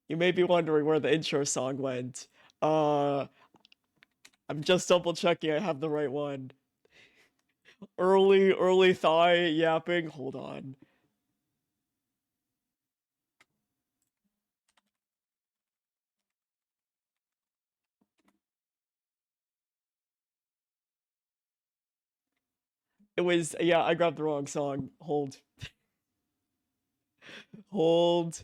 You may be wondering where the intro song went. Uh, I'm just double checking I have the right one. Early thigh yapping. Hold on. It was, yeah, I grabbed the wrong song. Hold. Hold.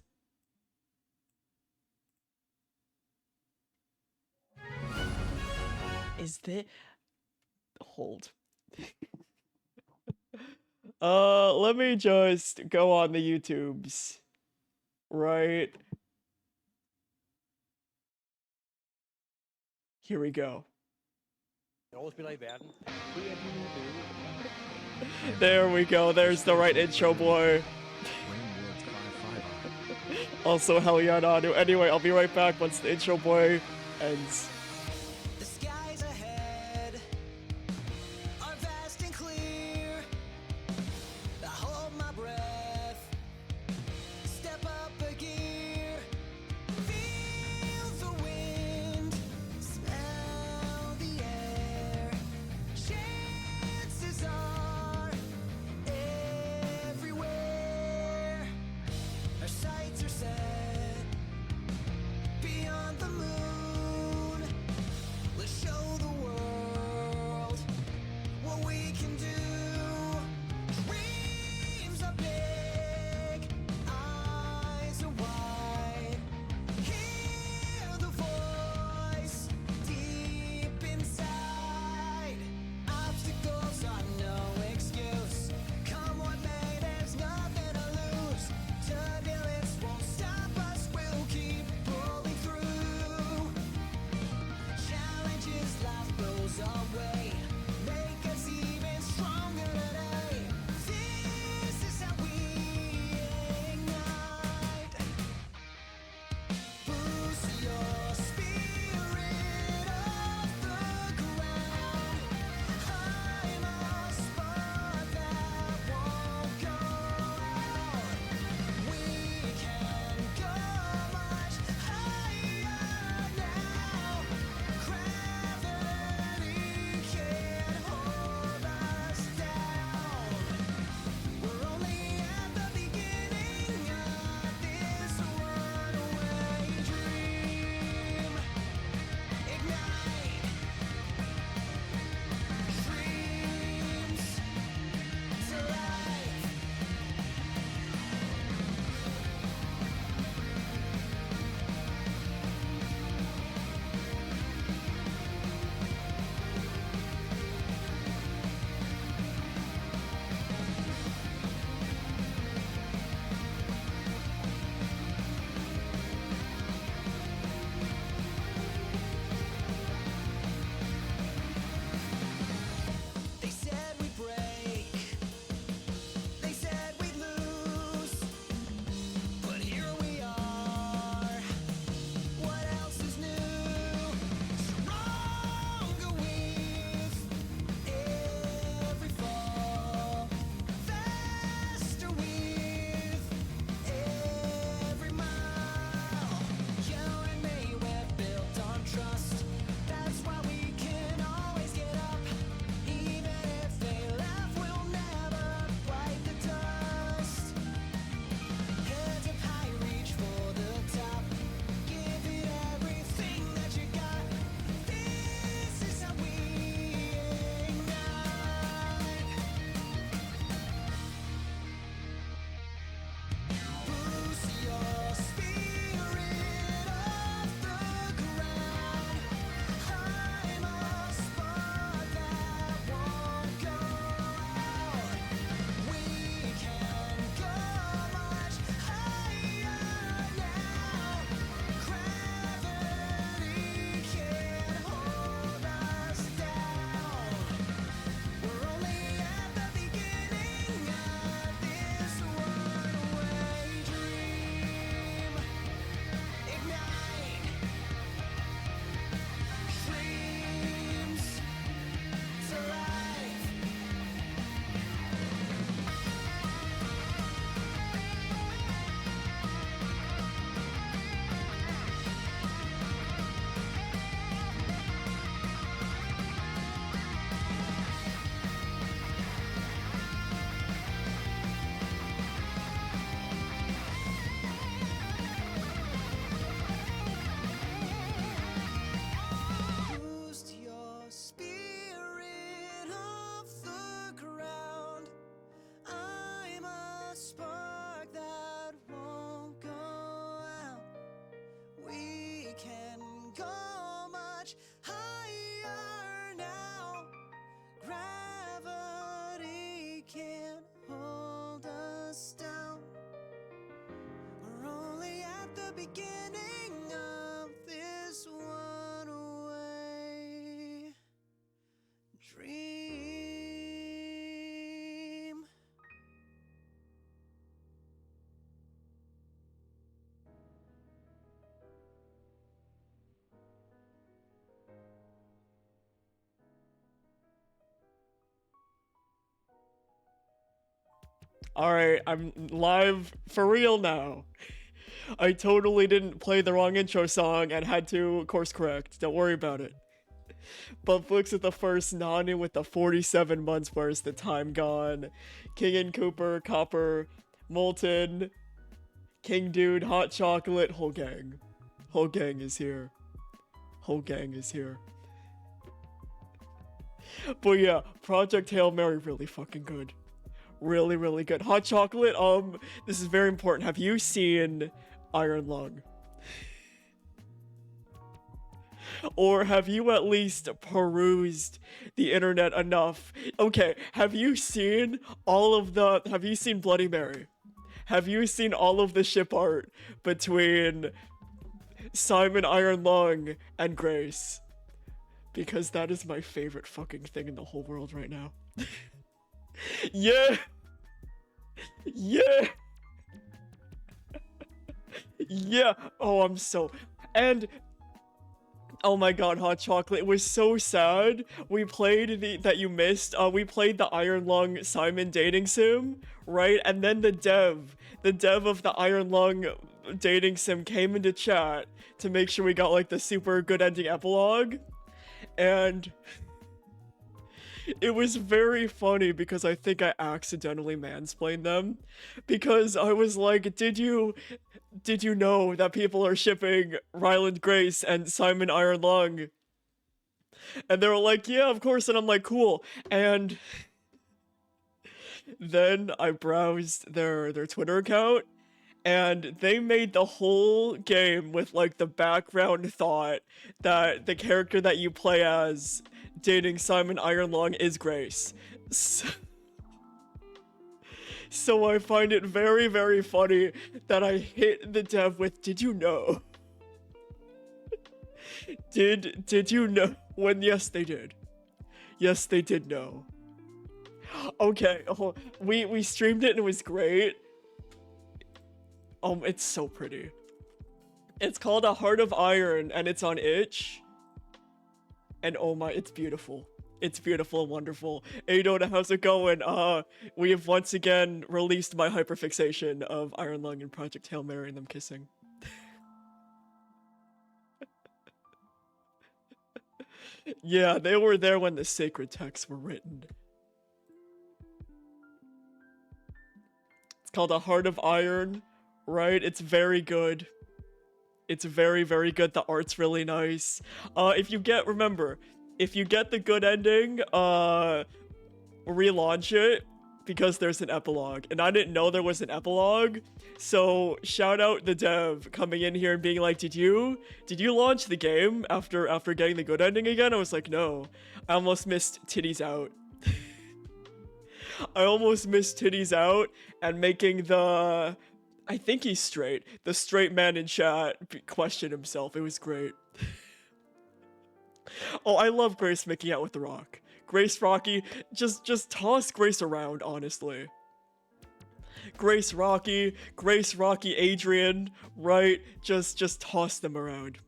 Is this? Hold. Let me just go on the YouTubes. Right. Here we go. There we go. There's the right intro, boy. Also, hell yeah, Nanu. Anyway, I'll be right back once the intro boy ends. The skies ahead are vast and clear. I hold my breath, step up a gear, feel the wind, smell the air. Chances are everywhere. Our sights are set beyond the moon. the beginning of this one-way dream. Alright, I'm live for real now. I totally didn't play the wrong intro song and had to course correct. Don't worry about it. But Books with the first, Nani with the 47 months worth, the time gone. King and Cooper, Copper, Molten, King Dude, Hot Chocolate, whole gang. Whole gang is here. Whole gang is here. But yeah, Project Hail Mary really fucking good. Really, really good. Hot Chocolate, this is very important. Have you seen Iron Lung? Or have you at least perused the internet enough? Okay, have you seen have you seen Bloody Mary? Have you seen all of the ship art between Simon Iron Lung and Grace? Because that is my favorite fucking thing in the whole world right now. Yeah! Yeah! Yeah! Oh, I'm so... And... Oh my god, Hot Chocolate, it was so sad. We played that you missed. We played the Iron Lung Simon dating sim, right? And then the dev of the Iron Lung dating sim came into chat to make sure we got like the super good ending epilogue. And... it was very funny because I think I accidentally mansplained them, because I was like, did you know that people are shipping Ryland Grace and Simon Iron Lung? And they were like, yeah, of course. And I'm like, cool. And then I browsed their Twitter account, and they made the whole game with like the background thought that the character that you play as dating Simon Iron Lung is Grace. So I find it very, very funny that I hit the dev with, did you know? Did you know? When yes, they did. Yes, they did know. Okay, we streamed it and it was great. It's so pretty. It's called A Heart of Iron, and it's on itch. And oh my, it's beautiful. It's beautiful and wonderful. Hey Dota, how's it going? We have once again released my hyperfixation of Iron Lung and Project Hail Mary and them kissing. Yeah, they were there when the sacred texts were written. It's called A Heart of Iron, right? It's very good. It's very, very good. The art's really nice. Remember, if you get the good ending, relaunch it, because there's an epilogue. And I didn't know there was an epilogue, so shout out the dev coming in here and being like, did you launch the game after getting the good ending again? I was like, no. I almost missed Titties Out. I almost missed Titties Out and making the... I think he's straight. The straight man in chat questioned himself. It was great. Oh, I love Grace making out with The Rock. Grace Rocky, just toss Grace around, honestly. Grace Rocky, Adrian, right? Just toss them around.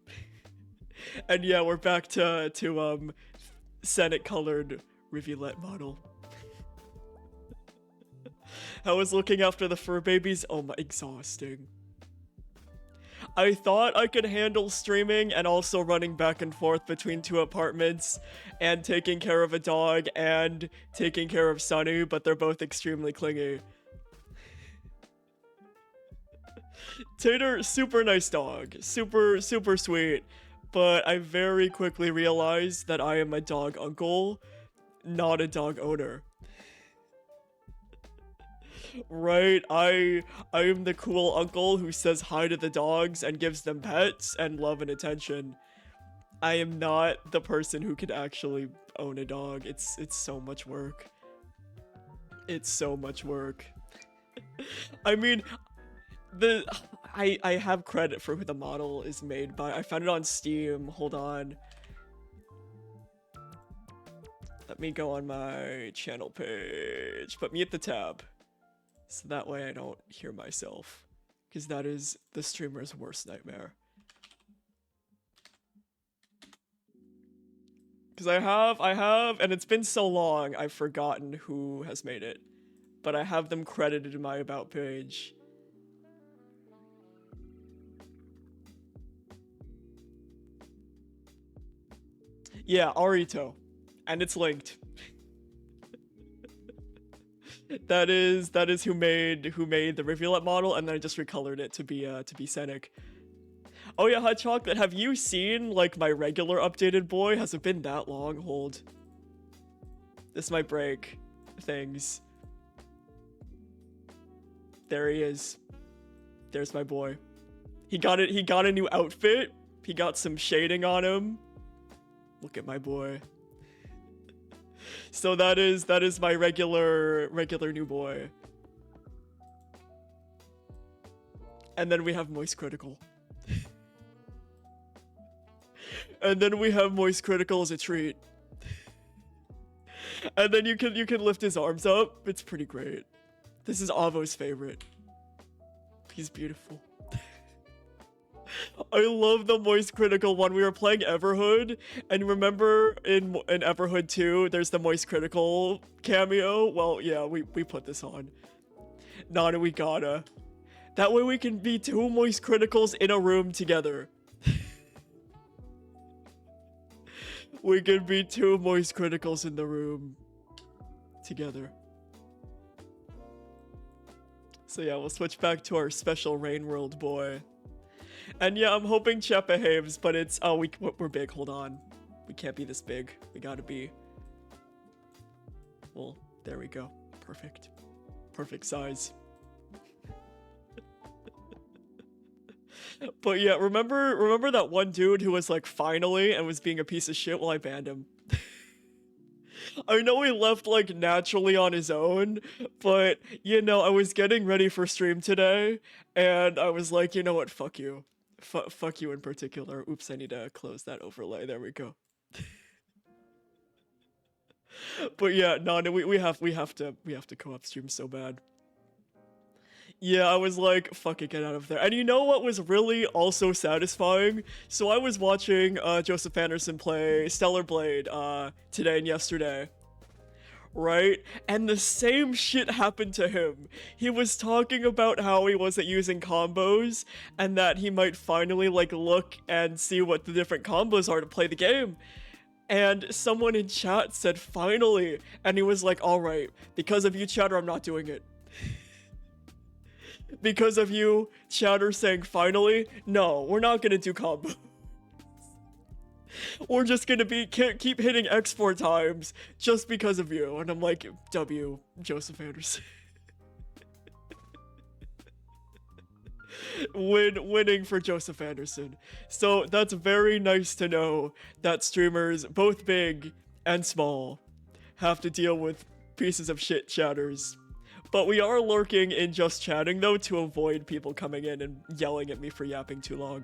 And yeah, we're back to Senate colored Rivulet model. How was looking after the fur babies? Oh my, exhausting. I thought I could handle streaming and also running back and forth between two apartments and taking care of a dog and taking care of Sunny, but they're both extremely clingy. Tater, super nice dog. Super, super sweet. But I very quickly realized that I am a dog uncle, not a dog owner. Right, I am the cool uncle who says hi to the dogs and gives them pets and love and attention. I am not the person who could actually own a dog. It's so much work. It's so much work. I mean, The I have credit for who the model is made by. I found it on Steam. Hold on. Let me go on my channel page. Put me at the tab. So that way I don't hear myself. Because that is the streamer's worst nightmare. Because I have, and it's been so long, I've forgotten who has made it. But I have them credited in my about page. Yeah, Arito. And it's linked. that is who made the Rivulet model, and then I just recolored it to be Scenic. Oh yeah, Hot Chocolate, have you seen like my regular updated boy? Has it been that long? Hold. This might break things. There he is. There's my boy. He got a new outfit. He got some shading on him. Look at my boy. So that is my regular new boy. And then we have Moist Critical. And then we have Moist Critical as a treat. And then you can lift his arms up. It's pretty great. This is Avo's favorite. He's beautiful. I love the Moist Critical one. We were playing Everhood, and remember in Everhood 2, there's the Moist Critical cameo? Well, yeah, we put this on. Nana, we gotta. That way we can be 2 Moist Criticals in a room together. We can be 2 Moist Criticals in the room together. So yeah, we'll switch back to our special Rain World boy. And yeah, I'm hoping Chet behaves, but it's... Oh, we're big. Hold on. We can't be this big. We gotta be... Well, there we go. Perfect. Perfect size. But yeah, remember that one dude who was like, finally, and was being a piece of shit? Well, I banned him. I know he left like naturally on his own, but you know, I was getting ready for stream today, and I was like, you know what, fuck you. Fuck you in particular. Oops, I need to close that overlay. There we go. But yeah, no, we have to co-op stream so bad. Yeah, I was like, fuck it, get out of there. And you know what was really also satisfying? So I was watching Joseph Anderson play Stellar Blade today and yesterday. Right? And the same shit happened to him. He was talking about how he wasn't using combos, and that he might finally like look and see what the different combos are to play the game. And someone in chat said, finally. And he was like, alright, because of you, chatter, I'm not doing it. Because of you, chatter, saying finally, no, we're not gonna do combos. We're just gonna keep hitting X 4 times just because of you. And I'm like, W, Joseph Anderson. Winning for Joseph Anderson. So that's very nice to know that streamers, both big and small, have to deal with pieces of shit chatters. But we are lurking in just chatting though to avoid people coming in and yelling at me for yapping too long.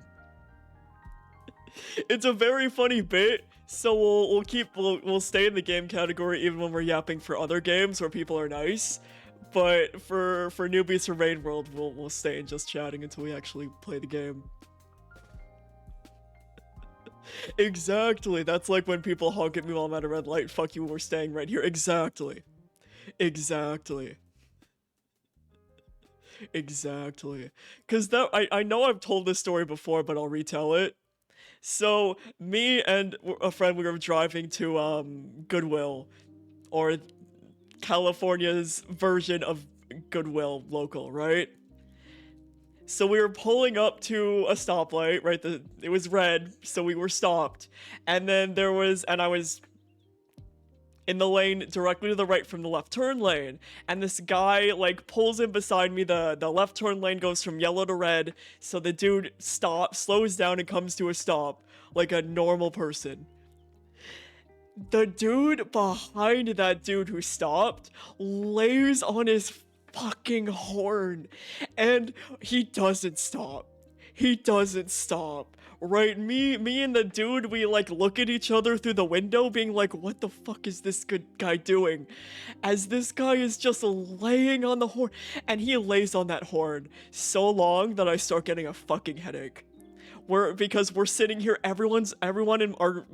It's a very funny bit, so we'll stay in the game category even when we're yapping for other games where people are nice. But for newbies for Rain World, we'll stay in just chatting until we actually play the game. Exactly. That's like when people honk at me while I'm at a red light. Fuck you, we're staying right here. Exactly. Exactly. Exactly. Because I know I've told this story before, but I'll retell it. So me and a friend, we were driving to Goodwill, or California's version of Goodwill local, right? So we were pulling up to a stoplight, right? It was red, so we were stopped. And then I was in the lane directly to the right from the left turn lane, and this guy like pulls in beside me. The left turn lane goes from yellow to red, so the dude slows down and comes to a stop like a normal person. The dude behind that dude who stopped lays on his fucking horn, and he doesn't stop. He doesn't stop. Right, me and the dude, we like look at each other through the window being like, what the fuck is this good guy doing? As this guy is just laying on the horn, and he lays on that horn so long that I start getting a fucking headache. Because we're sitting here, everyone in our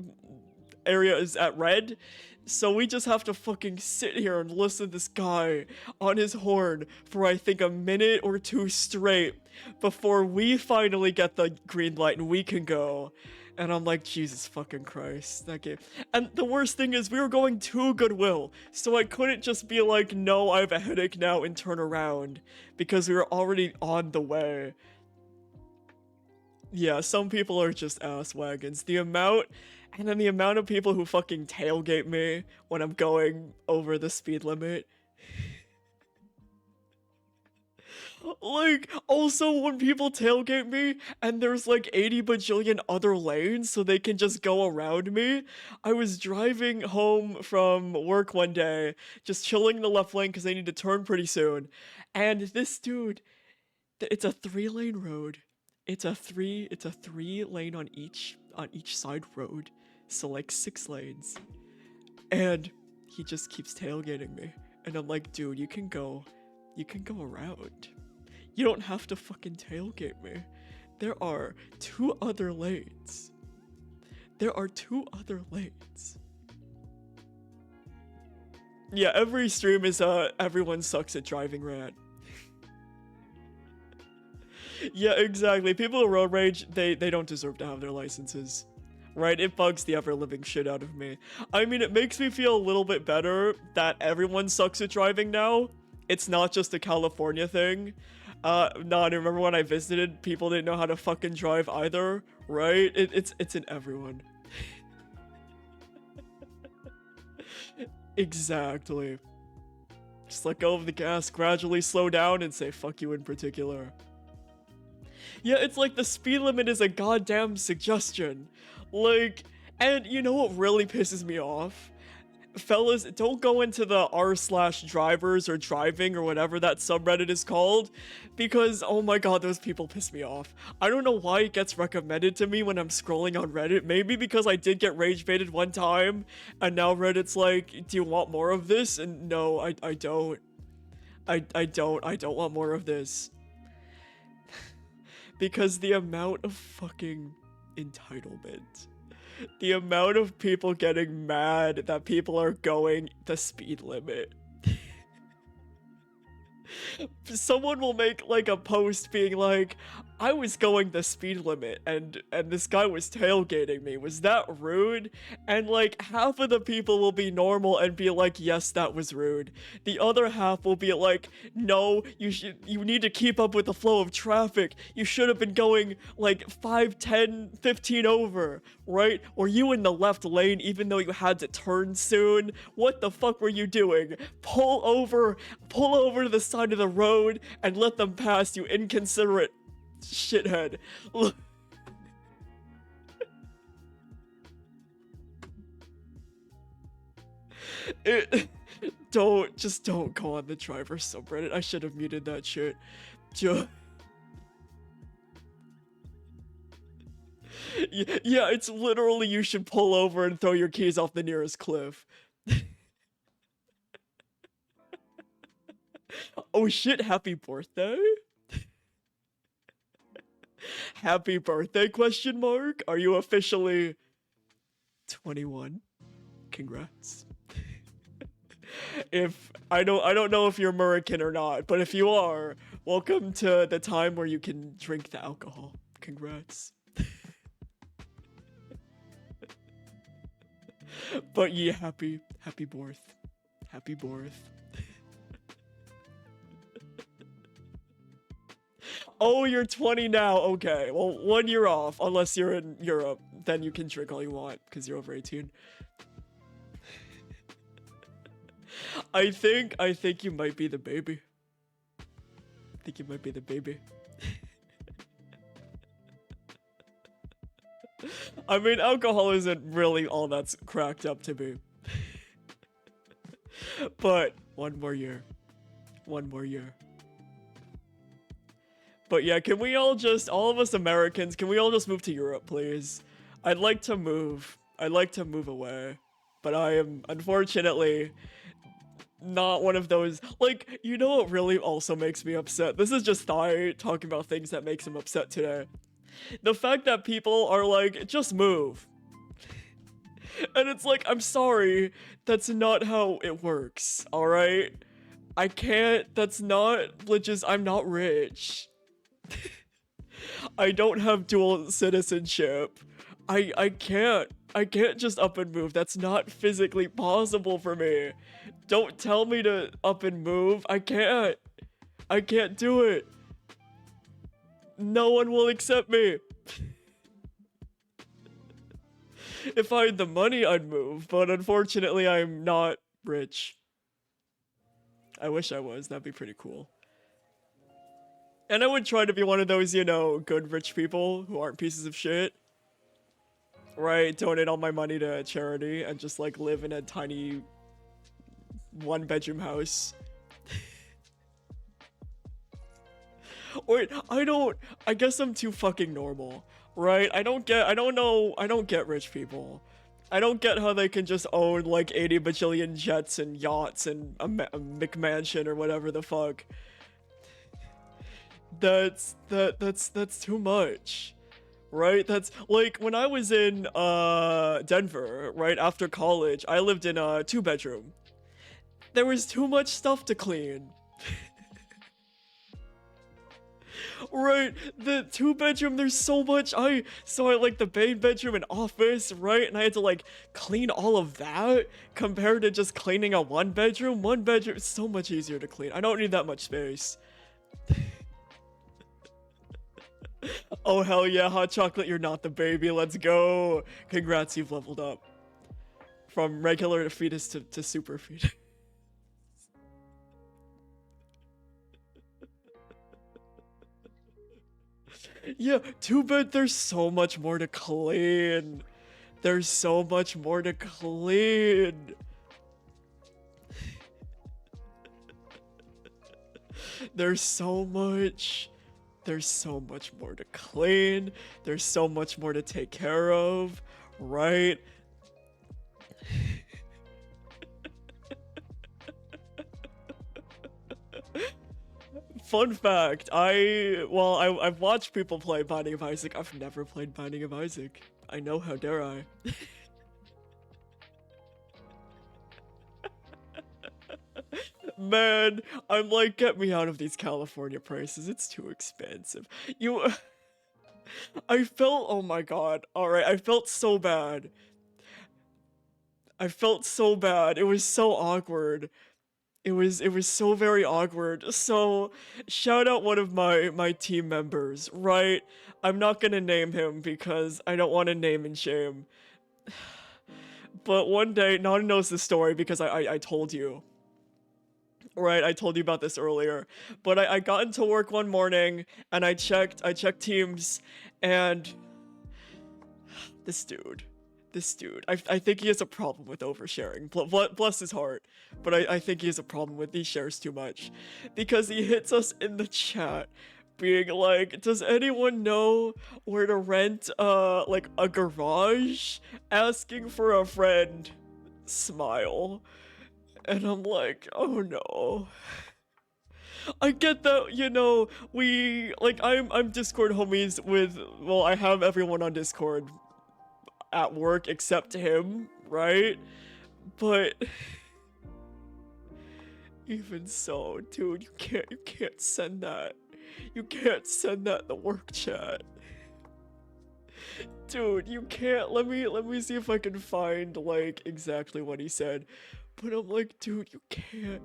area is at red, so we just have to fucking sit here and listen to this guy on his horn for I think a minute or two straight before we finally get the green light and we can go. And I'm like, Jesus fucking Christ, that game. And the worst thing is we were going to Goodwill, so I couldn't just be like, no, I have a headache now and turn around, because we were already on the way. Yeah, some people are just ass wagons. The amount of people who fucking tailgate me when I'm going over the speed limit. Like, also when people tailgate me and there's like 80 bajillion other lanes so they can just go around me. I was driving home from work one day, just chilling in the left lane because I need to turn pretty soon. And this dude, it's a 3-lane road. It's a three lane on each side road. So like 6 lanes. And he just keeps tailgating me. And I'm like, dude, you can go around. You don't have to fucking tailgate me. There are 2 other lanes. Yeah, every stream is everyone sucks at driving rant. Yeah, exactly. People who road rage, they don't deserve to have their licenses. Right? It bugs the ever-living shit out of me. I mean, it makes me feel a little bit better that everyone sucks at driving now. It's not just a California thing. No, I remember when I visited, people didn't know how to fucking drive either, right? It's in everyone. Exactly. Just let go of the gas, gradually slow down, and say fuck you in particular. Yeah, it's like the speed limit is a goddamn suggestion. Like, and you know what really pisses me off? Fellas, don't go into the r/drivers or driving or whatever that subreddit is called, because oh my god, those people piss me off. I don't know why it gets recommended to me when I'm scrolling on Reddit. Maybe because I did get rage baited one time, and now Reddit's like, do you want more of this? And no, I don't. I don't want more of this. Because the amount of fucking entitlement. The amount of people getting mad that people are going the speed limit. Someone will make like a post being like, I was going the speed limit and this guy was tailgating me. Was that rude? And like half of the people will be normal and be like, yes, that was rude. The other half will be like, no, you need to keep up with the flow of traffic. You should have been going like 5, 10, 15 over, right? Or you in the left lane even though you had to turn soon. What the fuck were you doing? Pull over to the side of the road and let them pass, you inconsiderate shithead. Don't go on the driver subreddit. I should have muted that shit. Yeah, it's literally you should pull over and throw your keys off the nearest cliff. Oh shit, happy birthday? Happy birthday, question mark? Are you officially 21? Congrats. If I don't know if you're American or not, but if you are, welcome to the time where you can drink the alcohol. Congrats. But yeah, happy birth. Happy birth. Oh, you're 20 now. Okay, well, 1 year off. Unless you're in Europe, then you can drink all you want because you're over 18. I think you might be the baby. I think you might be the baby. I mean, alcohol isn't really all that's cracked up to be. But 1 more year. One more year. But yeah, can we all just, all of us Americans, can we all just move to Europe, please? I'd like to move. I'd like to move away. But I am, unfortunately, not one of those, like, you know what really also makes me upset? This is just Thai talking about things that makes him upset today. The fact that people are like, just move. And it's like, I'm sorry, that's not how it works, alright? I can't, that's not, just, I'm not rich. I don't have dual citizenship. I can't just up and move. That's not physically possible for me. Don't tell me to up and move. I can't do it. No one will accept me. If I had the money, I'd move, but unfortunately, I'm not rich. I wish I was. That'd be pretty cool. And I would try to be one of those, you know, good rich people who aren't pieces of shit. Right? Donate all my money to charity and just, like, live in a tiny one-bedroom house. Wait, I guess I'm too fucking normal. Right? I don't get rich people. I don't get how they can just own like 80 bajillion jets and yachts and a McMansion or whatever the fuck. That's too much. Right? That's like when I was in Denver, right after college, I lived in a 2-bedroom. There was too much stuff to clean. Right, the 2-bedroom, there's so much. So I like the main bedroom and office, right? And I had to like clean all of that compared to just cleaning a 1-bedroom. 1-bedroom is so much easier to clean. I don't need that much space. Oh hell yeah, hot chocolate, you're not the baby. Let's go. Congrats, you've leveled up. From regular to fetus to super fetus. Yeah, too bad there's so much more to clean. There's so much more to clean. There's so much more to clean. There's so much more to take care of, right? Fun fact, I've watched people play Binding of Isaac. I've never played Binding of Isaac. I know, how dare I? Man, I'm like, get me out of these California prices. It's too expensive. I felt, oh my god. Alright, I felt so bad. I felt so bad. It was so awkward. It was so very awkward. So, shout out one of my team members, right? I'm not gonna name him because I don't want to name and shame. But one day, Nana knows the story because I told you. Right, I told you about this earlier. But I got into work one morning and I checked Teams and this dude. I think he has a problem with oversharing. Bless his heart. But I think he has a problem with he shares too much. Because he hits us in the chat being like, does anyone know where to rent like a garage? Asking for a friend. Smile. And I'm like, oh no. I get that, you know, I'm Discord homies with, well, I have everyone on Discord at work except him, right? But even so, dude, you can't send that. You can't send that in the work chat. Dude, you can't. Let me see if I can find like exactly what he said. But I'm like, dude, you can't.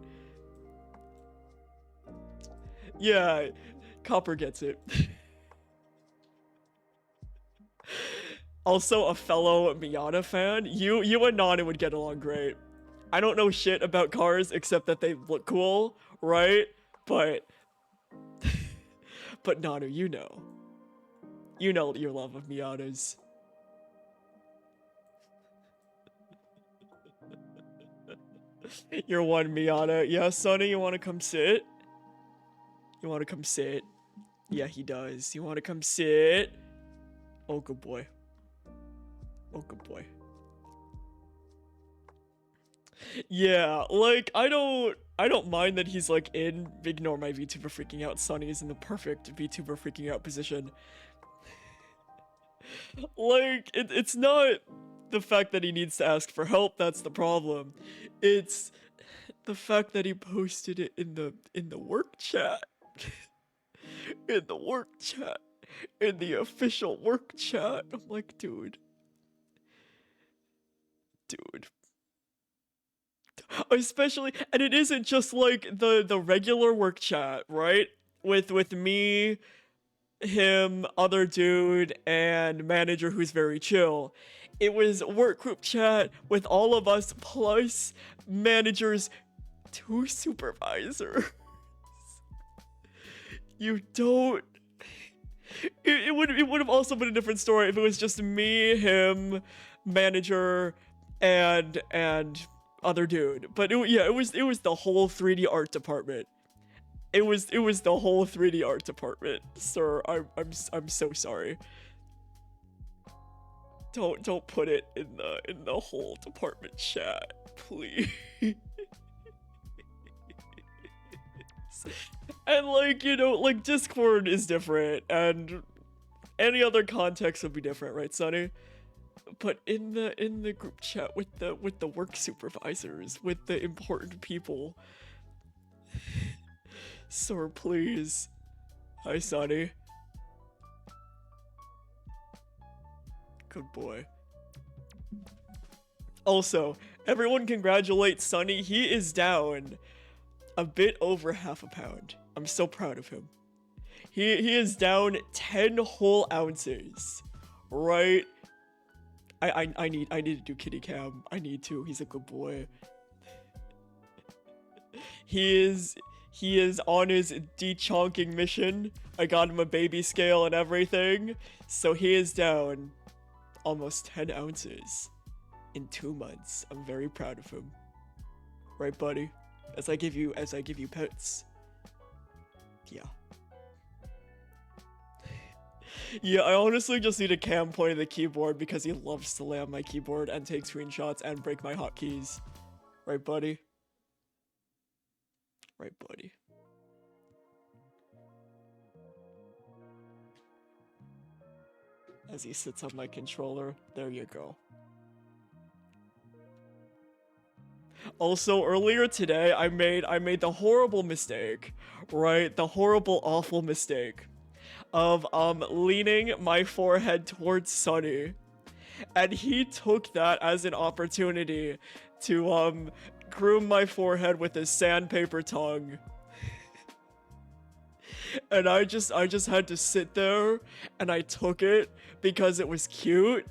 Yeah, Copper gets it. Also, a fellow Miata fan. You and Nana would get along great. I don't know shit about cars except that they look cool, right? But Nana, you know your love of Miatas. You're one Miata. Yeah, Sonny, you want to come sit? You wanna come sit? Yeah, he does. You wanna come sit? Oh, good boy. Oh, good boy. Yeah, like, I don't mind that he's, like, in. Ignore my VTuber freaking out. Sunny is in the perfect VTuber freaking out position. Like, it's not the fact that he needs to ask for help that's the problem. It's the fact that he posted it in the work chat. In the work chat. In the official work chat. I'm like, dude. Especially, and it isn't just like the regular work chat, right? With me, him, other dude, and manager who's very chill. It was work group chat with all of us plus managers, 2 supervisors. You don't. It would have also been a different story if it was just me, him, manager, and other dude. But it was the whole 3D art department. It was the whole 3D art department, sir. I'm so sorry. Don't put it in the whole department chat, please. And like, you know, like Discord is different and any other context would be different, right, Sonny? But in the group chat with the work supervisors, with the important people. Sir, please. Hi, Sonny. Good boy. Also, everyone congratulate Sonny. He is down a bit over half a pound. I'm so proud of him. He is down 10 whole ounces. Right? I need to do kitty cam. I need to. He's a good boy. He is on his de-chonking mission. I got him a baby scale and everything. So he is down almost 10 ounces in 2 months. I'm very proud of him. Right, buddy? As I give you pets. Yeah. Yeah, I honestly just need a cam point of the keyboard because he loves to lay on my keyboard and take screenshots and break my hotkeys. Right, buddy? Right, buddy. As he sits on my controller, there you go. Also, earlier today, I made the horrible mistake, right? The horrible, awful mistake of leaning my forehead towards Sunny, and he took that as an opportunity to groom my forehead with his sandpaper tongue. And I just had to sit there and I took it because it was cute,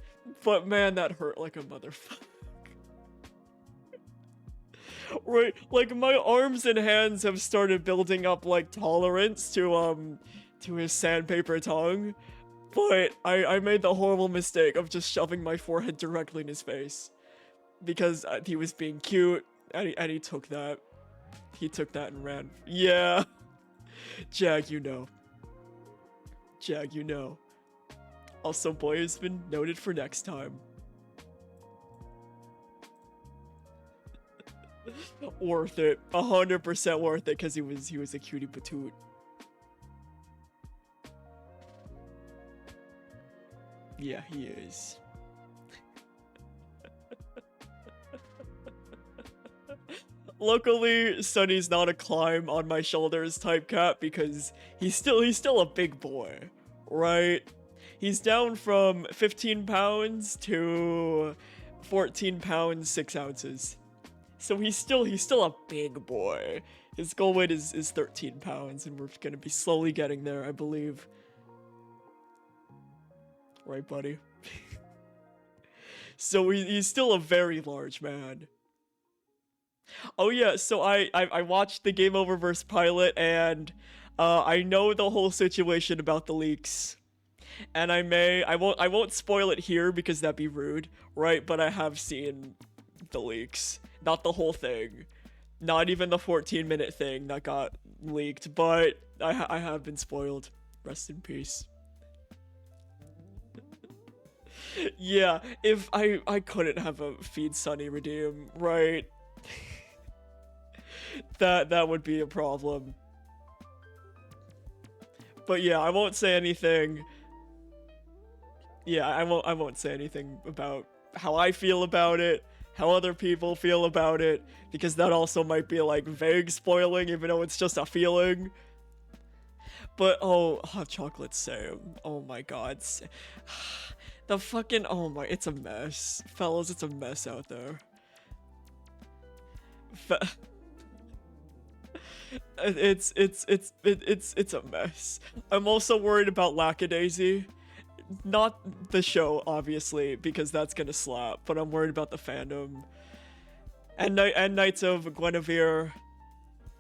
but man, that hurt like a motherfucker. Right, like my arms and hands have started building up like tolerance to his sandpaper tongue, but I made the horrible mistake of just shoving my forehead directly in his face because he was being cute and he took that. He took that and ran. Yeah. Jag, you know. Jag, you know. Also, boy has been noted for next time. Worth it. 100% worth it because he was a cutie patoot. Yeah, he is. Luckily, Sunny's not a climb on my shoulders type cat because he's still a big boy, right? He's down from 15 pounds to 14 pounds 6 ounces. So he's still a big boy. His goal weight is 13 pounds, and we're gonna be slowly getting there, I believe. Right, buddy? So he's still a very large man. Oh yeah, so I watched the Game Over Verse pilot, and I know the whole situation about the leaks. And I won't spoil it here because that'd be rude, right? But I have seen the leaks. Not the whole thing. Not even the 14-minute thing that got leaked, but I have been spoiled. Rest in peace. Yeah, if I couldn't have a Feed Sunny redeem, right? That would be a problem. But yeah, I won't say anything. Yeah, I won't say anything about how I feel about it, how other people feel about it, because that also might be like vague spoiling, even though it's just a feeling. But oh, hot chocolate Sam. Oh my god. The fucking oh my, it's a mess. Fellas, it's a mess out there. It's a mess. I'm also worried about Lackadaisy. Not the show, obviously, because that's gonna slap, but I'm worried about the fandom. And Knights of Guinevere,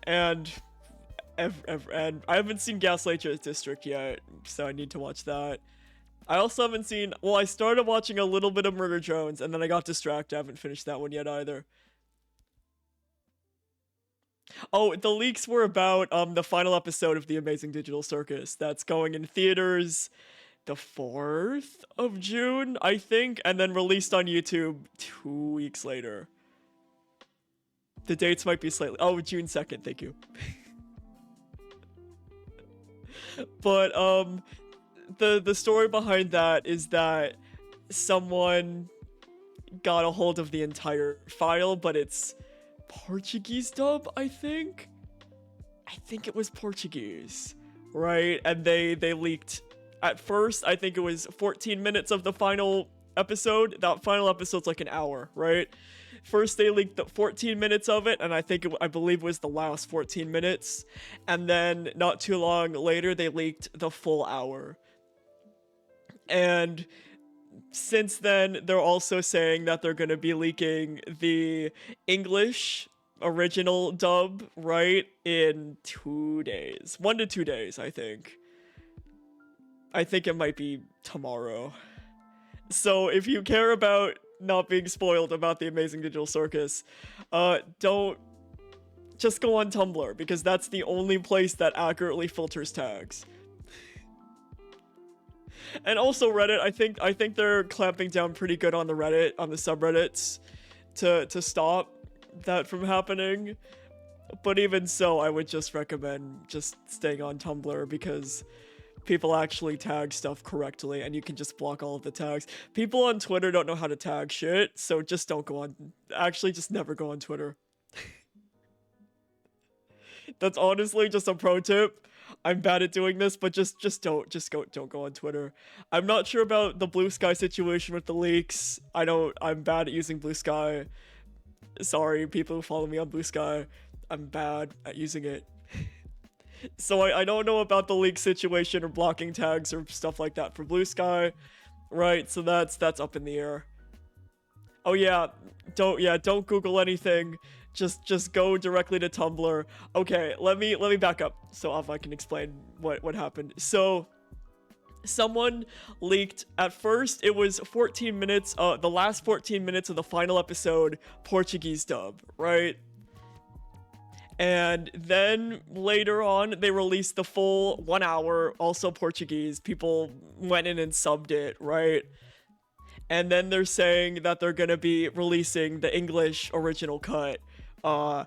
and and I haven't seen Gaslight District yet, so I need to watch that. I also haven't seen, well, I started watching a little bit of Murder Jones, and then I got distracted. I haven't finished that one yet either. Oh, the leaks were about the final episode of The Amazing Digital Circus that's going in theaters the 4th of June, I think, and then released on YouTube 2 weeks later. The dates might be slightly... Oh, June 2nd, thank you. But, the story behind that is that someone got a hold of the entire file, but it's Portuguese dub, I think? I think it was Portuguese, right? And they leaked... At first, I think it was 14 minutes of the final episode. That final episode's like an hour, right? First, they leaked the 14 minutes of it, and I believe it was the last 14 minutes. And then, not too long later, they leaked the full hour. And since then, they're also saying that they're going to be leaking the English original dub, right, in 2 days. 1 to 2 days, I think. I think it might be tomorrow. So if you care about not being spoiled about The Amazing Digital Circus, don't... Just go on Tumblr, because that's the only place that accurately filters tags. And also Reddit, I think they're clamping down pretty good on the Reddit, on the subreddits, to stop that from happening. But even so, I would just recommend just staying on Tumblr, because people actually tag stuff correctly, and you can just block all of the tags. People on Twitter don't know how to tag shit, so just don't go on. Actually, just never go on Twitter. That's honestly just a pro tip. I'm bad at doing this, but don't go on Twitter. I'm not sure about the Blue Sky situation with the leaks. I'm bad at using Blue Sky. Sorry, people who follow me on Blue Sky. I'm bad at using it. So I don't know about the leak situation or blocking tags or stuff like that for Blue Sky, right? So that's up in the air. Oh yeah, don't Google anything. Just go directly to Tumblr. Okay, let me back up so I can explain what happened. So someone leaked, at first it was 14 minutes, the last 14 minutes of the final episode, Portuguese dub, right? And then later on, they released the full 1 hour, also Portuguese. People went in and subbed it, right? And then they're saying that they're gonna be releasing the English original cut. The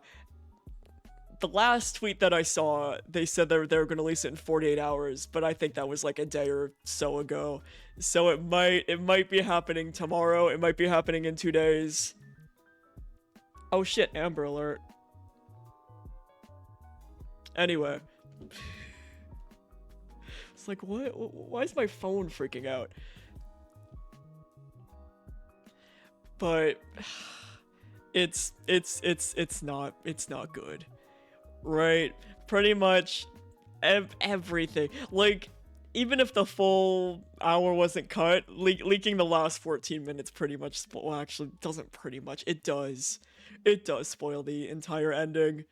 last tweet that I saw, they said they were gonna release it in 48 hours, but I think that was like a day or so ago. So it might be happening tomorrow. It might be happening in 2 days. Oh shit, Amber Alert. Anyway. It's like, what? Why is my phone freaking out? But it's not good. Right? Pretty much everything. Like, even if the full hour wasn't cut, leaking the last 14 minutes pretty much, well, actually, doesn't pretty much. It does. It does spoil the entire ending.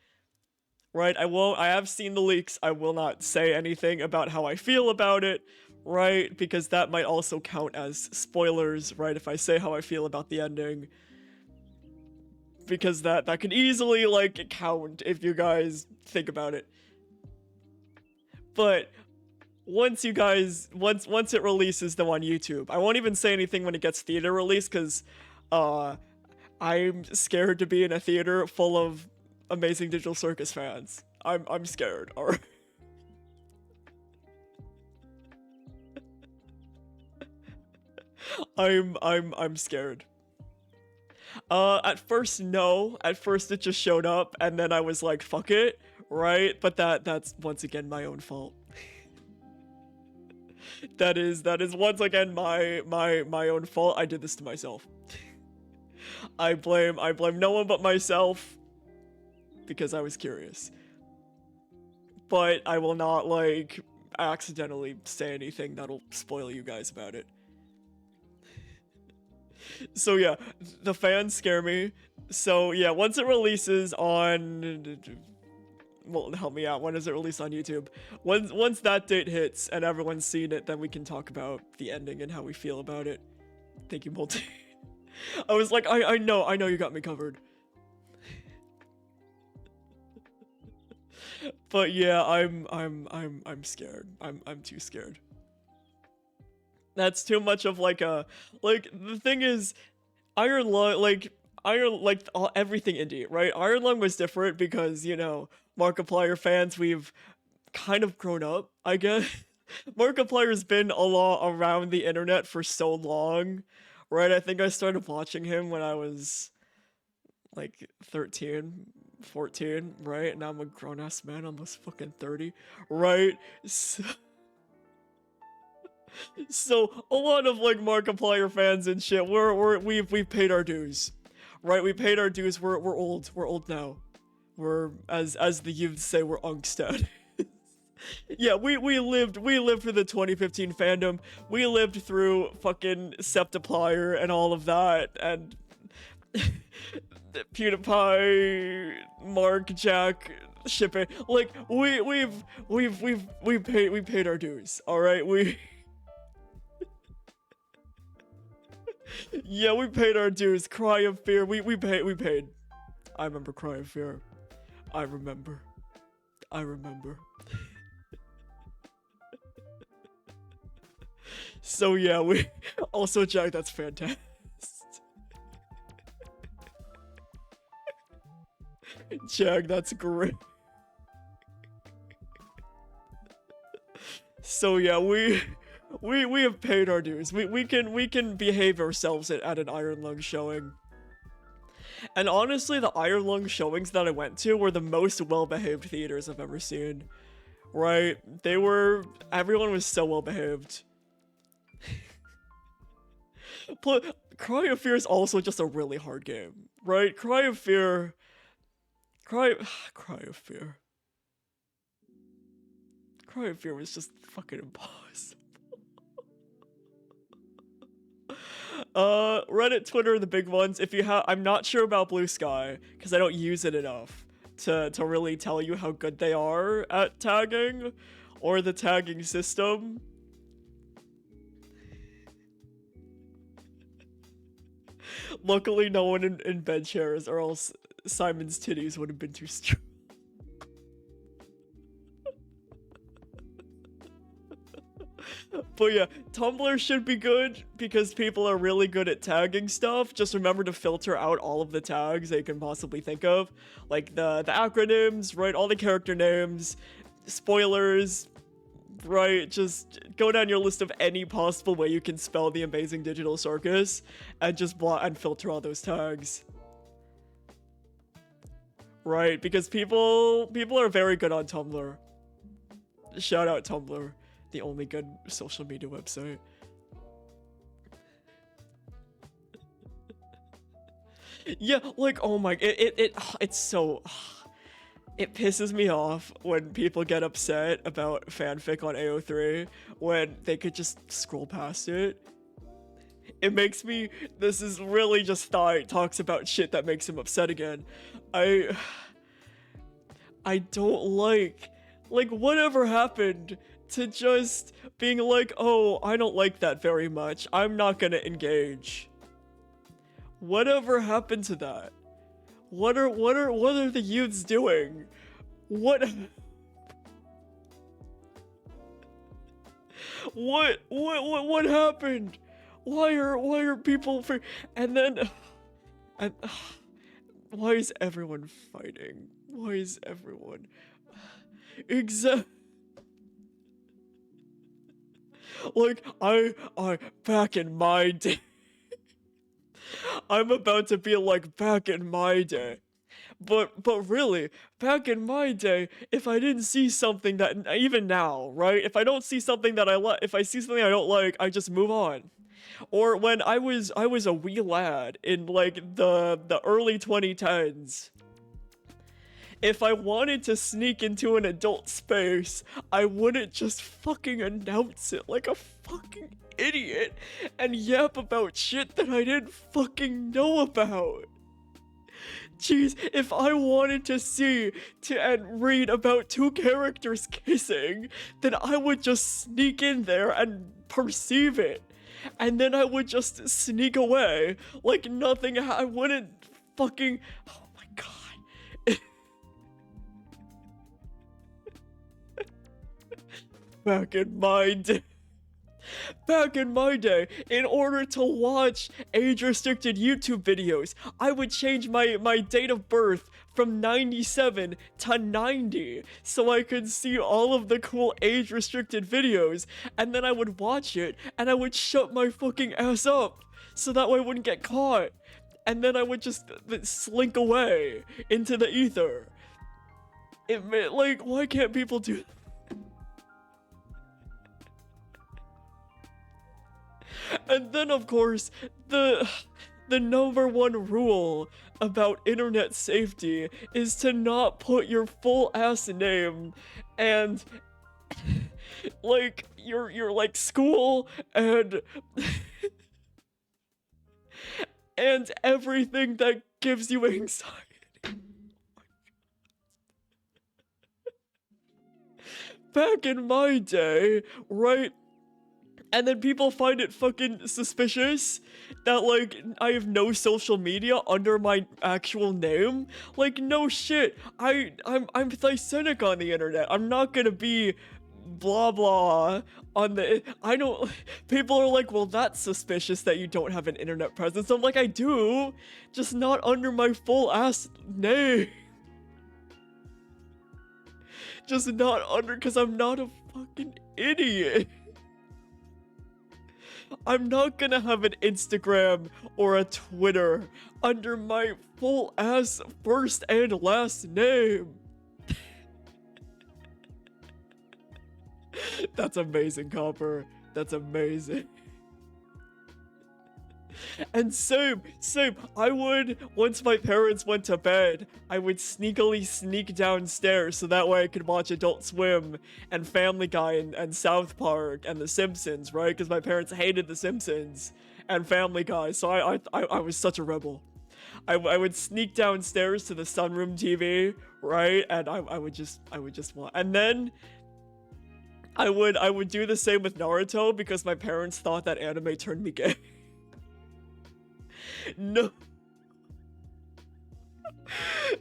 Right, I have seen the leaks. I will not say anything about how I feel about it, right? Because that might also count as spoilers, right? If I say how I feel about the ending. Because that could easily, like, count if you guys think about it. But once it releases though on YouTube, I won't even say anything when it gets theater release because I'm scared to be in a theater full of Amazing Digital Circus fans. I'm scared. All right. I'm scared. At first no. At first it just showed up and then I was like, fuck it, right? But that's once again my own fault. That is once again my own fault. I did this to myself. I blame no one but myself because I was curious. But I will not like accidentally say anything that'll spoil you guys about it. So yeah, the fans scare me. So yeah, once it releases on, well, help me out. When does it release on YouTube? Once that date hits and everyone's seen it, then we can talk about the ending and how we feel about it. Thank you, Multi. I was like, I know you got me covered. But yeah, I'm scared. I'm too scared. That's too much of like a the thing is Iron Lung everything indie, right? Iron Lung was different because, you know, Markiplier fans, we've kind of grown up, I guess. Markiplier's been a lot around the internet for so long, right? I think I started watching him when I was like 13, 14, right? And now I'm a grown-ass man, almost fucking 30, right? So a lot of like Markiplier fans and shit, we've paid our dues, right? We paid our dues. We're old. We're old now. We're as the youths say, we're Ungstad. Yeah, we lived through the 2015 fandom. We lived through fucking Septiplier and all of that, and PewDiePie, Mark, Jack, shipping. Like we paid our dues. All right, we. Yeah, we paid our dues. Cry of Fear. We paid. I remember Cry of Fear. I remember. So yeah, we also Jack, that's fantastic. Jack, that's great. So yeah, we have paid our dues. We can behave ourselves at an Iron Lung showing. And honestly, the Iron Lung showings that I went to were the most well-behaved theaters I've ever seen. Right? Everyone was so well-behaved. Cry of Fear is also just a really hard game, right? Cry of Fear was just fucking impossible. Reddit, Twitter, the big ones. If you have, I'm not sure about Blue Sky because I don't use it enough to really tell you how good they are at tagging or the tagging system. Luckily, no one in bed chairs, or else Simon's titties would have been too strong. But yeah, Tumblr should be good because people are really good at tagging stuff. Just remember to filter out all of the tags that you can possibly think of. Like the acronyms, right? All the character names, spoilers, right? Just go down your list of any possible way you can spell the Amazing Digital Circus and just filter all those tags. Right? Because people are very good on Tumblr. Shout out Tumblr. The only good social media website. Yeah, like, oh my, it's so, it pisses me off when people get upset about fanfic on AO3 when they could just scroll past it. It makes me, this is really just Thigh talks about shit that makes him upset again. I don't like whatever happened to just being like, oh, I don't like that very much, I'm not gonna engage. Whatever happened to that? What are the youths doing? What What happened? Why are people for? And then, and why is everyone fighting? Why is everyone? Exact. Like I back in my day. I'm about to be like back in my day. But really, back in my day, if I didn't see something that even now, right? If I don't see something that I like, if I see something I don't like, I just move on. Or when I was a wee lad in like the early 2010s, if I wanted to sneak into an adult space, I wouldn't just fucking announce it like a fucking idiot and yap about shit that I didn't fucking know about. Jeez, if I wanted to see and read about two characters kissing, then I would just sneak in there and perceive it. And then I would just sneak away like nothing. I wouldn't fucking. Oh my god. Back in my day. Back in my day, in order to watch age-restricted YouTube videos, I would change my date of birth from 97 to 90 so I could see all of the cool age-restricted videos, and then I would watch it, and I would shut my fucking ass up so that way I wouldn't get caught. And then I would just slink away into the ether. Like, why can't people do that? And then, of course, the number one rule about internet safety is to not put your full ass name and like your like school and everything that gives you anxiety. Back in my day, right? And then people find it fucking suspicious that like I have no social media under my actual name. Like no shit. I'm Thycenic on the internet. I'm not gonna be blah blah on the I don't people are like, well that's suspicious that you don't have an internet presence. I'm like I do, just not under my full ass name. Just not under cause I'm not a fucking idiot. I'm not gonna have an Instagram or a Twitter under my full ass first and last name. That's amazing, Copper. That's amazing. And same. I would, once my parents went to bed, I would sneakily sneak downstairs so that way I could watch Adult Swim and Family Guy and South Park and The Simpsons, right? Because my parents hated The Simpsons and Family Guy, so I was such a rebel. I would sneak downstairs to the sunroom TV, right? And I would just watch. And then I would do the same with Naruto because my parents thought that anime turned me gay. No.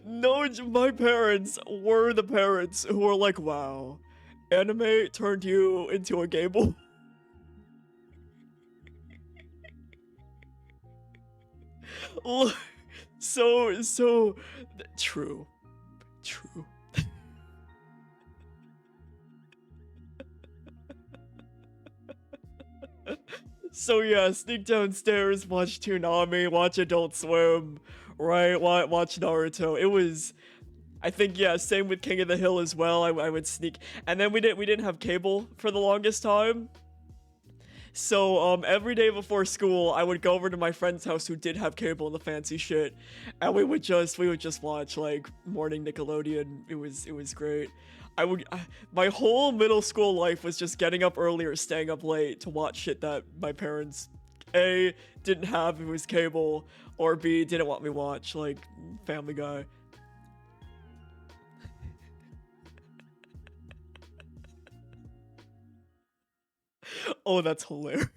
No, my parents were the parents who were like, wow, anime turned you into a gay boy. So, true. So yeah, sneak downstairs, watch Toonami, watch Adult Swim, right? Watch Naruto. It was, I think, yeah, same with King of the Hill as well. I would sneak, and then we didn't have cable for the longest time. So every day before school, I would go over to my friend's house who did have cable and the fancy shit, and we would just watch like morning Nickelodeon. It was great. My whole middle school life was just getting up early or staying up late to watch shit that my parents A didn't have if it was cable, or B didn't want me watch, like Family Guy. Oh, that's hilarious.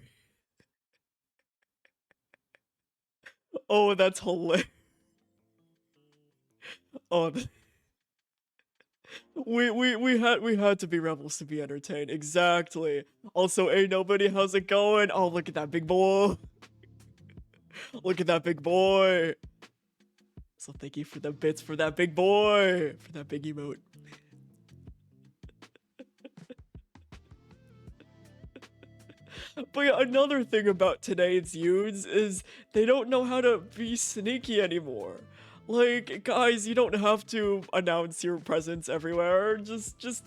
Oh, that's hilarious. Oh, We had to be rebels to be entertained. Exactly. Also, ain't nobody, how's it going? Oh, look at that big boy. Look at that big boy. So thank you for the bits for that big boy, for that big emote. But yeah, another thing about today's youths is they don't know how to be sneaky anymore. Like, guys, you don't have to announce your presence everywhere. Just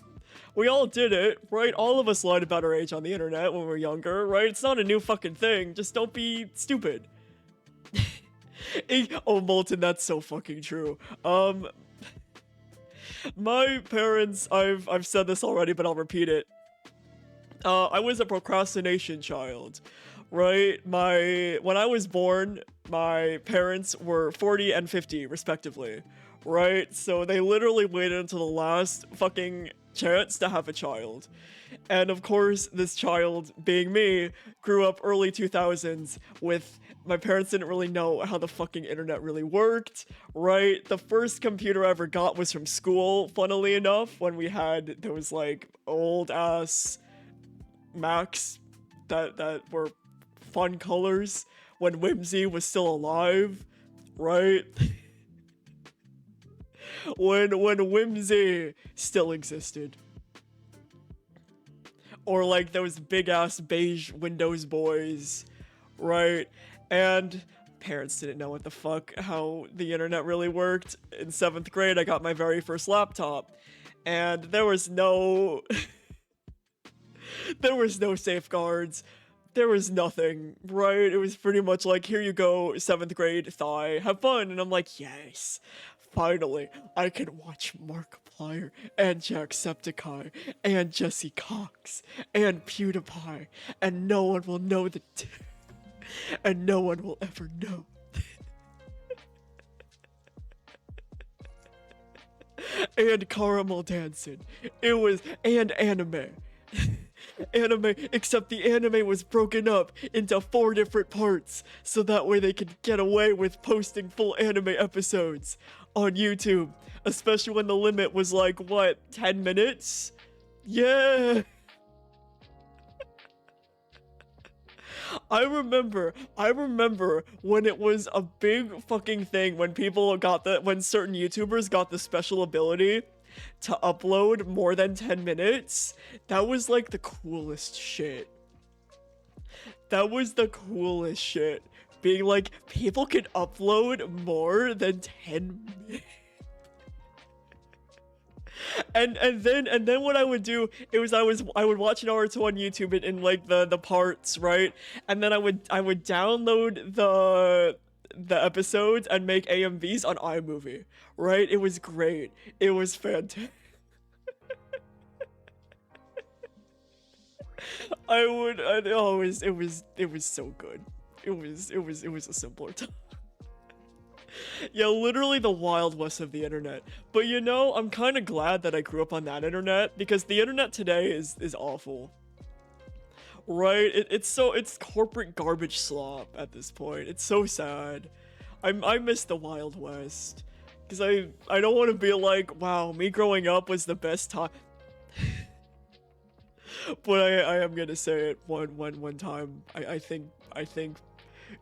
we all did it, right? All of us lied about our age on the internet when we were younger, right? It's not a new fucking thing. Just don't be stupid. Oh, Molten, that's so fucking true. My parents, I've said this already, but I'll repeat it. I was a procrastination child, right? When I was born, my parents were 40 and 50 respectively, right? So they literally waited until the last fucking chance to have a child. And of course, this child, being me, grew up early 2000s with my parents didn't really know how the fucking internet really worked, right? The first computer I ever got was from school, funnily enough, when we had those like old ass Macs that were fun colors when Whimsy was still alive, right? when Whimsy still existed. Or like those big ass beige Windows boys, right? And parents didn't know what the fuck how the internet really worked. In 7th grade, I got my very first laptop, and there was no there was no safeguards. There was nothing, right? It was pretty much like, here you go, 7th grade, Thigh, have fun. And I'm like, yes, finally, I can watch Markiplier and Jacksepticeye and Jesse Cox and PewDiePie, and no one will know and no one will ever know. And caramel dancing. And anime. Anime, except the anime was broken up into 4 different parts, so that way they could get away with posting full anime episodes on YouTube, especially when the limit was like, what, 10 minutes? Yeah! I remember when it was a big fucking thing when when certain YouTubers got the special ability to upload more than 10 minutes. That was like the coolest shit. That was the coolest shit. Being like, people can upload more than 10 minutes. And then what I would do, it was I would watch Naruto on YouTube in like the parts, right? And then I would download the episodes and make AMVs on iMovie, right? It was great. It was fantastic. It was so good. It was a simpler time. Yeah, literally the Wild West of the internet. But you know, I'm kind of glad that I grew up on that internet, because the internet today is awful. Right? It's corporate garbage slop at this point. It's so sad. I miss the Wild West. Because I don't want to be like, wow, me growing up was the best time. But I am gonna say it one time. I think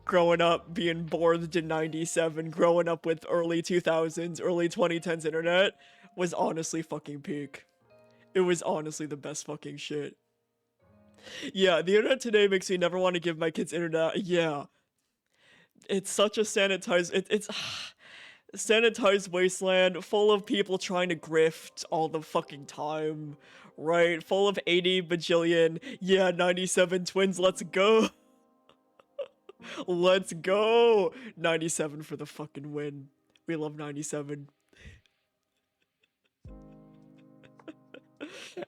growing up, being born in 97, growing up with early 2000s, early 2010s internet was honestly fucking peak. It was honestly the best fucking shit. Yeah, the internet today makes me never want to give my kids internet. Yeah, it's such a it's sanitized wasteland full of people trying to grift all the fucking time, right? Full of 80 bajillion, yeah, 97 twins, let's go. Let's go! 97 for the fucking win. We love 97.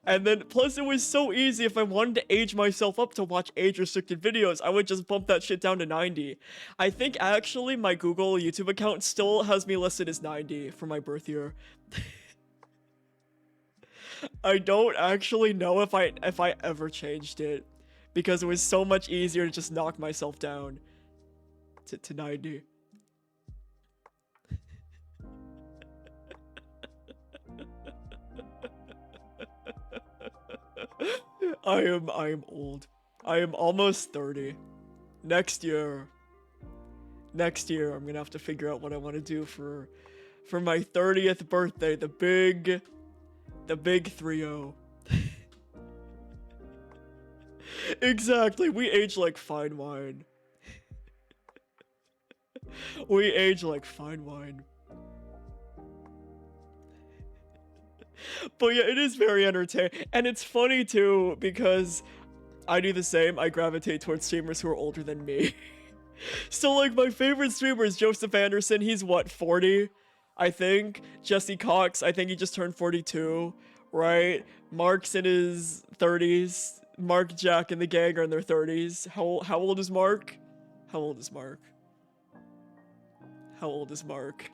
And then, plus it was so easy, if I wanted to age myself up to watch age-restricted videos, I would just bump that shit down to 90. I think actually my Google YouTube account still has me listed as 90 for my birth year. I don't actually know if I ever changed it, because it was so much easier to just knock myself down to 90. I am old. I am almost 30. Next year. Next year I'm gonna have to figure out what I want to do for my 30th birthday, the big 3-0. Exactly, we age like fine wine. We age like fine wine. But yeah, it is very entertaining. And it's funny too, because I do the same. I gravitate towards streamers who are older than me. So like my favorite streamer is Joseph Anderson. He's what, 40? I think. Jesse Cox, I think he just turned 42, right? Mark's in his 30s. Mark, Jack, and the gang are in their 30s. How old is Mark? How old is Mark? How old is Mark?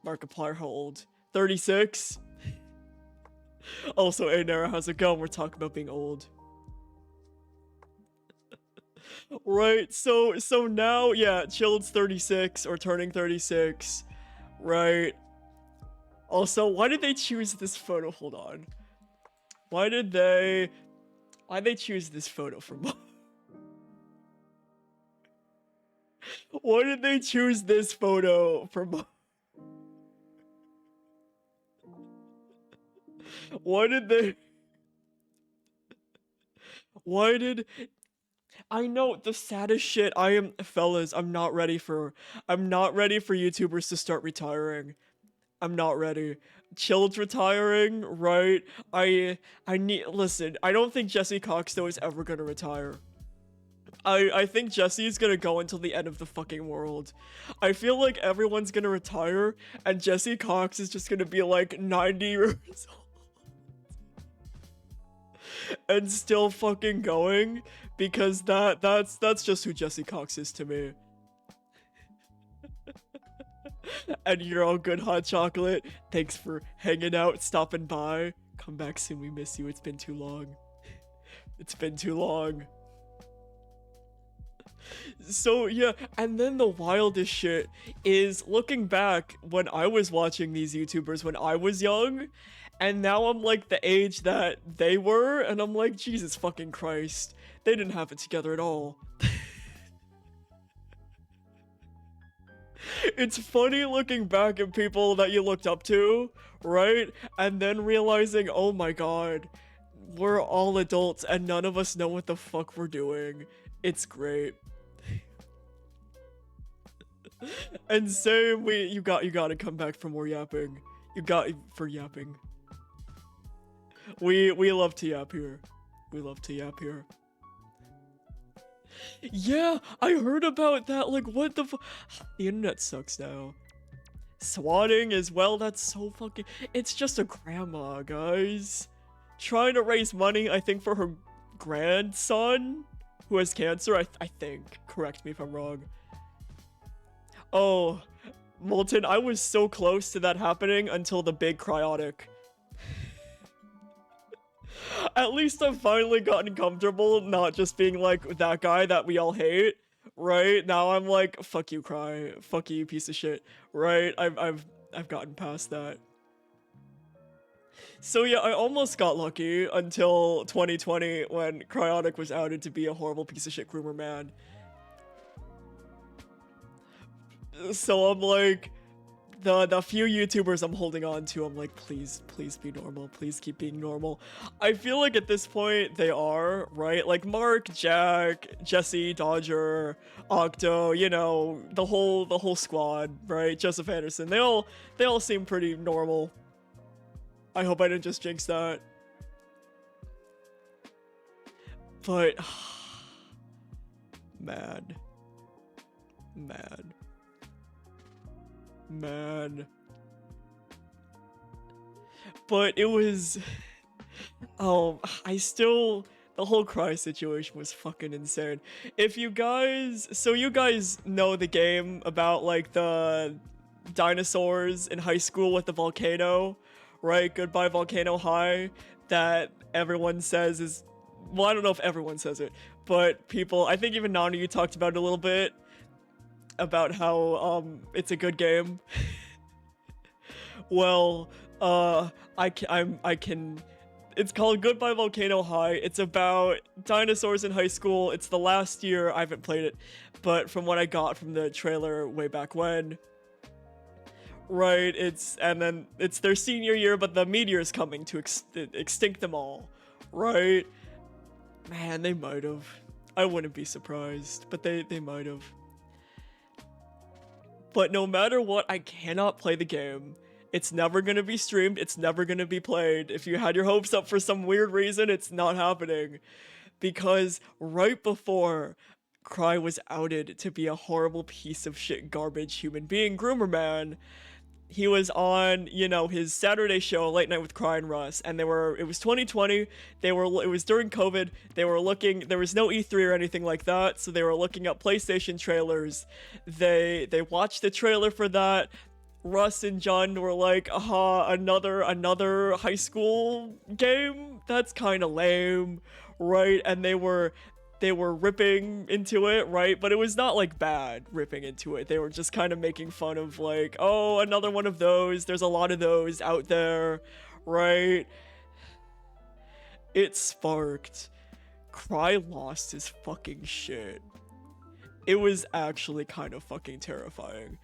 Markiplier, how old? 36? Also, hey Nara, how's it going? We're talking about being old. Right, so now, yeah, Chilled's 36, or turning 36, right? Also, why did they choose this photo? Hold on. Why'd they choose this photo for Mark? Why did they choose this photo for Mark? Why did I know the saddest shit. Fellas, I'm not ready for YouTubers to start retiring. I'm not ready. Chilled's retiring, right? Listen, I don't think Jesse Cox though is ever gonna retire. I think Jesse's gonna go until the end of the fucking world. I feel like everyone's gonna retire and Jesse Cox is just gonna be like 90 years old and still fucking going, because that's just who Jesse Cox is to me. And you're all good, Hot Chocolate. Thanks for hanging out, stopping by. Come back soon, we miss you. It's been too long. It's been too long. So yeah, and then the wildest shit is looking back when I was watching these YouTubers when I was young, and now I'm like the age that they were, and I'm like, Jesus fucking Christ, they didn't have it together at all. It's funny looking back at people that you looked up to, right? And then realizing, oh my god, we're all adults and none of us know what the fuck we're doing. It's great. And same, you gotta come back for more yapping. For yapping. We love to yap here. We love to yap here. Yeah, I heard about that. Like, what the The internet sucks now. Swatting as well, that's so fucking... It's just a grandma, guys. Trying to raise money, I think, for her grandson who has cancer, I think. Correct me if I'm wrong. Oh, Molten, I was so close to that happening until the big cryotic. At least I've finally gotten comfortable not just being like that guy that we all hate, right? Now I'm like, fuck you, Cry. Fuck you, piece of shit. Right? I've gotten past that. So yeah, I almost got lucky until 2020 when Cryotic was outed to be a horrible piece of shit groomer man. So I'm like, the few YouTubers I'm holding on to, I'm like, please be normal. Please keep being normal. I feel like at this point they are, right? Like Mark, Jack, Jesse, Dodger, Octo, you know, the whole squad, right? Joseph Anderson. They all seem pretty normal. I hope I didn't just jinx that. But man. But it was, the whole Cry situation was fucking insane. If you guys, so you guys know the game about like the dinosaurs in high school with the volcano, right? Goodbye Volcano High, that everyone says is, well, I don't know if everyone says it, but people, I think even Nana, you talked about it a little bit, about how it's a good game. Well, I can It's called Goodbye Volcano High. It's about dinosaurs in high school. It's the last year. I haven't played it, but from what I got from the trailer way back when, right? And then it's their senior year, but the meteor's coming to extinct them all, right? Man, they might have. I wouldn't be surprised, but they might have. But no matter what, I cannot play the game. It's never gonna be streamed, it's never gonna be played. If you had your hopes up for some weird reason, it's not happening. Because right before Cry was outed to be a horrible piece of shit garbage human being, Groomer Man, he was on, his Saturday show, Late Night with Cry and Russ, and it was 2020, it was during COVID, there was no E3 or anything like that, so they were looking up PlayStation trailers. They watched the trailer for that. Russ and John were like, another high school game? That's kind of lame, right? And they were ripping into it, right? But it was not like bad ripping into it. They were just kind of making fun of like, oh, another one of those. There's a lot of those out there, right? It sparked. Cry lost his fucking shit. It was actually kind of fucking terrifying.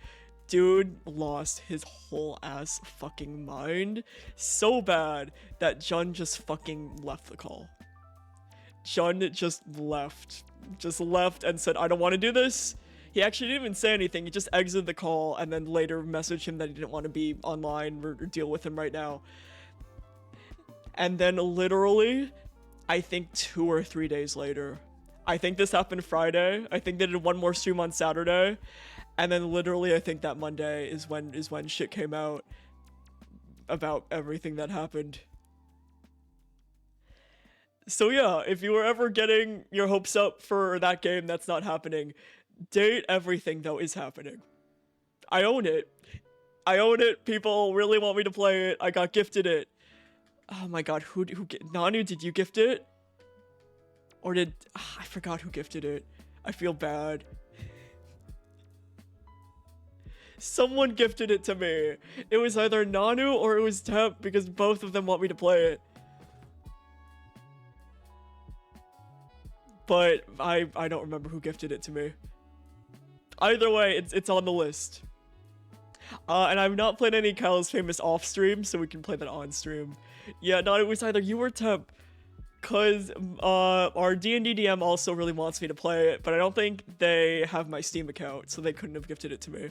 Dude lost his whole ass fucking mind so bad that Jun just fucking left the call. Jun just left and said, I don't want to do this. He actually didn't even say anything. He just exited the call and then later messaged him that he didn't want to be online or deal with him right now. And then literally, I think 2 or 3 days later, I think this happened Friday. I think they did one more stream on Saturday. And then literally, I think that Monday is when shit came out about everything that happened. So yeah, if you were ever getting your hopes up for that game, that's not happening. Date everything though is happening. I own it. People really want me to play it. I got gifted it. Oh my god, Nanu, did you gift it? Or I forgot who gifted it. I feel bad. Someone gifted it to me. It was either Nanu or it was Temp because both of them want me to play it. But I don't remember who gifted it to me. Either way, it's on the list. And I've not played any Kyle's Famous off stream, so we can play that on stream. Yeah, no, it was either you or Temp. Cause our D&D DM also really wants me to play it, but I don't think they have my Steam account, so they couldn't have gifted it to me.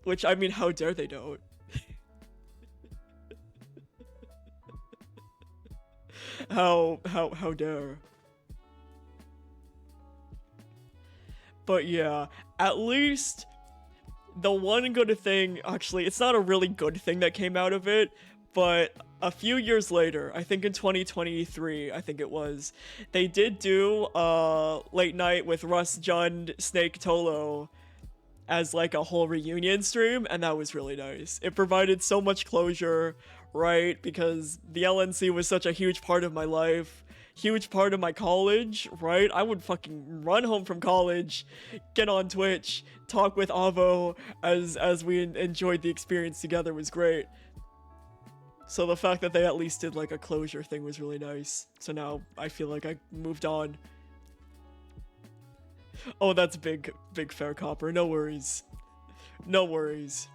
Which, I mean, how dare they don't? How dare? But yeah, at least the one good thing, actually, it's not a really good thing that came out of it, but a few years later, I think in 2023, I think it was, they did do Late Night with Russ, Jund, Snake, Tolo as like a whole reunion stream, and that was really nice. It provided so much closure, right? Because the LNC was such a huge part of my life, huge part of my college, right? I would fucking run home from college, get on Twitch, talk with Avo as we enjoyed the experience together was great. So the fact that they at least did like a closure thing was really nice. So now I feel like I moved on. Oh, that's big Fair Copper. No worries. No worries.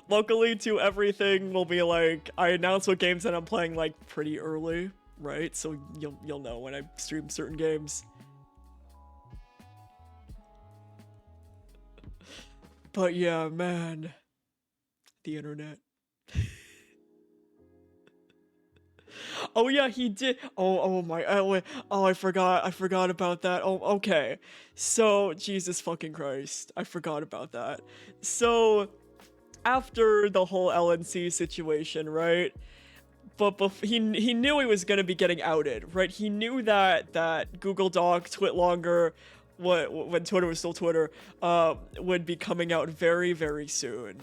Luckily to everything will be like, I announce what games that I'm playing like pretty early, right? So you'll know when I stream certain games. But yeah, man. The internet. Oh yeah, he did. I forgot about that. Oh, okay. So, Jesus fucking Christ. I forgot about that. So, after the whole LNC situation, right? But he knew he was gonna be getting outed, right? He knew that Google Doc, Twitlonger, when Twitter was still Twitter, would be coming out very, very soon,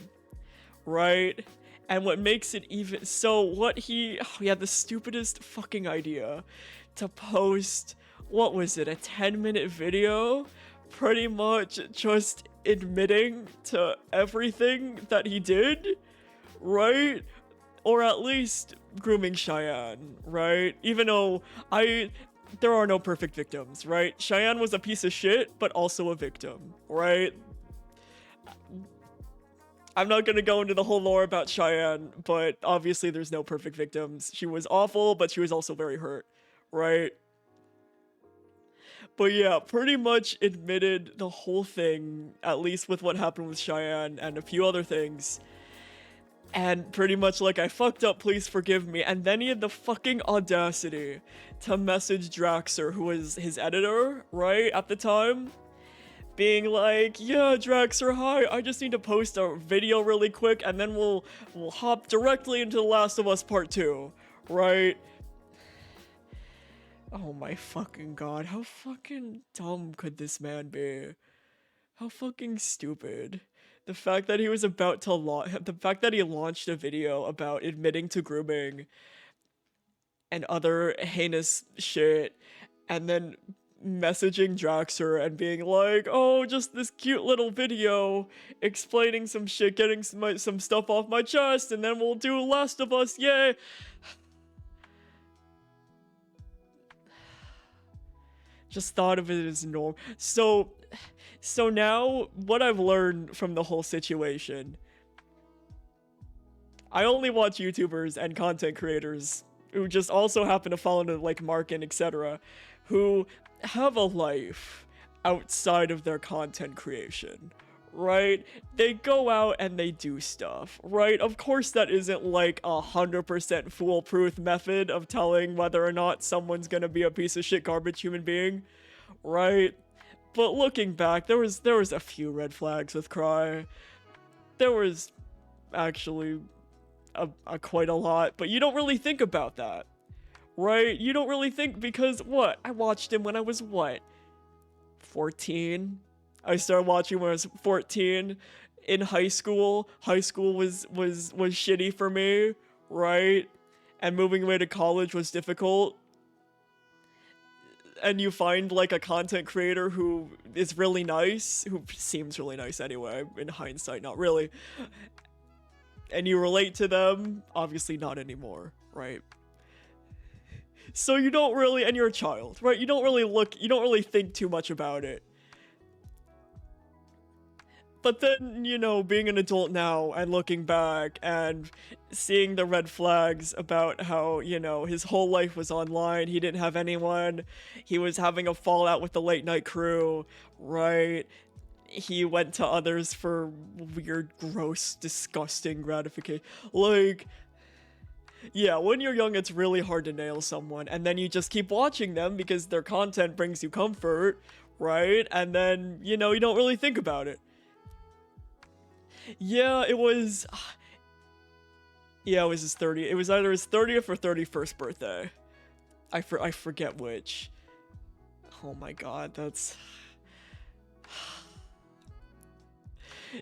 right? And what makes it even so, he had the stupidest fucking idea to post, what was it, a 10-minute video, pretty much just admitting to everything that he did, right? or at least grooming Cheyenne, right? Even though there are no perfect victims, right? Cheyenne was a piece of shit, but also a victim, right? I'm not gonna go into the whole lore about Cheyenne, but obviously there's no perfect victims. She was awful, but she was also very hurt, right? But yeah, pretty much admitted the whole thing, at least with what happened with Cheyenne and a few other things. And pretty much like, I fucked up, please forgive me. And then he had the fucking audacity to message Draxer, who was his editor, right, at the time, being like, yeah, Draxer, hi, I just need to post a video really quick, and then we'll hop directly into The Last of Us Part 2, right? Oh my fucking god, how fucking dumb could this man be? How fucking stupid. The fact that he was about to the fact that he launched a video about admitting to grooming and other heinous shit, and then messaging Draxer and being like, oh, just this cute little video explaining some shit, getting some stuff off my chest, and then we'll do Last of Us, yay! Just thought of it as normal. So now, what I've learned from the whole situation, I only watch YouTubers and content creators who just also happen to fall into like Mark and etc., who have a life outside of their content creation, right? They go out and they do stuff, right? Of course that isn't like 100% foolproof method of telling whether or not someone's gonna be a piece of shit garbage human being, right? But looking back, there was a few red flags with Cry. There was actually quite a lot, but you don't really think about that, right? You don't really think, because what? I watched him when I was what? 14? I started watching when I was 14. In high school was shitty for me, right? And moving away to college was difficult. And you find like a content creator who is really nice, who seems really nice anyway, in hindsight, not really. And you relate to them, obviously not anymore, right? So you don't really, and you're a child, right? You don't really think too much about it. But then, you know, being an adult now and looking back and seeing the red flags about how, you know, his whole life was online, he didn't have anyone, he was having a fallout with the late night crew, right? He went to others for weird, gross, disgusting gratification. Like, yeah, when you're young, it's really hard to nail someone, and then you just keep watching them because their content brings you comfort, right? And then, you know, you don't really think about it. Yeah, it was... Yeah, it was his 30th. It was either his 30th or 31st birthday. I forget which. Oh my god, that's...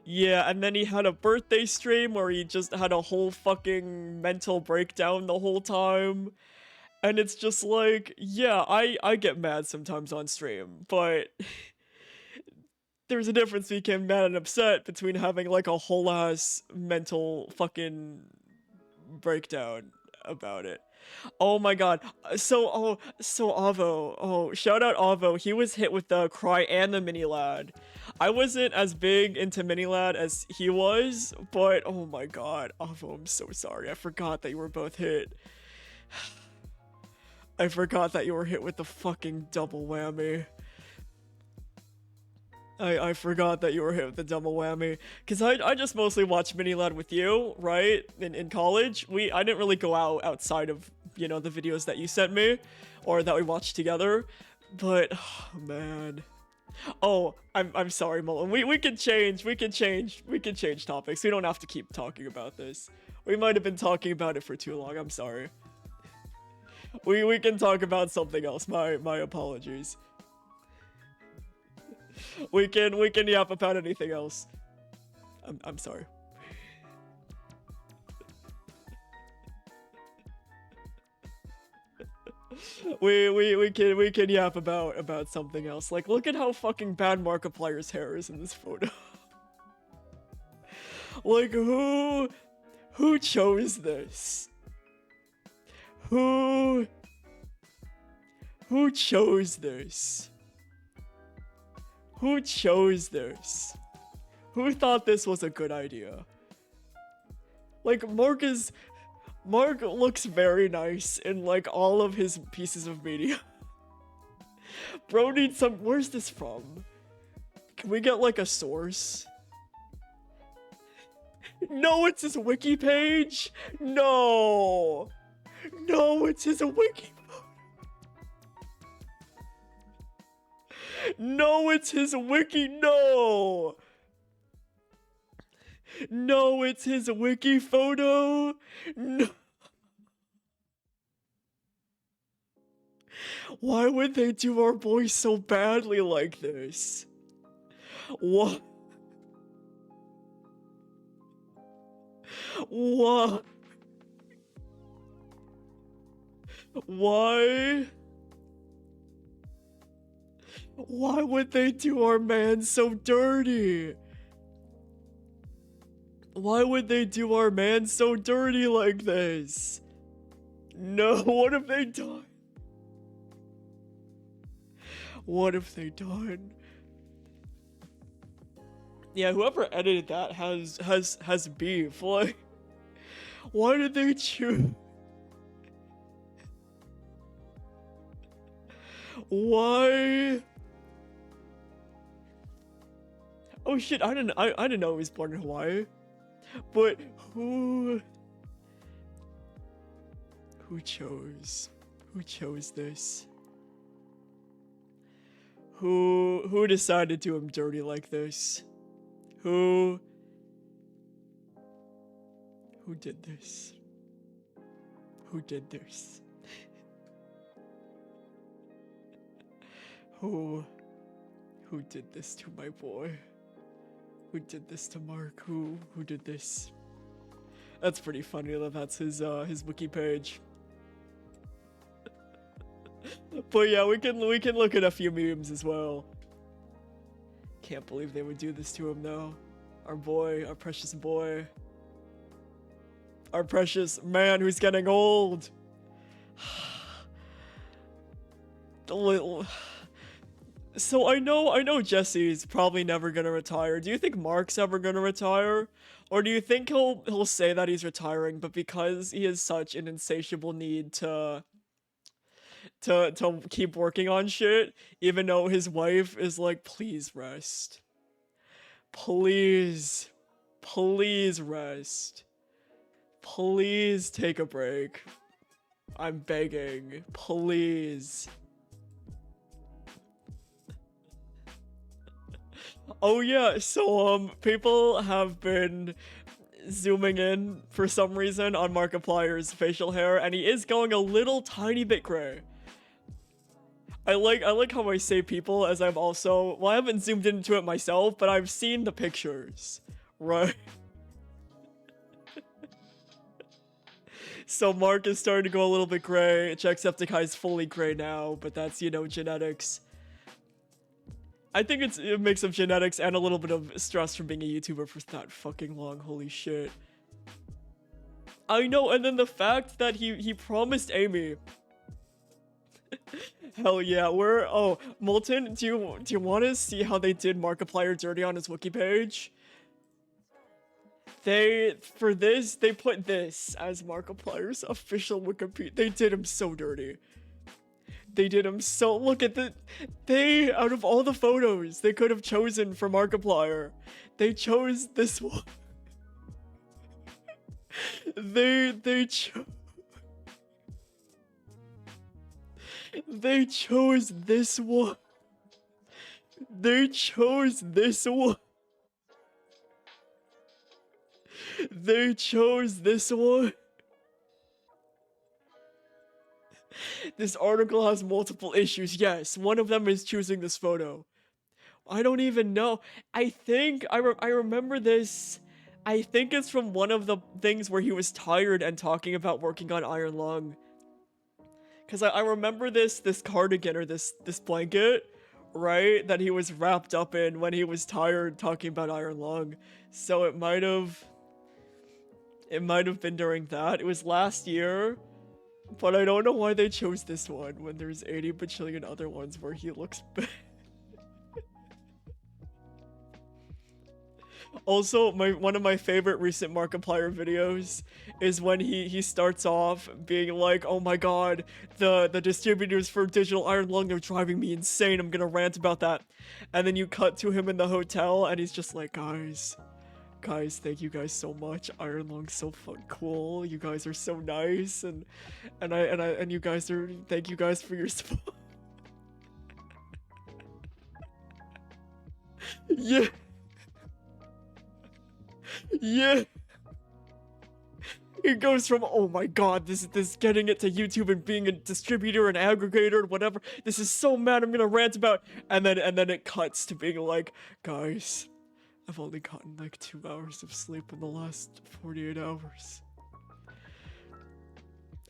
Yeah, and then he had a birthday stream where he just had a whole fucking mental breakdown the whole time. And it's just like, yeah, I get mad sometimes on stream, but... There's a difference between mad and upset between having like a whole ass mental fucking breakdown about it. Oh my god. So Avo. Oh, shout out Avo. He was hit with the Cry and the Mini Lad. I wasn't as big into Mini Lad as he was, but oh my god. Avo, I'm so sorry. I forgot that you were both hit. I forgot that you were hit with the fucking double whammy. I forgot that you were hit with the double whammy, because I just mostly watched Mini Lad with you, right, in college. I didn't really go outside of, you know, the videos that you sent me, or that we watched together, but, oh, man. Oh, I'm sorry, Mullen. We can change topics. We don't have to keep talking about this. We might have been talking about it for too long, I'm sorry. We can talk about something else, my apologies. We can yap about anything else. I'm sorry. we can yap about something else. Like, look at how fucking bad Markiplier's hair is in this photo. Like, Who chose this? Who chose this? Who chose this? Who thought this was a good idea? Like, Mark looks very nice in, like, all of his pieces of media. Bro needs some. Where's this from? Can we get, like, a source? No, it's his wiki page. No, it's his wiki. No, it's his wiki. No, it's his wiki photo. No. Why would they do our boy so badly like this? What? What? Why? Why would they do our man so dirty? Why would they do our man so dirty like this? No, what have they done? What have they done? Yeah, whoever edited that has beef. Like, why did they choose? Why? Oh shit! I didn't know he was born in Hawaii. But who chose this? Who decided to do him dirty like this? Who did this? Who did this? Who did this to my boy? Who did this to Mark? Who did this? That's pretty funny that that's his wiki page. But yeah, we can look at a few memes as well. Can't believe they would do this to him though. Our boy, our precious boy. Our precious man who's getting old. The little. So I know Jesse's probably never gonna retire. Do you think Mark's ever gonna retire? Or do you think he'll say that he's retiring, but because he has such an insatiable need to keep working on shit, even though his wife is like, please rest. Please rest. Please take a break. I'm begging. Please. Oh yeah, so people have been zooming in for some reason on Markiplier's facial hair, and he is going a little tiny bit gray. I like how I say people, as I've also, well, I haven't zoomed into it myself, but I've seen the pictures, right? So Mark is starting to go a little bit gray. Jacksepticeye's fully gray now, but that's, you know, genetics. I think it's a mix of genetics and a little bit of stress from being a YouTuber for that fucking long. Holy shit. I know, and then the fact that he promised Amy. Hell yeah, oh, Molten, do you want to see how they did Markiplier dirty on his wiki page? For this, they put this as Markiplier's official Wikipedia. They did him so dirty. They did him so, look at out of all the photos they could have chosen for Markiplier, they chose this one. They chose this one. They chose this one. They chose this one. This article has multiple issues. Yes, one of them is choosing this photo. I don't even know. I think I remember this. I think it's from one of the things where he was tired and talking about working on Iron Lung. Cause I remember this cardigan or this blanket, right, that he was wrapped up in when he was tired talking about Iron Lung. So it might have. It might have been during that. It was last year. But I don't know why they chose this one when there's 80 bajillion other ones where he looks bad. Also, one of my favorite recent Markiplier videos is when he starts off being like, "Oh my god, the distributors for Digital Iron Lung are driving me insane. I'm gonna rant about that." And then you cut to him in the hotel, and he's just like, "Guys, thank you guys so much. Iron Lung's so fun, cool. You guys are so nice, and you guys are. Thank you guys for your support." Yeah. Yeah. It goes from, "Oh my god, this getting it to YouTube and being a distributor and aggregator and whatever. This is so mad, I'm gonna rant about," and then it cuts to being like, "Guys, I've only gotten like 2 hours of sleep in the last 48 hours.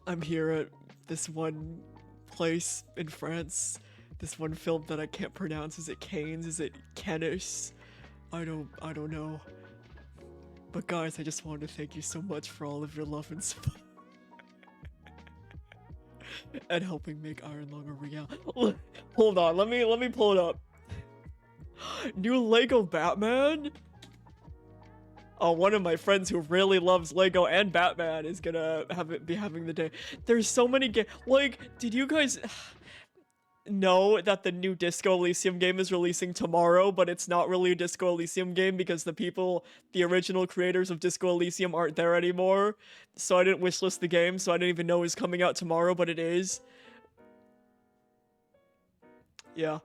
I'm here at this one place in France, this one film that I can't pronounce. Is it Cannes? Is it Canis? I don't know. But guys, I just wanted to thank you so much for all of your love and support." And helping make Iron Lung a reality. Hold on, let me pull it up. New Lego Batman? Oh, one of my friends who really loves Lego and Batman is gonna be having the day. There's so many games. Like, did you guys know that the new Disco Elysium game is releasing tomorrow, but it's not really a Disco Elysium game because the original creators of Disco Elysium aren't there anymore. So I didn't wishlist the game, so I didn't even know it was coming out tomorrow, but it is. Yeah.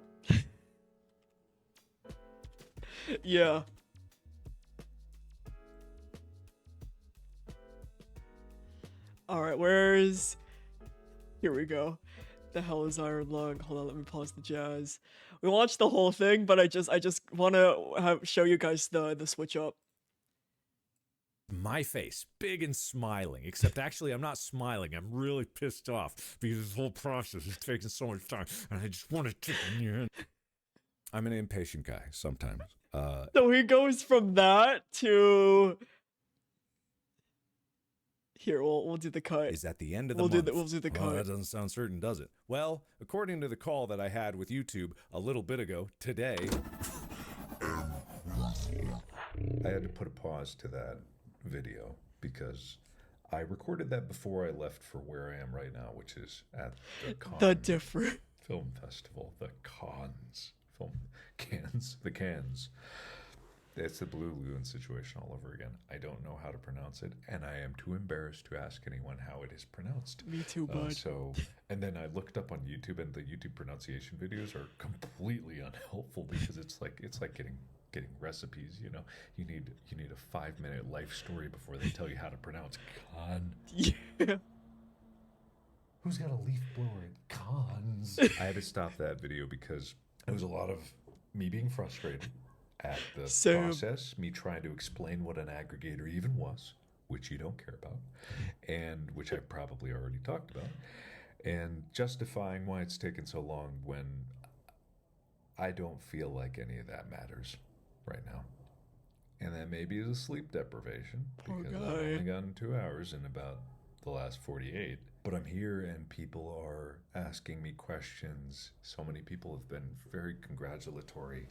Yeah. Alright, where's... Here we go. The hell is Iron Lung? Hold on, let me pause the jazz. We watched the whole thing, but I just want to show you guys the switch up. My face, big and smiling, except actually I'm not smiling. I'm really pissed off because this whole process is taking so much time and I just want to take in your hand. I'm an impatient guy sometimes. So he goes from that to... Here, we'll do the cut. Is at the end of the We'll month. do the cut. Oh, that doesn't sound certain, does it? Well, according to the call that I had with YouTube a little bit ago, today... I had to put a pause to that video because I recorded that before I left for where I am right now, which is at the Cannes Film Festival. The Cannes Film... the Cannes. It's the Blue Lagoon situation all over again. I don't know how to pronounce it, and I am too embarrassed to ask anyone how it is pronounced. Me too, bud. And then I looked up on YouTube, and the YouTube pronunciation videos are completely unhelpful because it's like getting recipes. You know, you need a 5-minute life story before they tell you how to pronounce Cannes. Yeah. Who's got a leaf blower at Cannes? I had to stop that video because it was a lot of me being frustrated at the process, me trying to explain what an aggregator even was, which you don't care about, and which I probably already talked about, and justifying why it's taken so long when I don't feel like any of that matters right now. And that maybe is a sleep deprivation because I've only gotten 2 hours in about the last 48. But I'm here and people are asking me questions. So many people have been very congratulatory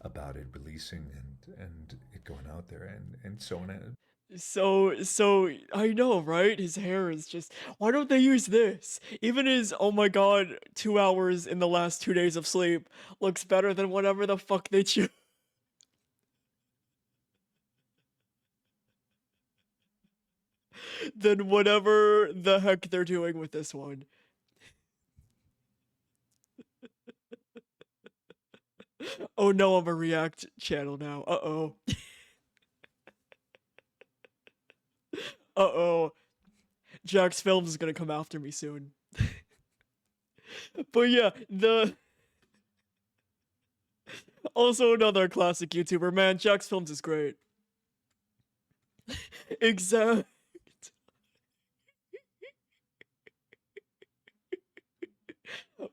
about it releasing and it going out there and so on. So I know, right? His hair is just... Why don't they use this? Even his, oh my god, 2 hours in the last 2 days of sleep looks better than whatever the fuck they choose. Than whatever the heck they're doing with this one. Oh no, I'm a React channel now. Uh-oh. Uh-oh. Jack's Films is gonna come after me soon. But yeah, also another classic YouTuber. Man, Jack's Films is great. Exact.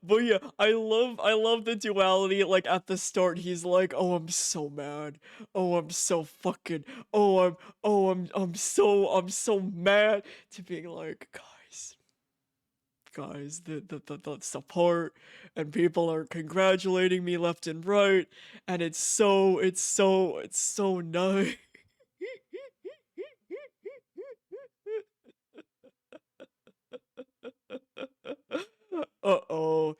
But yeah, I love the duality. Like at the start, he's like, "Oh, I'm so mad. Oh, I'm so fucking. I'm so mad." To being like, guys, the support and people are congratulating me left and right, and it's so nice. Uh-oh.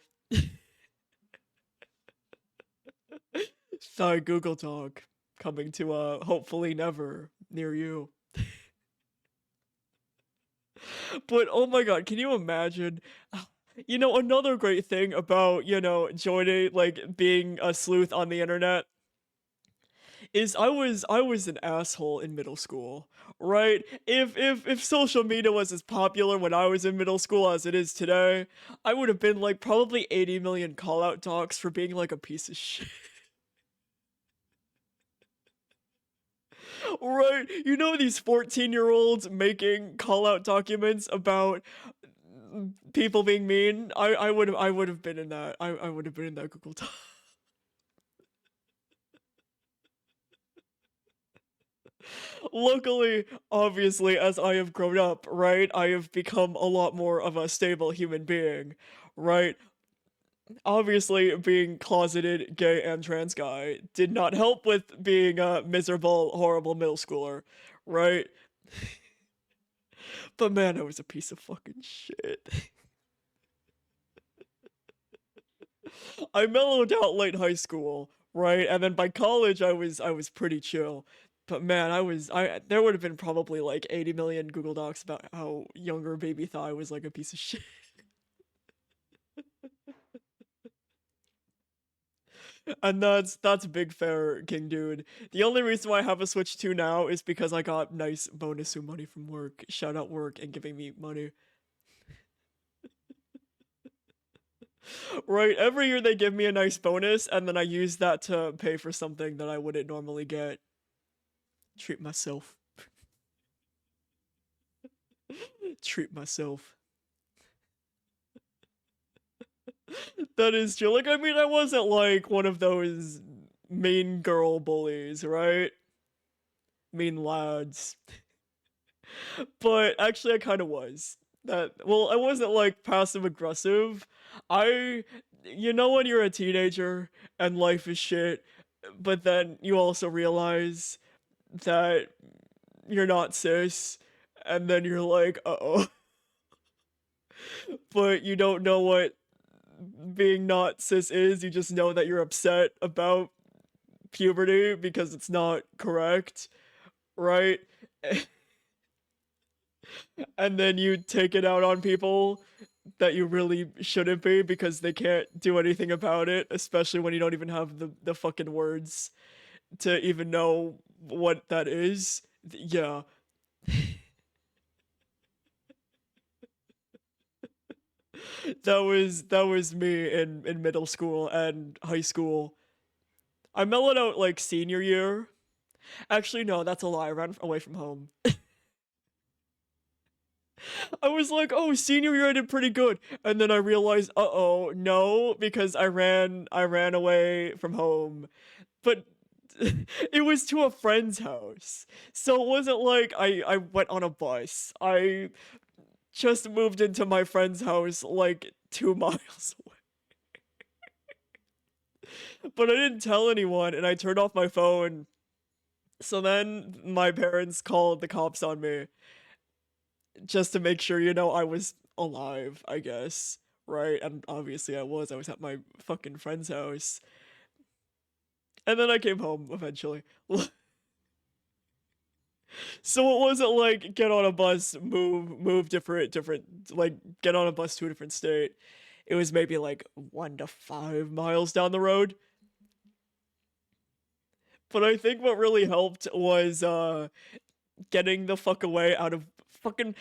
Sorry, Google Talk coming to hopefully never near you. But oh my god, can you imagine? Another great thing about, joining, like, being a sleuth on the internet is I was an asshole in middle school, right? If social media was as popular when I was in middle school as it is today, I would have been like probably 80 million call out talks for being like a piece of shit. Right? These 14-year-olds making call out documents about people being mean. I would have been in that. I would have been in that Google Doc. Luckily, obviously, as I have grown up, right, I have become a lot more of a stable human being, right? Obviously, being closeted gay and trans guy did not help with being a miserable, horrible middle schooler, right? But man, I was a piece of fucking shit. I mellowed out late high school, right? And then by college I was pretty chill. But man, I there would have been probably like 80 million Google Docs about how younger baby Thigh was like a piece of shit. And that's big fair, King Dude. The only reason why I have a Switch 2 now is because I got nice bonus money from work. Shout out work and giving me money. Right, every year they give me a nice bonus, and then I use that to pay for something that I wouldn't normally get. Treat myself. Treat myself. That is true. Like, I mean, I wasn't like one of those mean girl bullies, right? Mean lads. But actually, I kind of was. Well, I wasn't like passive aggressive. I, when you're a teenager and life is shit, but then you also realize that you're not cis, and then you're like, uh-oh. But you don't know what being not cis is, you just know that you're upset about puberty because it's not correct, right? And then you take it out on people that you really shouldn't be because they can't do anything about it, especially when you don't even have the fucking words to even know what that is. Yeah. That was me in middle school and high school. I mellowed out like senior year. Actually, no, that's a lie. I ran away from home. I was like, oh, senior year I did pretty good, and then I realized, uh-oh, no, because I ran away from home, but it was to a friend's house, so it wasn't like I went on a bus. I just moved into my friend's house like 2 miles away. But I didn't tell anyone, and I turned off my phone. So then my parents called the cops on me just to make sure, I was alive, I guess. Right? And obviously I was. I was at my fucking friend's house. And then I came home eventually. So it wasn't like get on a bus, move different, like get on a bus to a different state. It was maybe like 1 to 5 miles down the road. But I think what really helped was getting the fuck away out of fucking.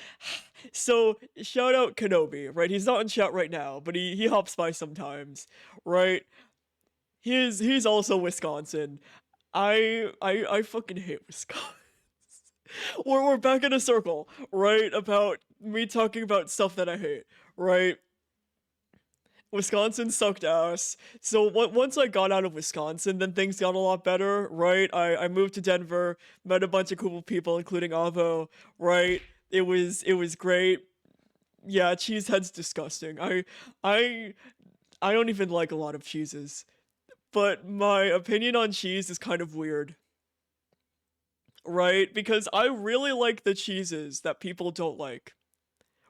So shout out Kenobi, right? He's not in chat right now, but he hops by sometimes, right? He's also Wisconsin. I fucking hate Wisconsin. We're back in a circle, right? About me talking about stuff that I hate, right? Wisconsin sucked ass. So once I got out of Wisconsin, then things got a lot better, right? I moved to Denver, met a bunch of cool people, including Avo, right? It was great. Yeah, Cheesehead's disgusting. I I don't even like a lot of cheeses. But my opinion on cheese is kind of weird, right? Because I really like the cheeses that people don't like,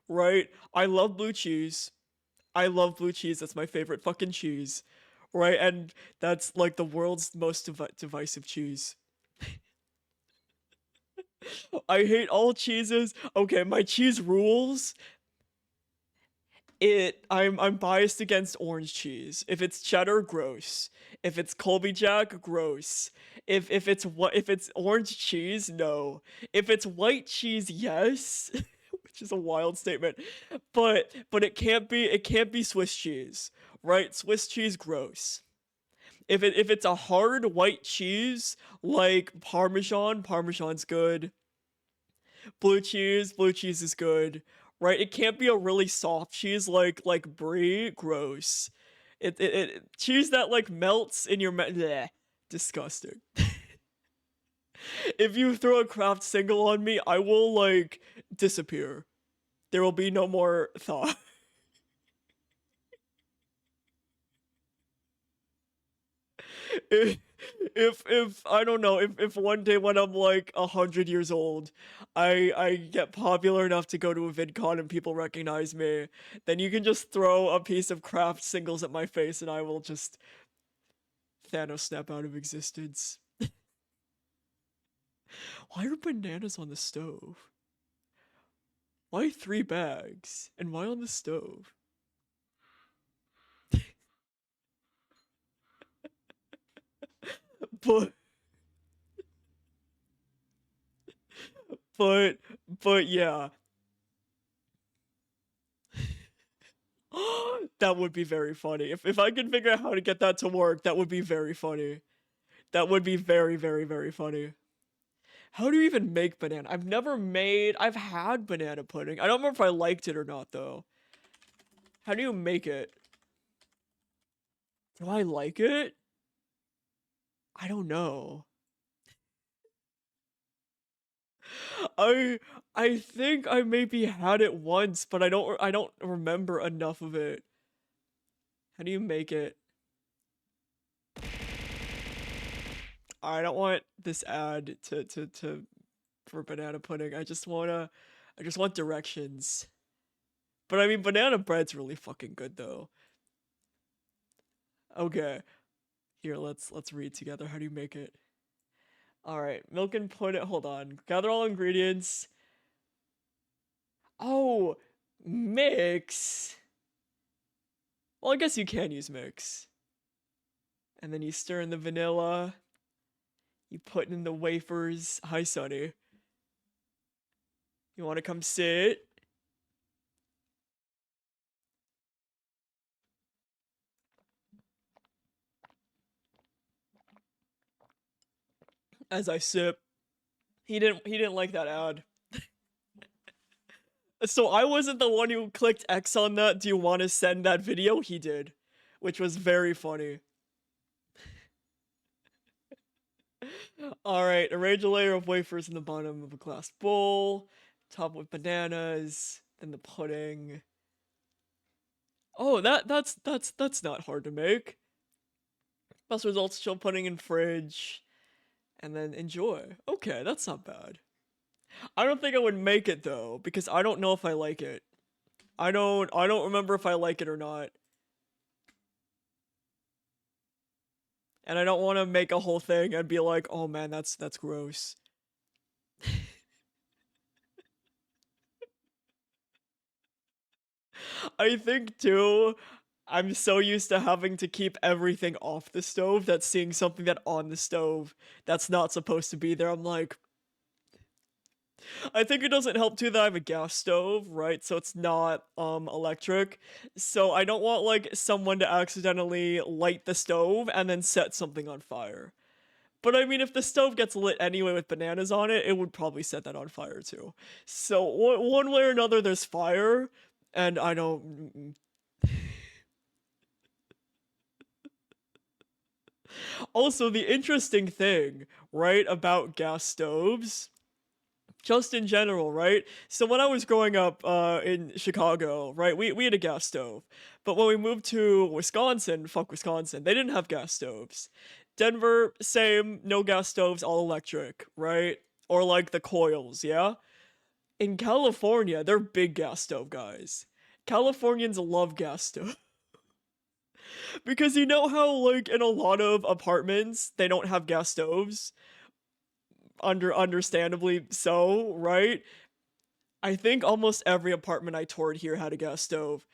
right? I love blue cheese. I love blue cheese. That's my favorite fucking cheese, right? And that's like the world's most divisive cheese. I hate all cheeses. Okay, my cheese rules. I'm biased against orange cheese. If it's cheddar, gross. If it's Colby Jack, gross. If it's orange cheese, no. If it's white cheese, yes. Which is a wild statement. But it can't be Swiss cheese. Right? Swiss cheese, gross. If it's a hard white cheese like Parmesan's good. Blue cheese is good, right? It can't be a really soft cheese like brie, gross. Cheese that like melts in your mouth, disgusting. If you throw a Kraft single on me, I will like disappear. There will be no more thought. If I don't know, if one day when I'm like 100 years old, I get popular enough to go to a VidCon and people recognize me, then you can just throw a piece of Kraft singles at my face and I will just Thanos snap out of existence. Why are bananas on the stove? Why 3 bags? And why on the stove? But but but yeah. That would be very funny. If I could figure out how to get that to work, that would be very funny. That would be very, very, very funny. How do you even make banana? I've had banana pudding. I don't remember if I liked it or not, though. How do you make it? Do I like it? I don't know. I I think I maybe had it once, but I don't remember enough of it. How do you make it? I don't want this ad to for banana pudding. I just want directions. But I mean banana bread's really fucking good though. Okay. Here, let's read together. How do you make it? All right, milk and pudding. Hold on. Gather all ingredients. Oh, mix. Well, I guess you can use mix. And then you stir in the vanilla. You put in the wafers. Hi, Sonny. You want to come sit? As I sip. He didn't like that ad. So I wasn't the one who clicked X on that. Do you want to send that video? He did, which was very funny. All right, arrange a layer of wafers in the bottom of a glass bowl, top with bananas, then the pudding. Oh, that's not hard to make. Best results, chill pudding in fridge, and then enjoy. Okay, that's not bad. I don't think I would make it though, because I don't know if I like it. I don't remember if I like it or not. And I don't want to make a whole thing and be like, "Oh man, that's gross." I think too, I'm so used to having to keep everything off the stove that seeing something that on the stove that's not supposed to be there, I'm like, I think it doesn't help too that I have a gas stove, right? So it's not electric. So I don't want like someone to accidentally light the stove and then set something on fire. But I mean, if the stove gets lit anyway with bananas on it, it would probably set that on fire too. So one way or another, there's fire, and I don't. Also, the interesting thing, right, about gas stoves, just in general, right? So when I was growing up in Chicago, right, we had a gas stove. But when we moved to Wisconsin, fuck Wisconsin, they didn't have gas stoves. Denver, same, no gas stoves, all electric, right? Or like the coils, yeah? In California, they're big gas stove guys. Californians love gas stove. Because you know how, like, in a lot of apartments, they don't have gas stoves? Understandably so, right? I think almost every apartment I toured here had a gas stove.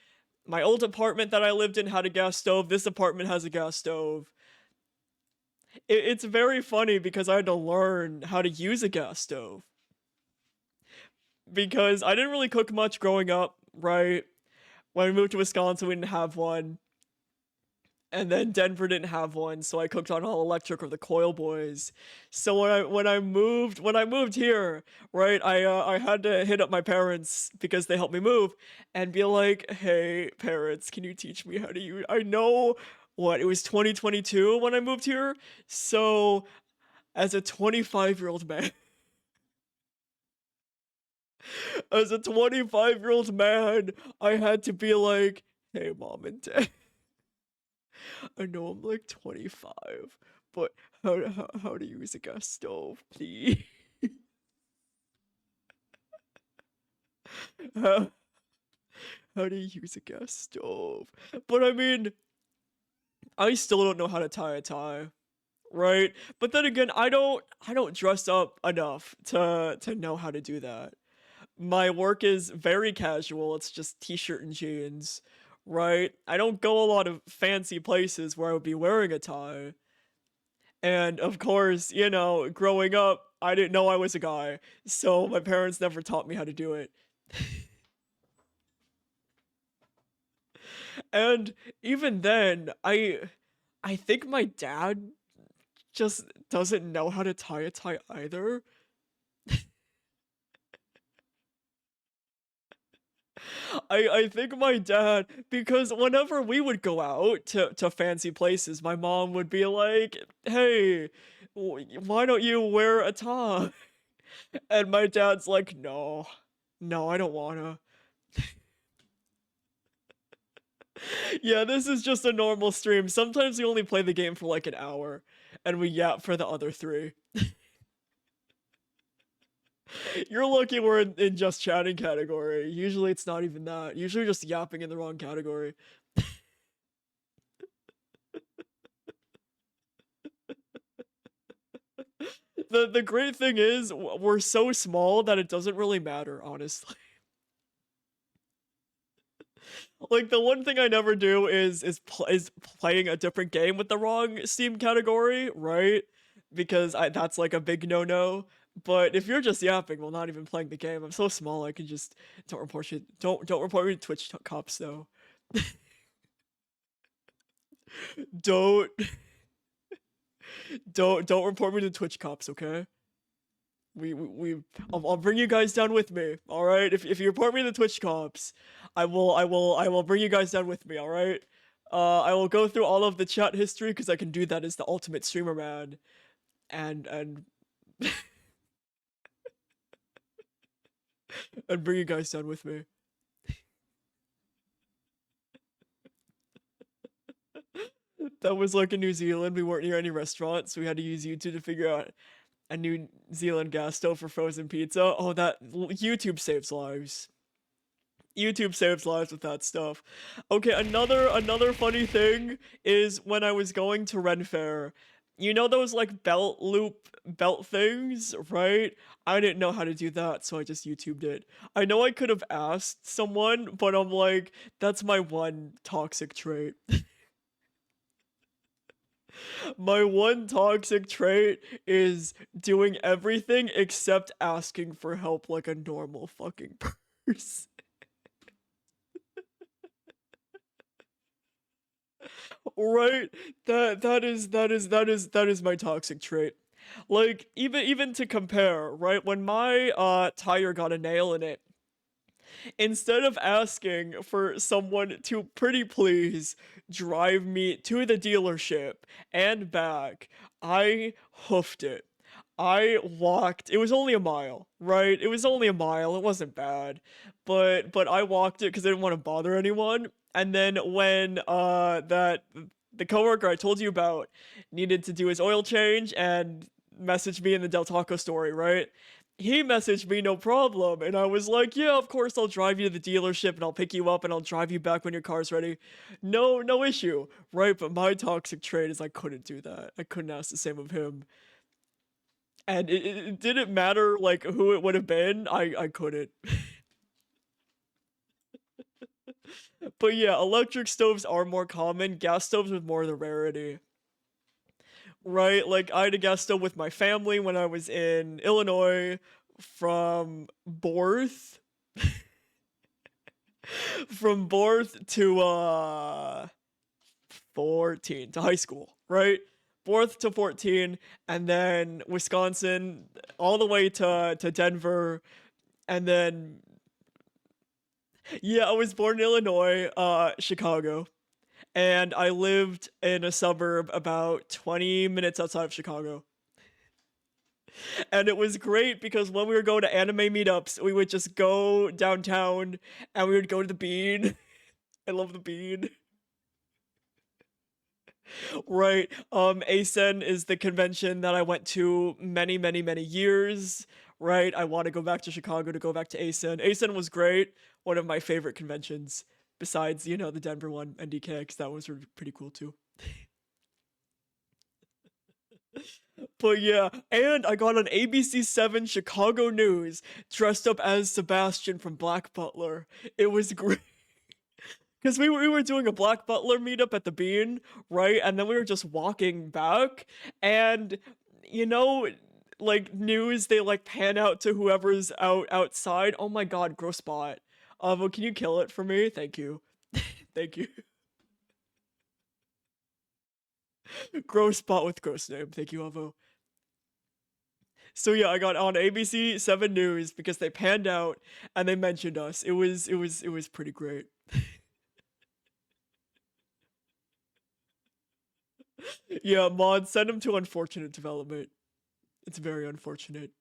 My old apartment that I lived in had a gas stove. This apartment has a gas stove. It's very funny because I had to learn how to use a gas stove. Because I didn't really cook much growing up, right? When we moved to Wisconsin, we didn't have one. And then Denver didn't have one, so I cooked on all electric or the Coil Boys. So when I moved here, right, I had to hit up my parents because they helped me move and be like, "Hey, parents, can you teach me how to use?" I know what it was 2022 when I moved here, so as a 25-year-old man, as a 25-year-old man, I had to be like, "Hey, mom and dad." I know I'm like 25, but how to use a gas stove, please? how, how to use a gas stove? But I mean, I still don't know how to tie a tie, right? But then again, I don't dress up enough to know how to do that. My work is very casual. It's just t-shirt and jeans, right? I don't go a lot of fancy places where I would be wearing a tie. And of course, growing up, I didn't know I was a guy, so my parents never taught me how to do it. And even then, I think my dad just doesn't know how to tie a tie either. I think my dad, because whenever we would go out to fancy places, my mom would be like, "Hey, why don't you wear a tie?" And my dad's like, "No, no, I don't wanna." Yeah, this is just a normal stream. Sometimes we only play the game for like an hour, and we yap for the other 3. You're lucky we're in just chatting category. Usually it's not even that. Usually just yapping in the wrong category. The great thing is we're so small that it doesn't really matter, honestly. Like the one thing I never do is playing a different game with the wrong Steam category, right? Because that's like a big no-no. But if you're just yapping while not even playing the game, I'm so small I can just don't report me to Twitch cops though. Don't don't report me to Twitch cops, okay? I'll bring you guys down with me, all right? If you report me to the Twitch cops, I will bring you guys down with me, all right? I will go through all of the chat history because I can do that as the ultimate streamer man, and and bring you guys down with me. That was like in New Zealand. We weren't near any restaurants, so we had to use YouTube to figure out a New Zealand gas stove for frozen pizza. Oh, that YouTube saves lives. YouTube saves lives with that stuff. Okay, another funny thing is when I was going to Ren Fair, you know those like belt loop belt things, right? I didn't know how to do that, so I just YouTubed it. I know I could have asked someone, but I'm like, that's my one toxic trait. My one toxic trait is doing everything except asking for help like a normal fucking person. Right? That is my toxic trait. Like even to compare, right? When my tire got a nail in it, instead of asking for someone to pretty please drive me to the dealership and back, I hoofed it. I walked. It was only a mile, right? It was only a mile. It wasn't bad, but I walked it because I didn't want to bother anyone. And then when the coworker I told you about needed to do his oil change and messaged me in the Del Taco story, right? He messaged me no problem, and I was like, yeah, of course I'll drive you to the dealership and I'll pick you up and I'll drive you back when your car's ready. No issue, right? But my toxic trait is I couldn't do that. I couldn't ask the same of him. And it didn't matter like who it would have been. I couldn't. But yeah, electric stoves are more common. Gas stoves was more the rarity. Right? Like I had a gas stove with my family when I was in Illinois from birth from birth to 14 to high school, right? Fourth to 14, and then Wisconsin all the way to Denver, and then yeah, I was born in Illinois, Chicago, and I lived in a suburb about 20 minutes outside of Chicago. And it was great because when we were going to anime meetups, we would just go downtown and we would go to the Bean. I love the Bean. Right. ASEN is the convention that I went to many years. Right. I want to go back to Chicago to go back to ASEN. ASEN was great. One of my favorite conventions. Besides, the Denver one, NDKX, that was pretty cool too. But yeah, and I got on ABC7 Chicago News dressed up as Sebastian from Black Butler. It was great. Because we were doing a Black Butler meetup at the Bean, right? And then we were just walking back, and like news, they like pan out to whoever's outside. Oh my god, gross spot. Well, can you kill it for me? Thank you. Thank you. Gross spot with gross name. Thank you, Avo. So yeah, I got on ABC 7 News because they panned out and they mentioned us. It was pretty great. Yeah, mod, send him to unfortunate development. It's very unfortunate.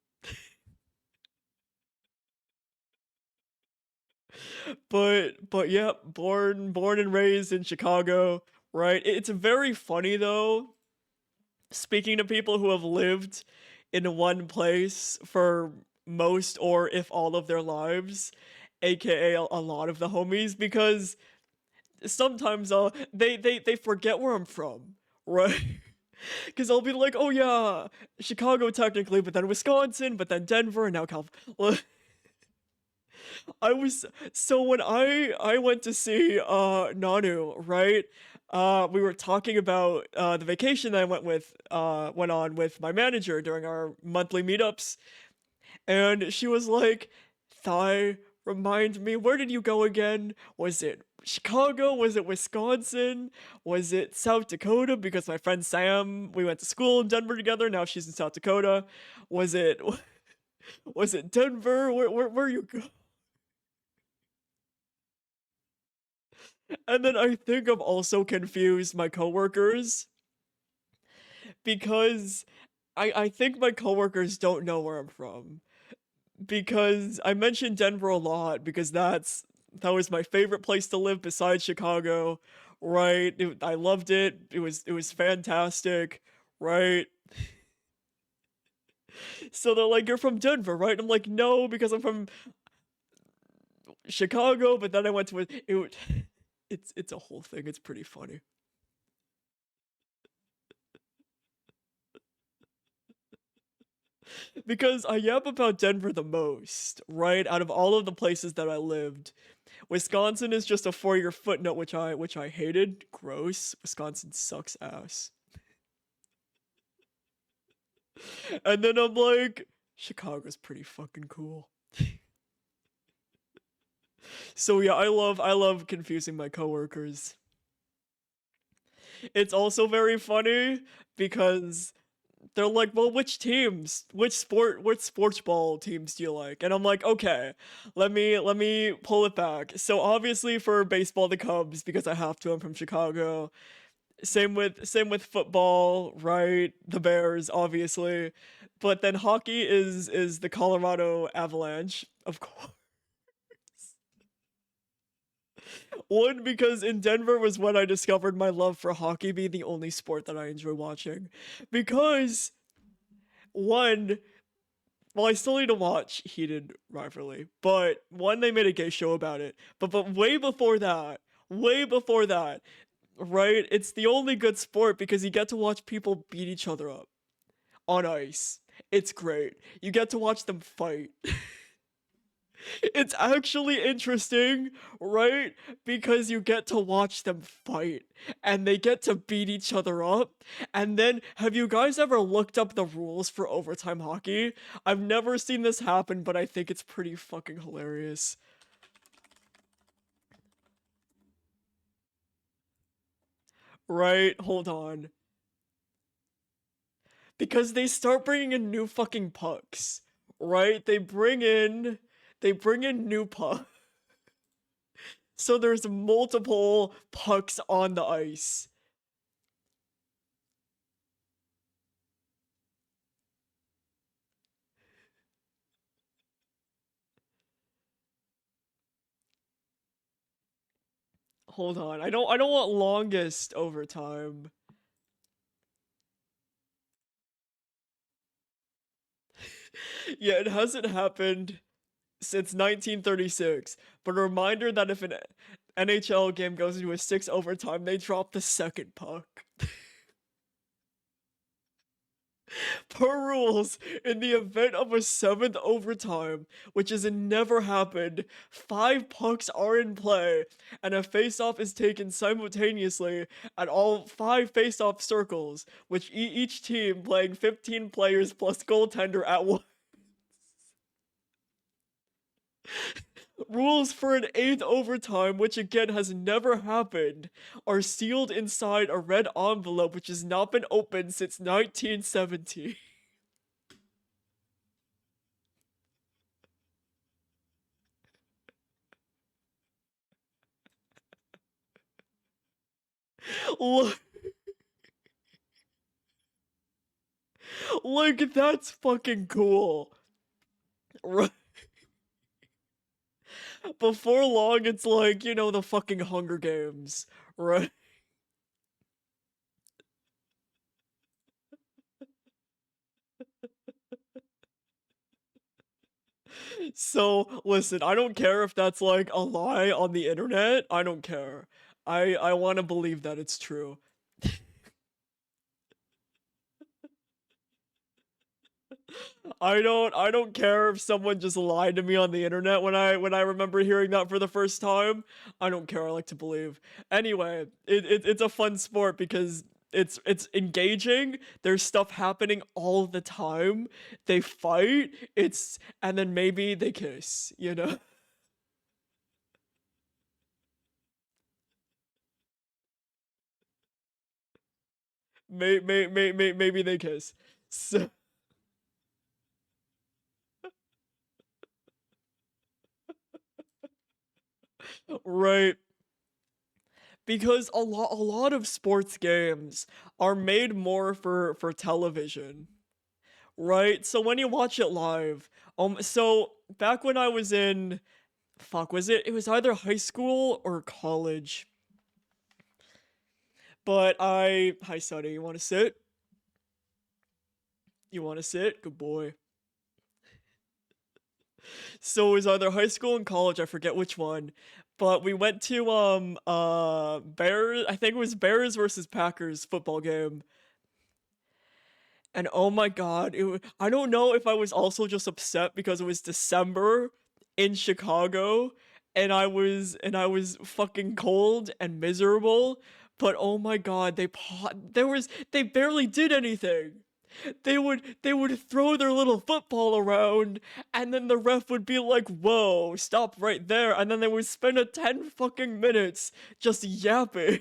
But yeah, born and raised in Chicago, right? It's very funny though, speaking to people who have lived in one place for most or if all of their lives, aka a lot of the homies, because sometimes they forget where I'm from, right? Because I'll be like, oh yeah, Chicago technically, but then Wisconsin, but then Denver, and now California. I was so when I went to see Nanu, right? We were talking about the vacation that I went on with my manager during our monthly meetups, and she was like, Thai, remind me, where did you go again? Was it Chicago? Was it Wisconsin? Was it South Dakota? Because my friend Sam, we went to school in Denver together. Now she's in South Dakota. Was it was it Denver? Where you go? And then I think I've also confused my coworkers because I think my coworkers don't know where I'm from. Because I mentioned Denver a lot because that was my favorite place to live besides Chicago, right? I loved it. It was fantastic, right? So they're like, "You're from Denver, right?" I'm like, "No, because I'm from Chicago." But then I went to it. It's a whole thing. It's pretty funny. Because I yap about Denver the most, right? Out of all of the places that I lived, Wisconsin is just a 4-year footnote, which I hated. Gross. Wisconsin sucks ass. And then I'm like, Chicago's pretty fucking cool. So yeah, I love confusing my coworkers. It's also very funny because they're like, well, which teams, which sports ball teams do you like? And I'm like, okay, let me pull it back. So obviously for baseball, the Cubs, because I have to. I'm from Chicago. Same with football, right? The Bears, obviously. But then hockey is the Colorado Avalanche, of course. One, because in Denver was when I discovered my love for hockey being the only sport that I enjoy watching. Because one, well, I still need to watch Heated Rivalry, but one, they made a gay show about it. But way before that, right? It's the only good sport because you get to watch people beat each other up on ice. It's great. You get to watch them fight. It's actually interesting, right? Because you get to watch them fight and they get to beat each other up. And then, have you guys ever looked up the rules for overtime hockey? I've never seen this happen, but I think it's pretty fucking hilarious. Right? Hold on. Because they start bringing in new fucking pucks, right? They bring in new pucks. So there's multiple pucks on the ice. Hold on. I don't want longest overtime. Yeah, it hasn't happened since 1936. But a reminder that if an NHL game goes into a 6 overtime, they drop the second puck. Per rules, in the event of a 7th overtime, which has never happened, 5 pucks are in play, and a face-off is taken simultaneously at all 5 face-off circles, which each team playing 15 players plus goaltender at once. Rules for an 8th overtime, which again has never happened, are sealed inside a red envelope which has not been opened since 1970. Look, look, that's fucking cool. Right. Before long, it's like, the fucking Hunger Games, right? So, listen, I don't care if that's like a lie on the internet. I don't care. I want to believe that it's true. I don't care if someone just lied to me on the internet when I remember hearing that for the first time. I don't care. I like to believe. Anyway, it's a fun sport because it's engaging. There's stuff happening all the time. They fight. And then maybe they kiss. Maybe they kiss. So, right. Because a lot of sports games are made more for television, right? So when you watch it live, so back when I was in, fuck, it was either high school or college. But hi Sonny, you want to sit? You want to sit? Good boy. So it was either high school and college, I forget which one. But we went to Bears, I think it was Bears versus Packers football game. And oh my god, I don't know if I was also just upset because it was December in Chicago and I was fucking cold and miserable, but oh my god, they barely did anything. They would throw their little football around and then the ref would be like, "Whoa, stop right there." And then they would spend a 10 fucking minutes just yapping.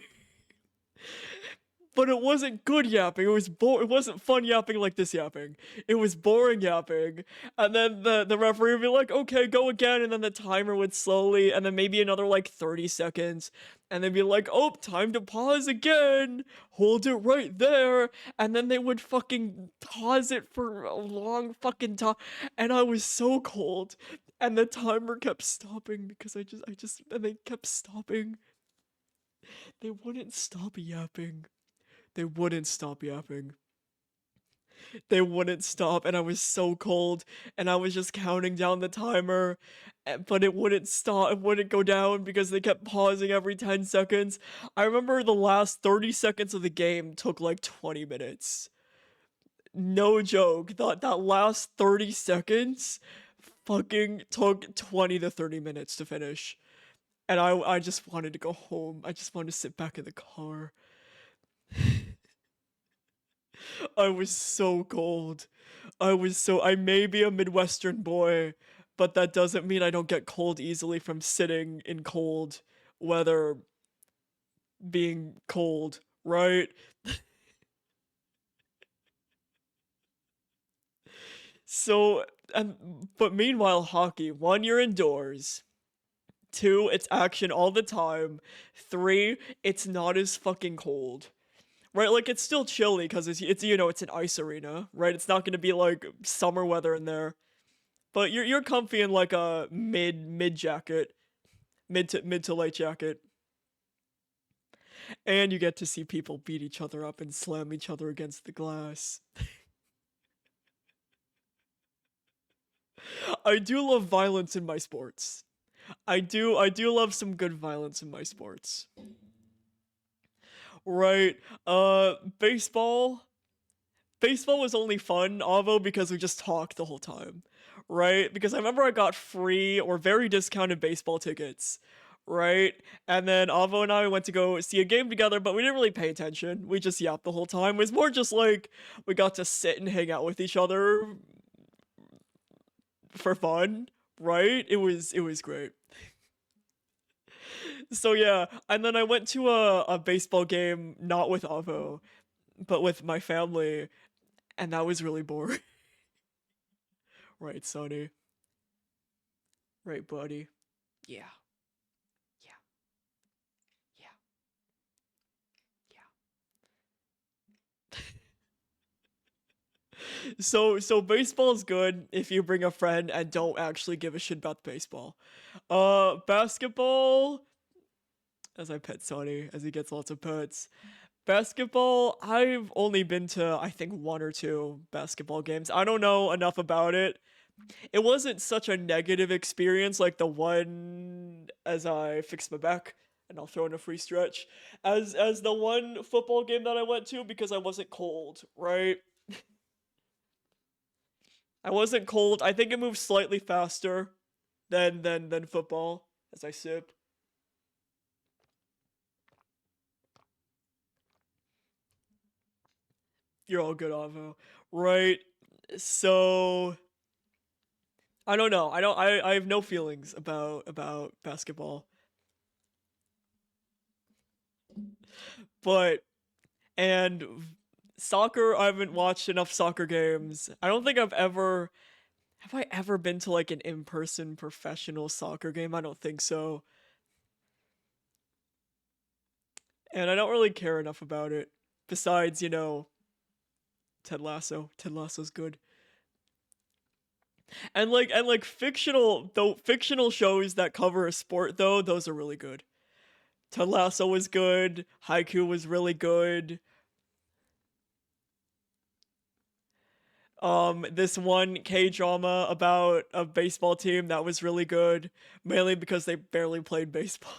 but it wasn't good yapping. It wasn't fun yapping like this yapping. It was boring yapping. And then the referee would be like, okay, go again, and then the timer would slowly, and then maybe another like 30 seconds, and they'd be like, oh, time to pause again. Hold it right there. And then they would fucking pause it for a long fucking time. And I was so cold. And the timer kept stopping because and they kept stopping. They wouldn't stop yapping. They wouldn't stop yapping. They wouldn't stop, and I was so cold, and I was just counting down the timer, but it wouldn't stop, it wouldn't go down because they kept pausing every 10 seconds. I remember the last 30 seconds of the game took like 20 minutes. No joke. That last 30 seconds fucking took 20 to 30 minutes to finish. And I just wanted to go home. I just wanted to sit back in the car. I was so cold. I may be a Midwestern boy, but that doesn't mean I don't get cold easily from sitting in cold weather, being cold, right? So, but meanwhile, hockey, 1, you're indoors. 2, it's action all the time. 3, it's not as fucking cold. Right, like it's still chilly because it's it's an ice arena, right? It's not gonna be like summer weather in there, but you're comfy in like a mid jacket, mid to light jacket, and you get to see people beat each other up and slam each other against the glass. I do love violence in my sports. I do love some good violence in my sports. Right, baseball. Baseball was only fun, Avo, because we just talked the whole time, right? Because I remember I got free or very discounted baseball tickets, right? And then Avo and I went to go see a game together, but we didn't really pay attention. We just yapped the whole time. It was more just like we got to sit and hang out with each other for fun, right? It was great. So yeah, and then I went to a baseball game, not with Avo, but with my family, and that was really boring. Right, Sonny? Right, buddy? Yeah. Yeah. Yeah. Yeah. So baseball's good if you bring a friend and don't actually give a shit about baseball. Basketball, as I pet Sonny, as he gets lots of pets. Basketball, I've only been to I think 1 or 2 basketball games. I don't know enough about it. It wasn't such a negative experience like the one as I fixed my back and I'll throw in a free stretch as the one football game that I went to because I wasn't cold, right? I wasn't cold. I think it moved slightly faster than football as I sip. You're all good, Avo. Right. So I don't know. I have no feelings about basketball. But and soccer, I haven't watched enough soccer games. I don't think have I ever been to like an in-person professional soccer game? I don't think so. And I don't really care enough about it. Besides, Ted Lasso. Ted Lasso's good. And like fictional shows that cover a sport though, those are really good. Ted Lasso was good. Haiku was really good. This one K drama about a baseball team that was really good, mainly because they barely played baseball.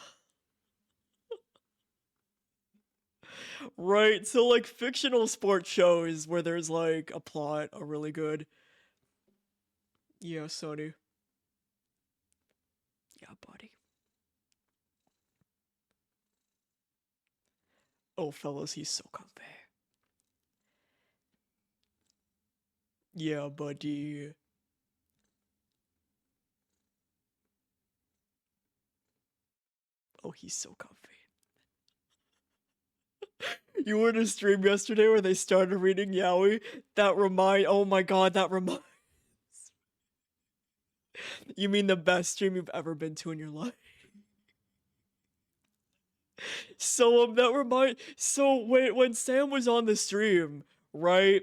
Right, so like fictional sports shows where there's like a plot are really good. Yeah, Sony. Yeah, buddy. Oh, fellas, he's so comfy. Yeah, buddy. Oh, he's so comfy. You were in a stream yesterday where they started reading Yaoi. Oh my god, that remind. You mean the best stream you've ever been to in your life? So when Sam was on the stream, right?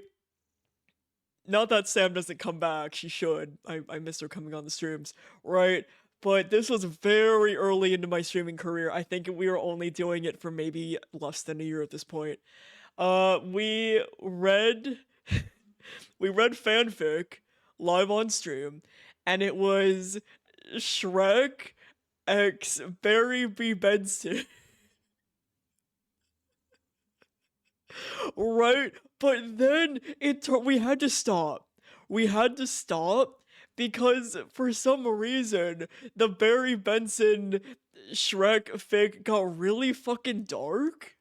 Not that Sam doesn't come back, she should. I miss her coming on the streams, right? But this was very early into my streaming career. I think we were only doing it for maybe less than a year at this point. We read we read fanfic live on stream, and it was Shrek x Barry B. Benson. Right? But then we had to stop. We had to stop because for some reason the Barry Benson Shrek fic got really fucking dark.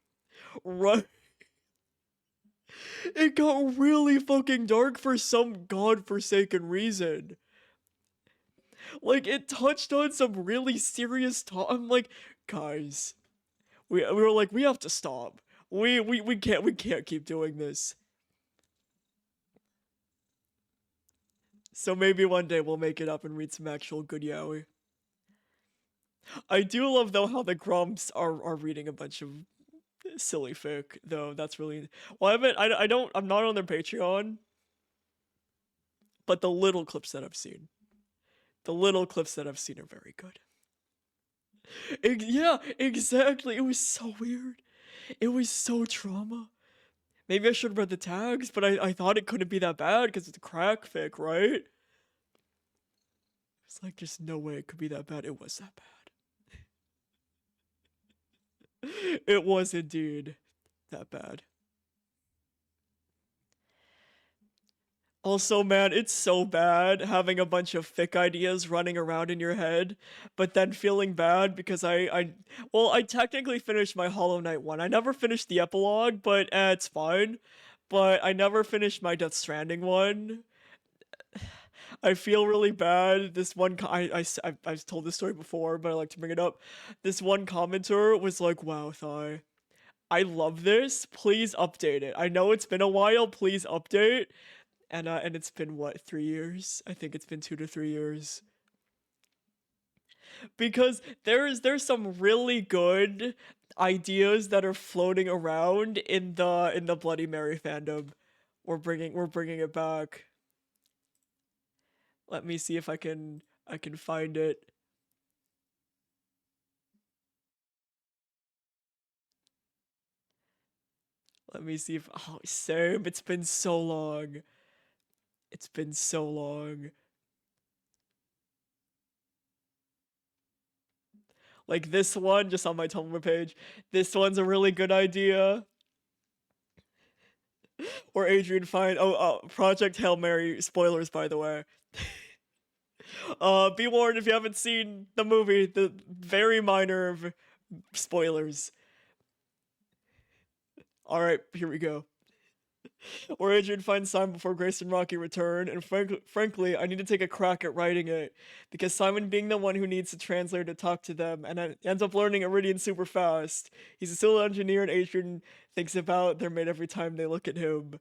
Right? It got really fucking dark for some godforsaken reason. Like, it touched on some really serious I'm like, guys, we were like, we have to stop. We can't keep doing this. So maybe one day we'll make it up and read some actual good yaoi. I do love though how the Grumps are reading a bunch of silly fic though. That's really well. I'm not on their Patreon, but the little clips that I've seen are very good. Yeah, exactly. It was so weird. It was so trauma. Maybe I should have read the tags, but I thought it couldn't be that bad because it's a crack fic, right? It's like, there's no way it could be that bad. It was that bad. It was indeed that bad. Also, man, it's so bad having a bunch of fic ideas running around in your head, but then feeling bad because I technically finished my Hollow Knight one. I never finished the epilogue, but it's fine. But I never finished my Death Stranding one. I feel really bad. This one, I've told this story before, but I like to bring it up. This one commenter was like, "Wow, Thai, I love this. Please update it. I know it's been a while. Please update." And it's been what, 3 years? I think it's been 2 to 3 years. Because there's some really good ideas that are floating around in the Bloody Mary fandom. We're bringing it back. Let me see if I can find it. Let me see if same. It's been so long. It's been so long. Like this one, just on my Tumblr page. This one's a really good idea. Or Adrian Fine. Project Hail Mary. Spoilers, by the way. Be warned if you haven't seen the movie. The very minor spoilers. Alright, here we go. Or Adrian finds Simon before Grace and Rocky return, and frankly, I need to take a crack at writing it, because Simon being the one who needs to translate to talk to them, and ends up learning Iridian super fast. He's a civil engineer, and Adrian thinks about their mate every time they look at him.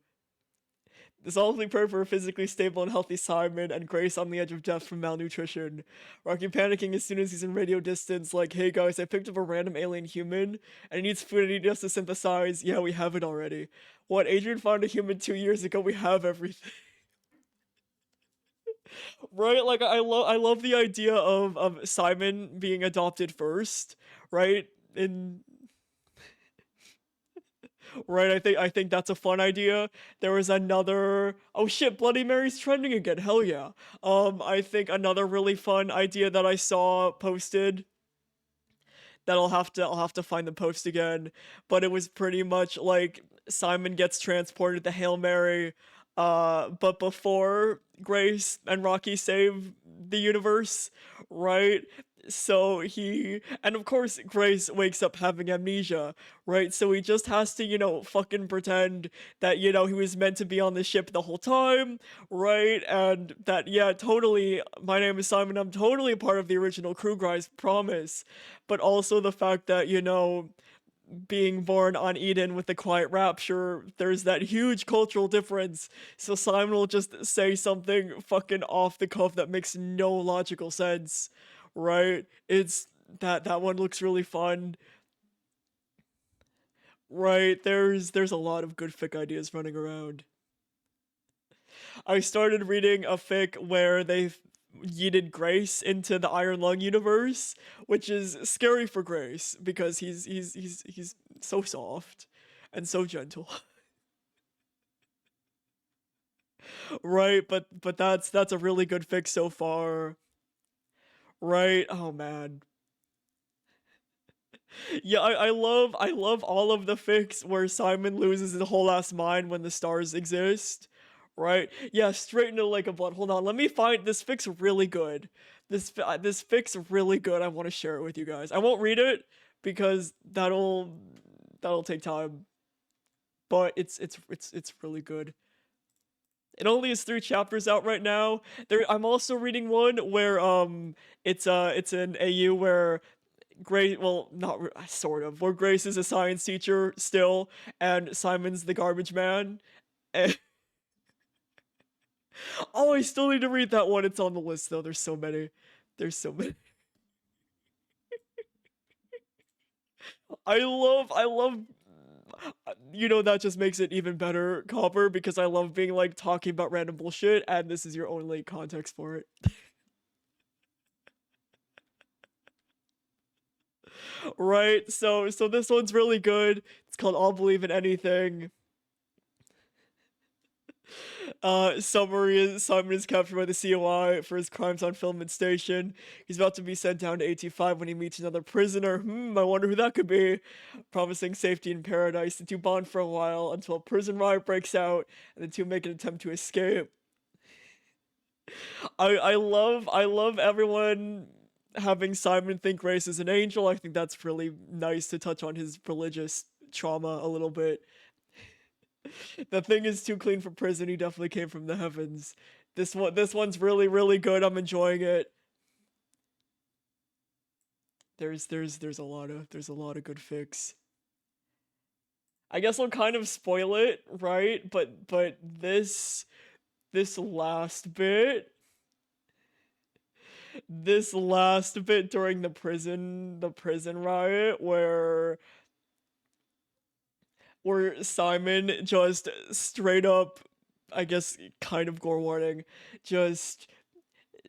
This all only prayer for a physically stable and healthy Simon, and Grace on the edge of death from malnutrition. Rocky panicking as soon as he's in radio distance, like, "Hey guys, I picked up a random alien human, and he needs food and he needs to synthesize." "Yeah, we have it already." "What, Adrian found a human 2 years ago? We have everything." Right? Like, I love the idea of Simon being adopted first, right? Right, I think that's a fun idea. There was another, oh shit, Bloody Mary's trending again. Hell yeah. I think another really fun idea that I saw posted, that I'll have to find the post again, but it was pretty much like Simon gets transported to Hail Mary, but before Grace and Rocky save the universe, right? So and of course Grace wakes up having amnesia, right? So he just has to, fucking pretend that, he was meant to be on the ship the whole time, right? And that, yeah, totally, my name is Simon, I'm totally a part of the original crew, guys, promise. But also the fact that, being born on Eden with the quiet rapture, there's that huge cultural difference. So Simon will just say something fucking off the cuff that makes no logical sense, right? It's that one looks really fun. Right, there's a lot of good fic ideas running around. I started reading a fic where they yeeted Grace into the Iron Lung universe, which is scary for Grace because he's so soft and so gentle. Right, but that's a really good fic so far. Right? Oh man. Yeah, I love all of the fics where Simon loses his whole ass mind when the stars exist. Right? Yeah, straight into like a blood. Hold on, let me find this fic's really good. This fic's really good. I want to share it with you guys. I won't read it because that'll take time. But it's really good. It only has 3 chapters out right now. I'm also reading one where it's an AU where Grace, well, not sort of, where Grace is a science teacher still, and Simon's the garbage man. And oh, I still need to read that one. It's on the list though. There's so many. There's so many. I love. You know that just makes it even better, Copper, because I love being like talking about random bullshit, and this is your only context for it. Right? So this one's really good. It's called I'll Believe in Anything. Summary is Simon is captured by the COI for his crimes on Filament Station. He's about to be sent down to 85 when he meets another prisoner. I wonder who that could be. Promising safety in paradise, the two bond for a while until a prison riot breaks out and the two make an attempt to escape. I love everyone having Simon think Grace is an angel. I think that's really nice to touch on his religious trauma a little bit. The thing is too clean for prison. He definitely came from the heavens. This one's really good. I'm enjoying it. There's a lot of good fics. I guess I'll kind of spoil it, right? But this last bit during the prison riot where Simon just straight up, I guess, kind of gore warning, just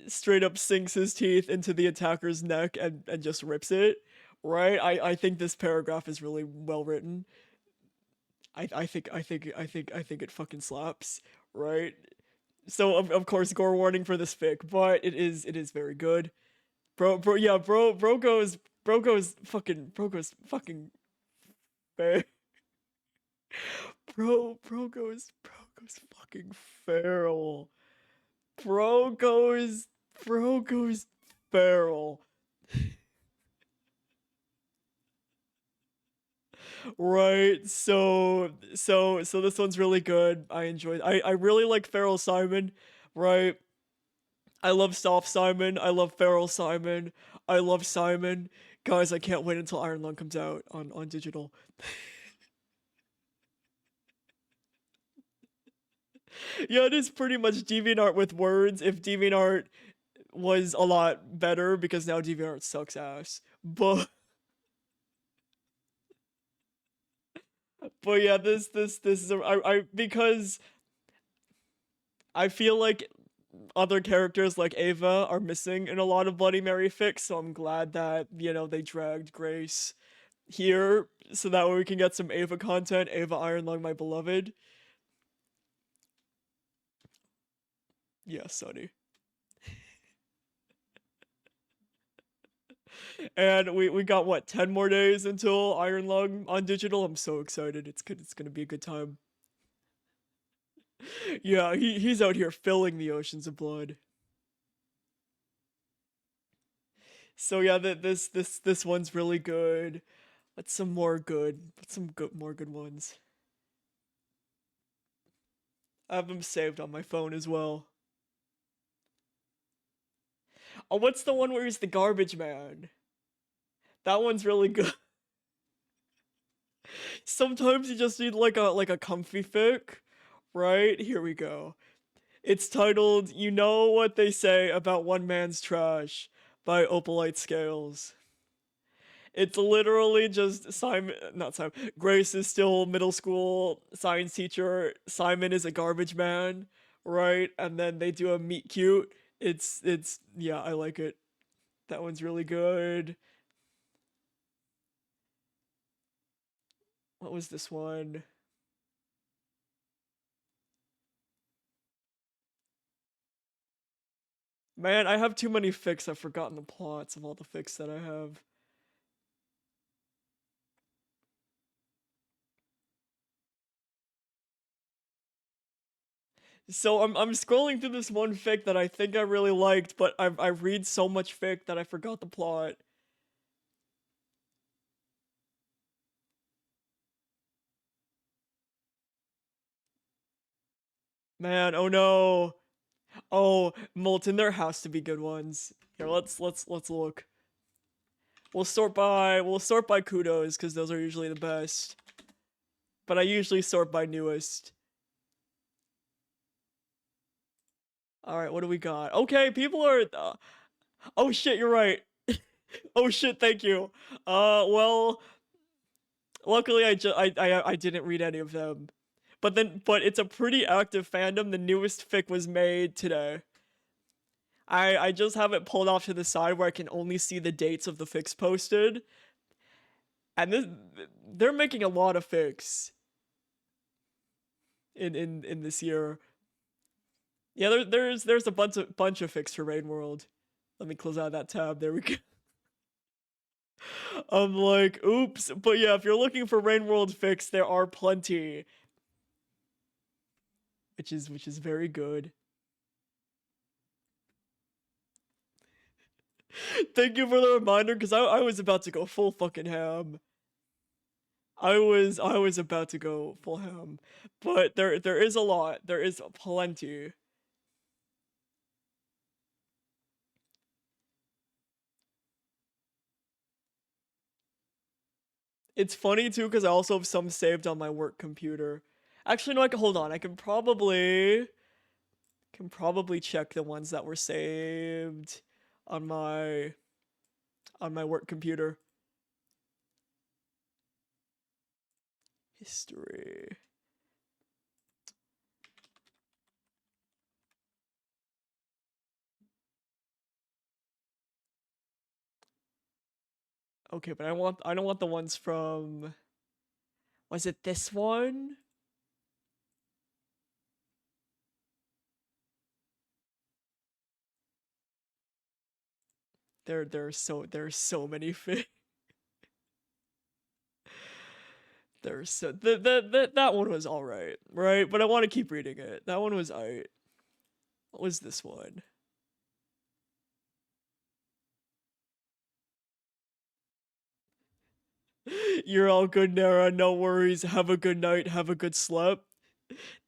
straight up sinks his teeth into the attacker's neck and just rips it. Right? I think this paragraph is really well written. I think it fucking slaps. Right? So of course gore warning for this fic, but it is very good. Bro goes fucking bro goes fucking feral. Bro goes feral. Right. So this one's really good. I enjoyed. I really like feral Simon. Right. I love soft Simon. I love feral Simon. I love Simon. Guys, I can't wait until Iron Lung comes out on digital. Yeah, it is pretty much DeviantArt with words. If DeviantArt was a lot better, because now DeviantArt sucks ass. But yeah, this is because I feel like other characters like Ava are missing in a lot of Bloody Mary fics, so I'm glad that they dragged Grace here so that way we can get some Ava content. Ava Iron Lung, my beloved. Yeah, Sonny. And we got what, 10 more days until Iron Lung on digital. I'm so excited. It's good. It's gonna be a good time. Yeah, he's out here filling the oceans of blood. So yeah, this one's really good. Let's some more good. Let's some more good ones. I have them saved on my phone as well. Oh, what's the one where he's the garbage man? That one's really good. Sometimes you just need like a comfy fic, right? Here we go. It's titled "You Know What They Say About One Man's Trash" by Opalite Scales. It's literally just Simon, not Simon. Grace is still middle school science teacher. Simon is a garbage man, right? And then they do a meet cute. It's yeah, I like it. That one's really good. What was this one? Man, I have too many fics. I've forgotten the plots of all the fics that I have. So I'm scrolling through this one fic that I think I really liked, but I read so much fic that I forgot the plot. Man, oh no. Oh, Molten, there has to be good ones. Here, let's look. We'll sort by kudos because those are usually the best. But I usually sort by newest. All right, what do we got? Okay, people are. Oh shit, you're right. Oh shit, thank you. Well, luckily I didn't read any of them. But it's a pretty active fandom. The newest fic was made today. I just have it pulled off to the side where I can only see the dates of the fics posted. And they're making a lot of fics in this year. Yeah, there's a bunch of fics for Rain World. Let me close out that tab. There we go. I'm like, oops. But yeah, if you're looking for Rain World fics, there are plenty. Which is very good. Thank you for the reminder, because I was about to go full fucking ham. I was about to go full ham. But there is a lot. There is plenty. It's funny too, because I also have some saved on my work computer. Actually, no, I can hold on. I can probably check the ones that were saved on my work computer. History. Okay, but I don't want the ones from, was it this one? There's so many there's so that one was all right? But I want to keep reading it. That one was alright. What was this one? You're all good, Nara. No worries. Have a good night. Have a good sleep.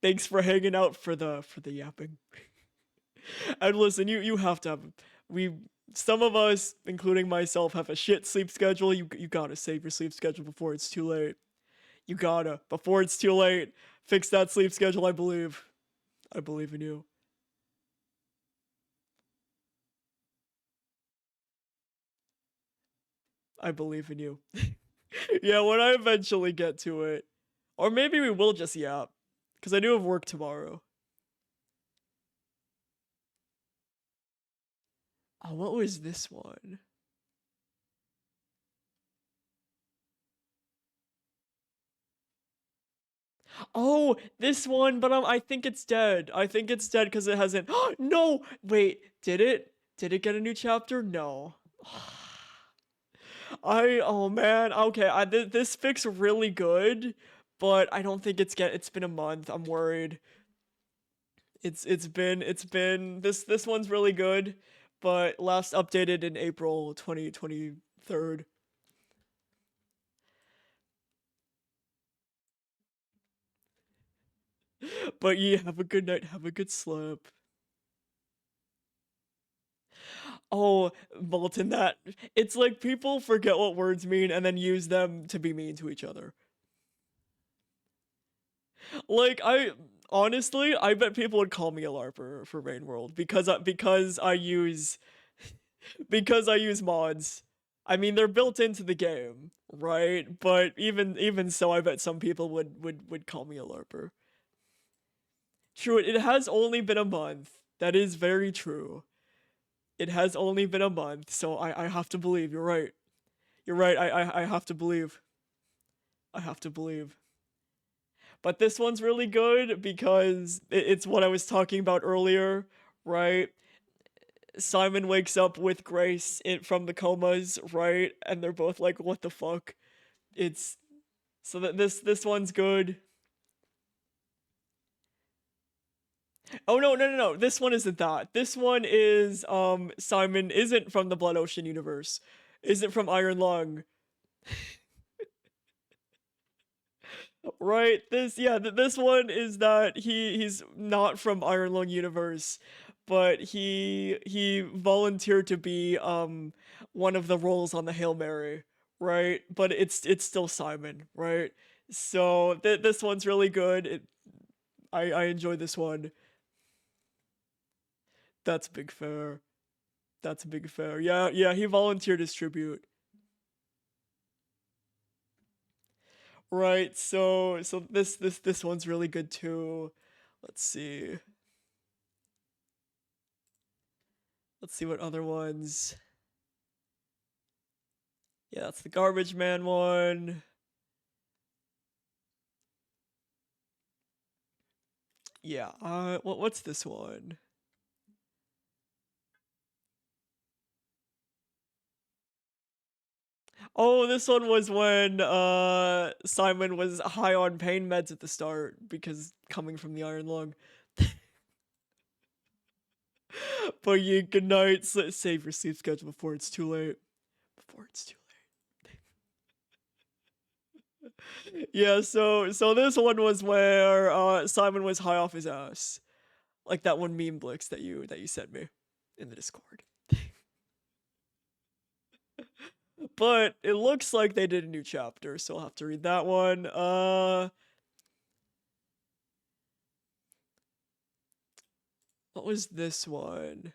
Thanks for hanging out for the yapping. And listen, you have to have, we some of us, including myself, have a shit sleep schedule. You gotta save your sleep schedule before it's too late. You gotta, before it's too late, fix that sleep schedule. I believe. I believe in you. I believe in you. Yeah, when I eventually get to it. Or maybe we will just yap. Because I do have work tomorrow. Oh, what was this one? Oh, this one, but I think it's dead. I think it's dead because it hasn't. No! Wait, did it? Did it get a new chapter? No. Oh man, okay, this fics really good, but I don't think it's been a month. I'm worried. It's been this one's really good, but last updated in April 2023. But yeah, have a good night, have a good sleep. Oh, Molten, that it's like people forget what words mean and then use them to be mean to each other. Like, I honestly, I bet people would call me a LARPer for Rain World because I use mods. I mean, they're built into the game, right? But even so, I bet some people would call me a LARPer. True, it has only been a month. That is very true. It has only been a month, so I have to believe. You're right. You're right. I have to believe. I have to believe. But this one's really good because it's what I was talking about earlier, right? Simon wakes up with Grace from the comas, right? And they're both like, "What the fuck?" It's so that this one's good. Oh no. This one isn't that. This one is Simon isn't from the Blood Ocean universe. Isn't from Iron Lung. Right? This one is that he's not from Iron Lung universe, but he volunteered to be one of the roles on the Hail Mary, right? But it's still Simon, right? So this one's really good. I enjoy this one. That's big fair. That's big fair. Yeah, he volunteered his tribute. Right, so this one's really good too. Let's see. Let's see what other ones. Yeah, that's the Garbage Man one. Yeah, what's this one? Oh, this one was when Simon was high on pain meds at the start because coming from the Iron Lung. But you good night, save your sleep schedule before it's too late. Before it's too late. Yeah, so this one was where Simon was high off his ass. Like that one meme Blix that you sent me in the Discord. But it looks like they did a new chapter, so I'll have to read that one. What was this one?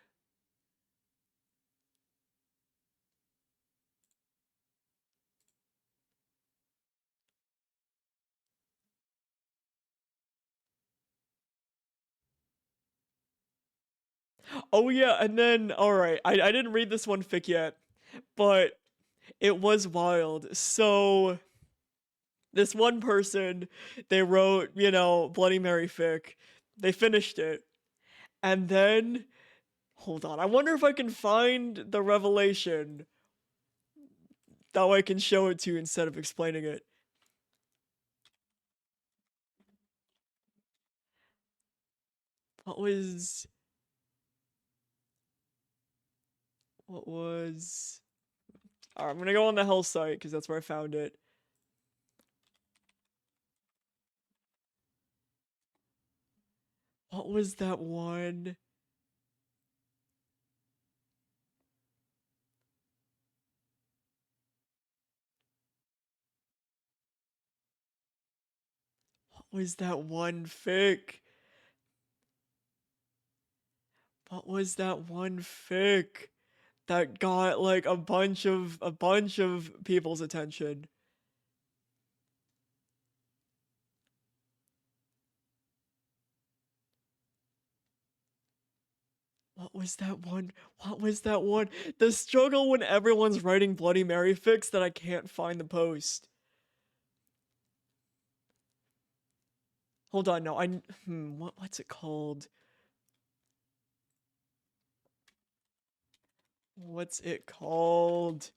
Oh yeah, and then alright, I didn't read this one fic yet, but it was wild. So this one person, they wrote, Bloody Mary fic. They finished it. And then hold on, I wonder if I can find the revelation. That way I can show it to you instead of explaining it. What was what was Alright, I'm gonna go on the Hell site because that's where I found it. What was that one? What was that one fic? What was that one fic that got like a bunch of people's attention? What was that one? What was that one? The struggle when everyone's writing Bloody Mary fics that I can't find the post. Hold on, no, what's it called? What's it called?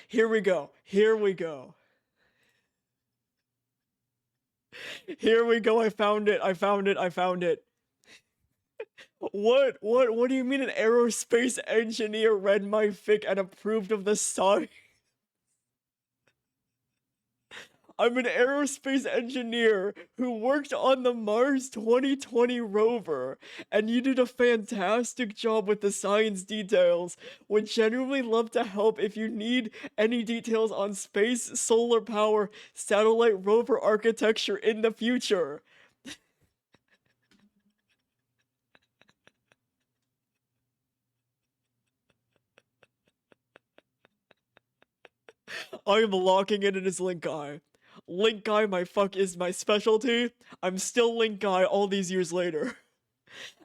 Here we go. Here we go. Here we go. I found it. I found it. I found it. What do you mean an aerospace engineer read my fic and approved of the science? I'm an aerospace engineer who worked on the Mars 2020 rover, and you did a fantastic job with the science details. Would genuinely love to help if you need any details on space, solar power, satellite rover architecture in the future. I am locking it in as Link Guy. Link Guy, my fuck is my specialty. I'm still Link Guy all these years later.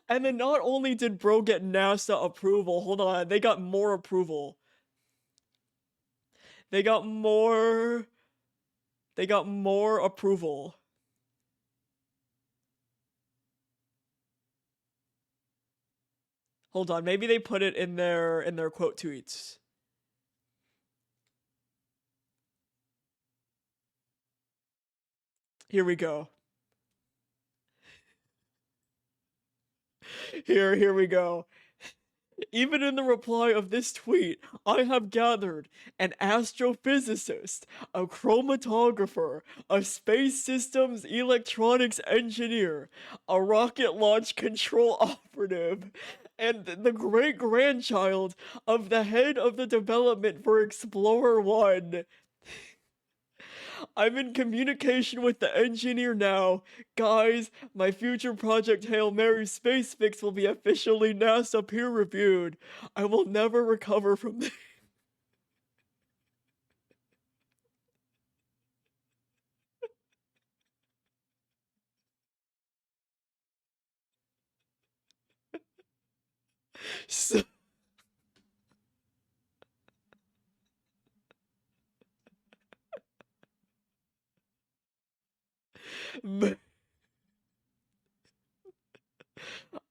And then not only did bro get NASA approval, hold on, they got more approval. They got more approval. Hold on, maybe they put it in their quote tweets. Here we go. Here we go. Even in the reply of this tweet, I have gathered an astrophysicist, a chromatographer, a space systems electronics engineer, a rocket launch control operative, and the great-grandchild of the head of the development for Explorer 1. I'm in communication with the engineer now. Guys, my future project Hail Mary Space Fix will be officially NASA peer-reviewed. I will never recover from this.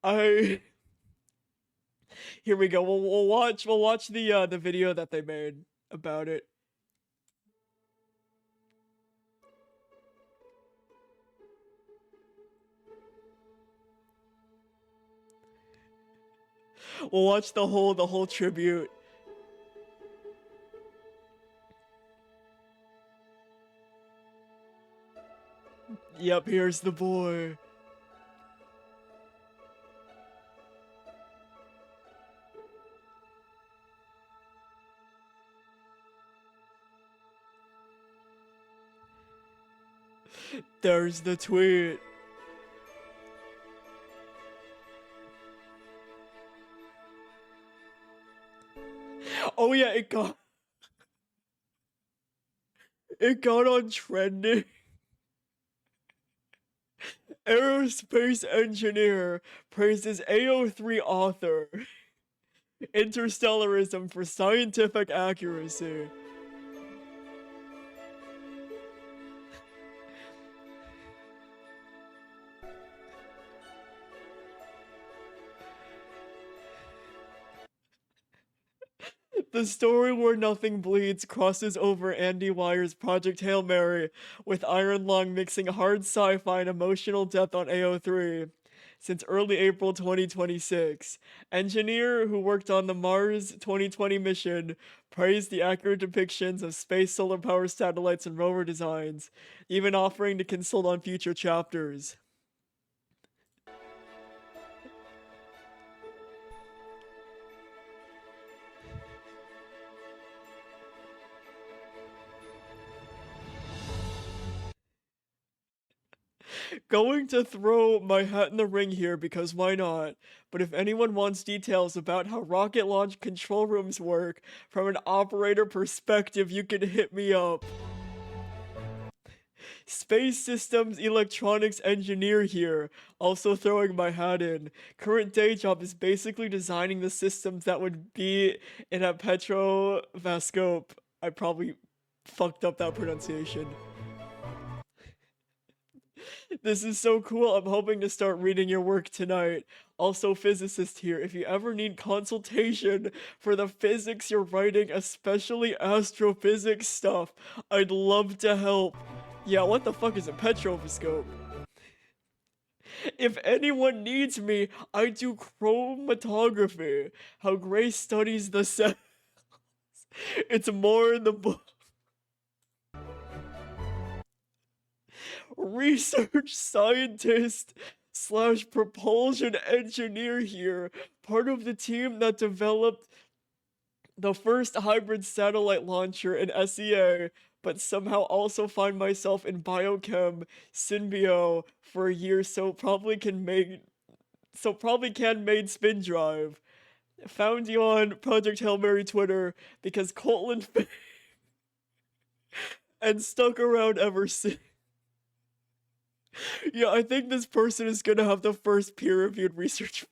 I Here we go. We'll watch the video that they made about it. We'll watch the whole tribute. Yep, here's the boy. There's the tweet. Oh yeah, it got on trending. Aerospace engineer praises AO3 author. Interstellarism for scientific accuracy. The story where nothing bleeds crosses over Andy Weir's Project Hail Mary, with Iron Lung mixing hard sci-fi and emotional depth on AO3. Since early April 2026, engineer who worked on the Mars 2020 mission praised the accurate depictions of space solar power satellites and rover designs, even offering to consult on future chapters. Going to throw my hat in the ring here because why not? But if anyone wants details about how rocket launch control rooms work from an operator perspective, you can hit me up. Space Systems Electronics Engineer here, also throwing my hat in. Current day job is basically designing the systems that would be in a Petrovascope. I probably fucked up that pronunciation. This is so cool. I'm hoping to start reading your work tonight. Also, physicist here. If you ever need consultation for the physics you're writing, especially astrophysics stuff, I'd love to help. Yeah, what the fuck is a petroscope? If anyone needs me, I do chromatography. How Grace studies the cells. It's more in the book. Research scientist slash propulsion engineer here. Part of the team that developed the first hybrid satellite launcher in SEA, but somehow also find myself in biochem symbio for a year, so probably can made spin drive. Found you on Project Hail Mary Twitter because Cortland and stuck around ever since. Yeah, I think this person is gonna have the first peer-reviewed research.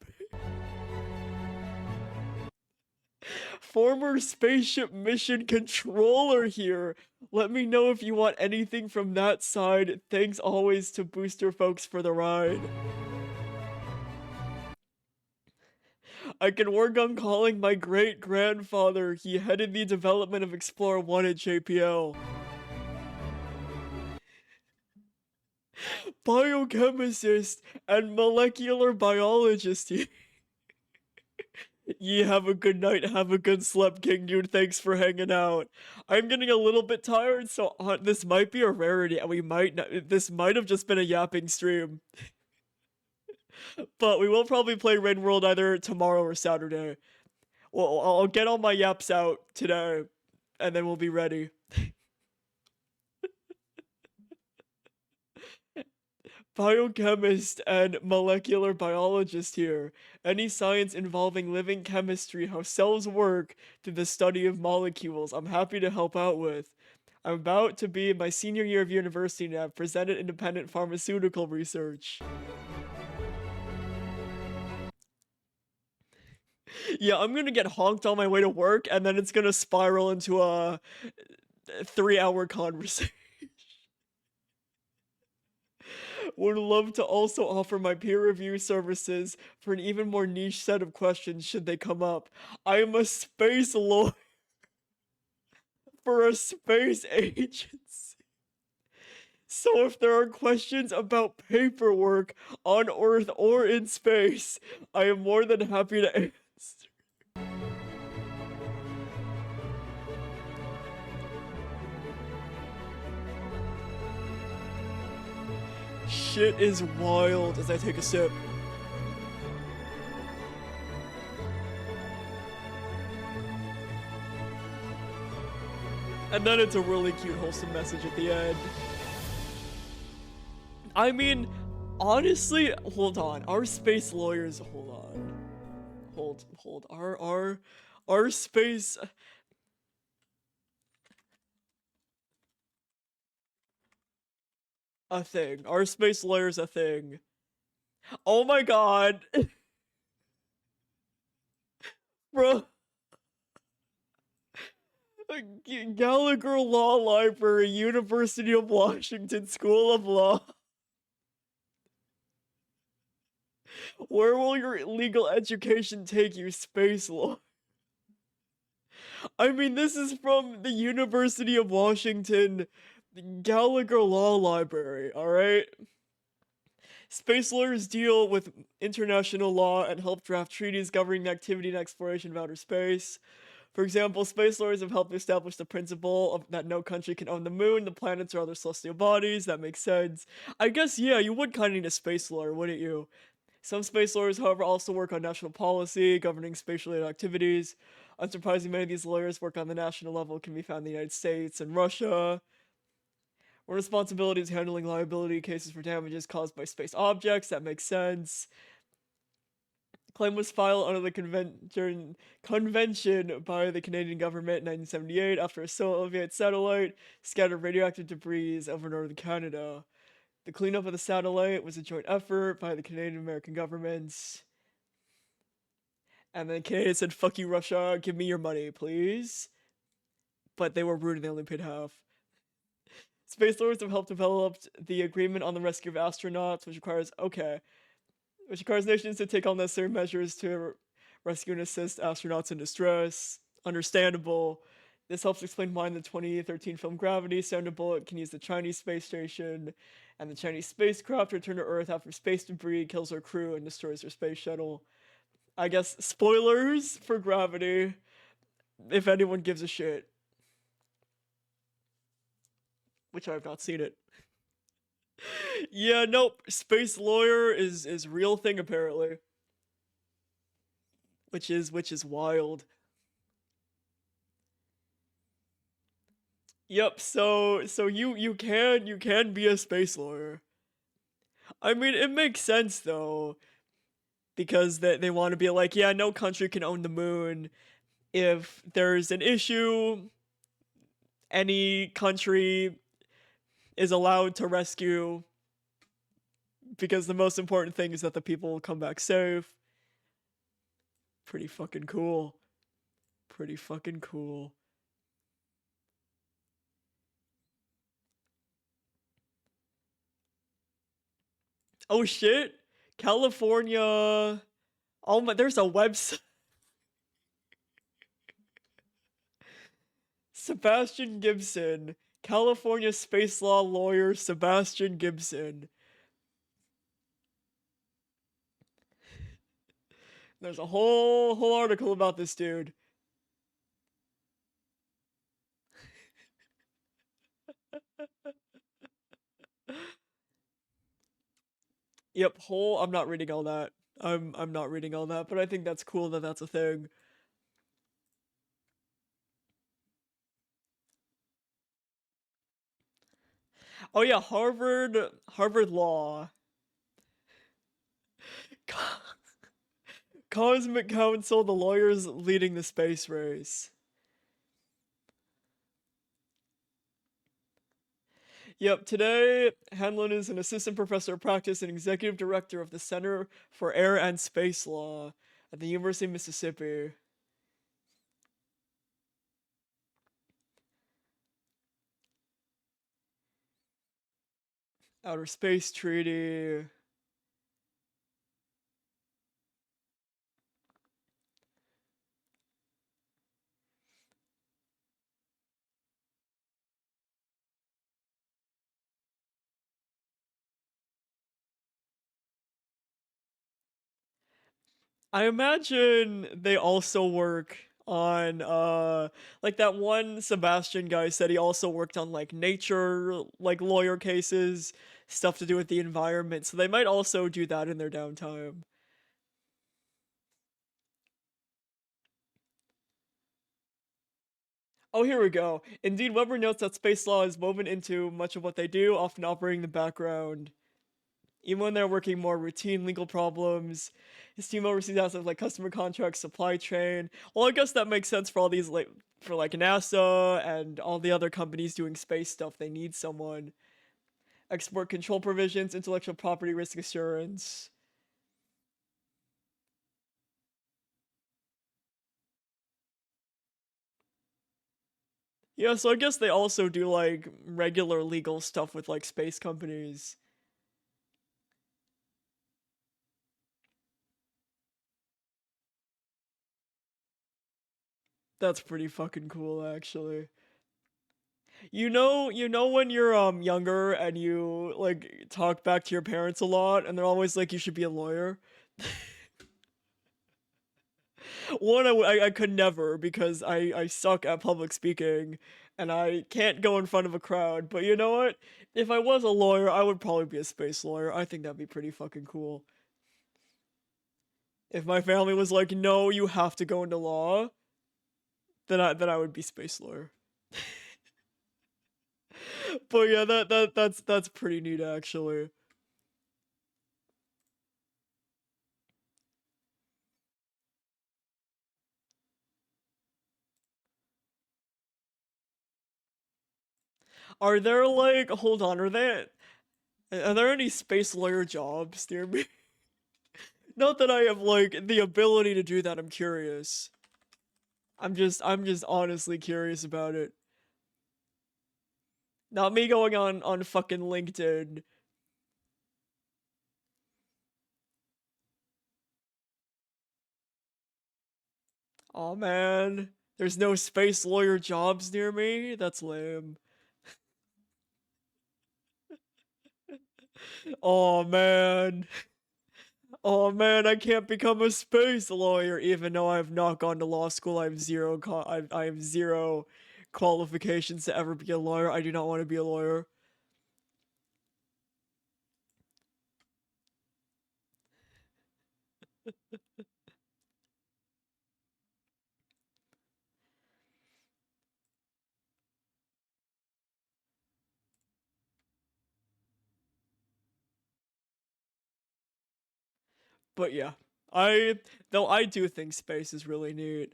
Former spaceship mission controller here. Let me know if you want anything from that side. Thanks always to Booster folks for the ride. I can work on calling my great-grandfather. He headed the development of Explorer 1 at JPL. Biochemist and molecular biologist. Ye have a good night, have a good sleep, King Dude. Thanks for hanging out. I'm getting a little bit tired, so this might be a rarity, and this might have just been a yapping stream. But we will probably play Raid World either tomorrow or Saturday. Well, I'll get all my yaps out today, and then we'll be ready. Biochemist and molecular biologist here. Any science involving living chemistry, how cells work, to the study of molecules, I'm happy to help out with. I'm about to be in my senior year of university and have presented independent pharmaceutical research. Yeah, I'm gonna get honked on my way to work, and then it's gonna spiral into a 3-hour conversation. Would love to also offer my peer review services for an even more niche set of questions should they come up. I am a space lawyer for a space agency. So if there are questions about paperwork on Earth or in space, I am more than happy to answer. Shit is wild as I take a sip. And then it's a really cute, wholesome message at the end. I mean, honestly, hold on. Our space lawyers, hold on. Hold. Our space... A thing. Our space lawyer's a thing. Oh my god. Bro. Gallagher Law Library, University of Washington School of Law. Where will your legal education take you, space law? I mean, this is from the University of Washington Gallagher Law Library, alright? Space lawyers deal with international law and help draft treaties governing the activity and exploration of outer space. For example, space lawyers have helped establish the principle that no country can own the moon, the planets, or other celestial bodies. That makes sense. I guess, yeah, you would kind of need a space lawyer, wouldn't you? Some space lawyers, however, also work on national policy, governing space-related activities. Unsurprisingly, many of these lawyers work on the national level, can be found in the United States and Russia. Where responsibility is handling liability cases for damages caused by space objects. That makes sense. Claim was filed under the convention by the Canadian government in 1978 after a Soviet satellite scattered radioactive debris over northern Canada. The cleanup of the satellite was a joint effort by the Canadian and American governments. And then Canada said, fuck you, Russia, give me your money, please. But they were rude and they only paid half. Space lawyers have helped develop the agreement on the rescue of astronauts, which requires nations to take all necessary measures to rescue and assist astronauts in distress. Understandable. This helps explain why in the 2013 film Gravity, Sandra Bullock can use the Chinese space station and the Chinese spacecraft to return to Earth after space debris kills her crew and destroys her space shuttle. I guess spoilers for Gravity, if anyone gives a shit. Which I have not seen it. Yeah, nope. Space lawyer is real thing apparently. Which is wild. Yep, so you can be a space lawyer. I mean, it makes sense though, because they want to be like, yeah, no country can own the moon. If there's an issue, any country is allowed to rescue, because the most important thing is that the people will come back safe. Pretty fucking cool. Pretty fucking cool. Oh shit! California. Oh my, there's a website. Sebastian Gibson. California space law lawyer Sebastian Gibson. There's a whole article about this dude. Yep, I'm not reading all that. I'm not reading all that, but I think that's cool that that's a thing. Oh yeah, Harvard Law. Cosmic Council, the lawyers leading the space race. Yep, today, Hanlon is an assistant professor of practice and executive director of the Center for Air and Space Law at the University of Mississippi. Outer Space Treaty. I imagine they also work on like that one Sebastian guy said he also worked on like nature like lawyer cases, stuff to do with the environment. So they might also do that in their downtime. Oh, here we go. Indeed, Weber notes that space law is woven into much of what they do, often operating in the background. Even when they're working more routine legal problems, his team oversees aspects like customer contracts, supply chain. Well, I guess that makes sense for all these like for like NASA and all the other companies doing space stuff. They need someone. Export control provisions, intellectual property risk assurance. Yeah, so I guess they also do like regular legal stuff with like space companies. That's pretty fucking cool, actually. You know when you're younger and you like talk back to your parents a lot, and they're always like, "You should be a lawyer." One, I could never because I suck at public speaking, and I can't go in front of a crowd. But you know what? If I was a lawyer, I would probably be a space lawyer. I think that'd be pretty fucking cool. If my family was like, "No, you have to go into law," then I would be space lawyer. But yeah, that's pretty neat actually. Are there like hold on, are there any space lawyer jobs near me? Not that I have like the ability to do that, I'm curious. I'm just honestly curious about it. Not me going on fucking LinkedIn. Oh man. There's no space lawyer jobs near me? That's lame. Oh man. Oh man, I can't become a space lawyer even though I've not gone to law school. I have zero qualifications to ever be a lawyer. I do not want to be a lawyer. But yeah, I do think space is really neat.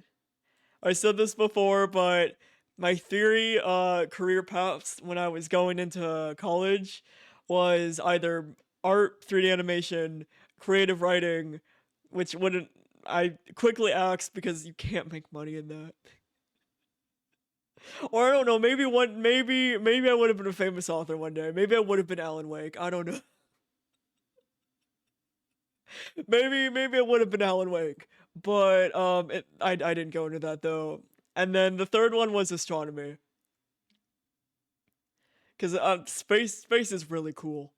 I said this before, but my theory career paths when I was going into college was either art, 3D animation, creative writing, which wouldn't I quickly asked because you can't make money in that. Or I don't know, maybe I would have been a famous author one day. Maybe I would have been Alan Wake. I don't know. Maybe I would have been Alan Wake. But I didn't go into that though. And then the third one was astronomy. Cause space is really cool.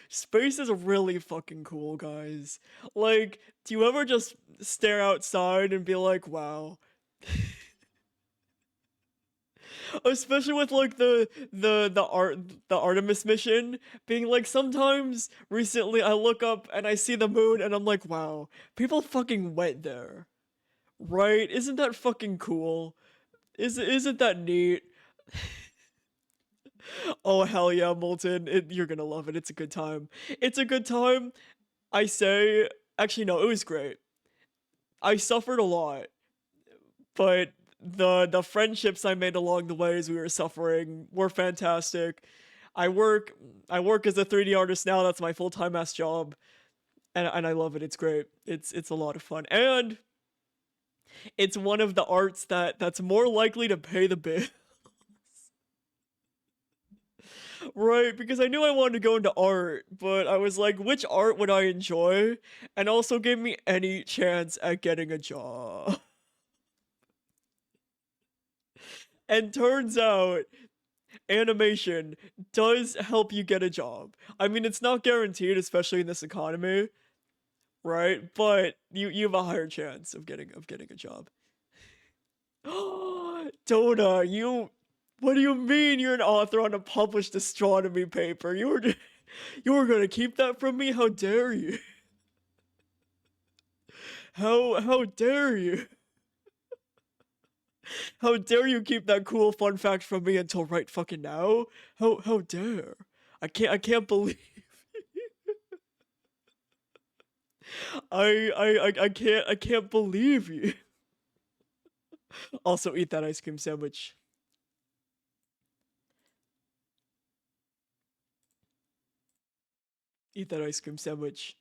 Space is really fucking cool, guys. Like, do you ever just stare outside and be like, wow? Especially with like the Artemis mission being like sometimes recently I look up and I see the moon and I'm like, wow, people fucking went there. Right? Isn't that fucking cool? Isn't that neat? Oh hell yeah, Molten. You're gonna love it. It's a good time. It's a good time. I say, actually no, it was great. I suffered a lot, but the friendships I made along the way as we were suffering were fantastic. I work I work as a 3D artist now. That's my full-time ass job, and I love it. It's great. It's a lot of fun, and it's one of the arts that's more likely to pay the bill. Right, because I knew I wanted to go into art, but I was like, which art would I enjoy? And also give me any chance at getting a job. And turns out, animation does help you get a job. I mean, it's not guaranteed, especially in this economy, right? But you have a higher chance of getting a job. Dota, what do you mean you're an author on a published astronomy paper? You were gonna keep that from me? How dare you? How dare you? How dare you keep that cool fun fact from me until right fucking now? How dare? I can't believe I can't believe you. Also eat that ice cream sandwich. Eat that ice cream sandwich.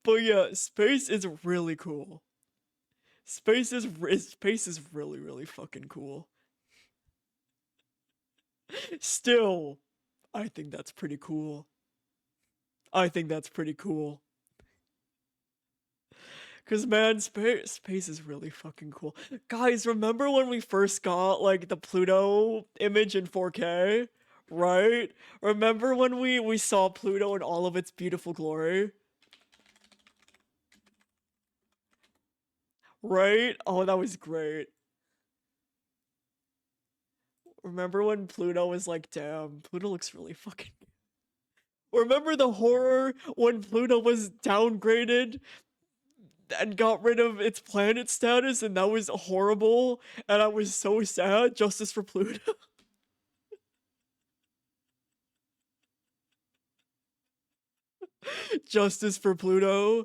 But yeah, space is really cool. Space is really fucking cool. Still, I think that's pretty cool. I think that's pretty cool. Cause man, space is really fucking cool. Guys, remember when we first got like the Pluto image in 4K? Right? Remember when we saw Pluto in all of its beautiful glory? Right? Oh, that was great. Remember when Pluto was like, damn, Pluto looks really fucking. Remember the horror when Pluto was downgraded and got rid of its planet status, and that was horrible, and I was so sad. Justice for Pluto. Justice for Pluto.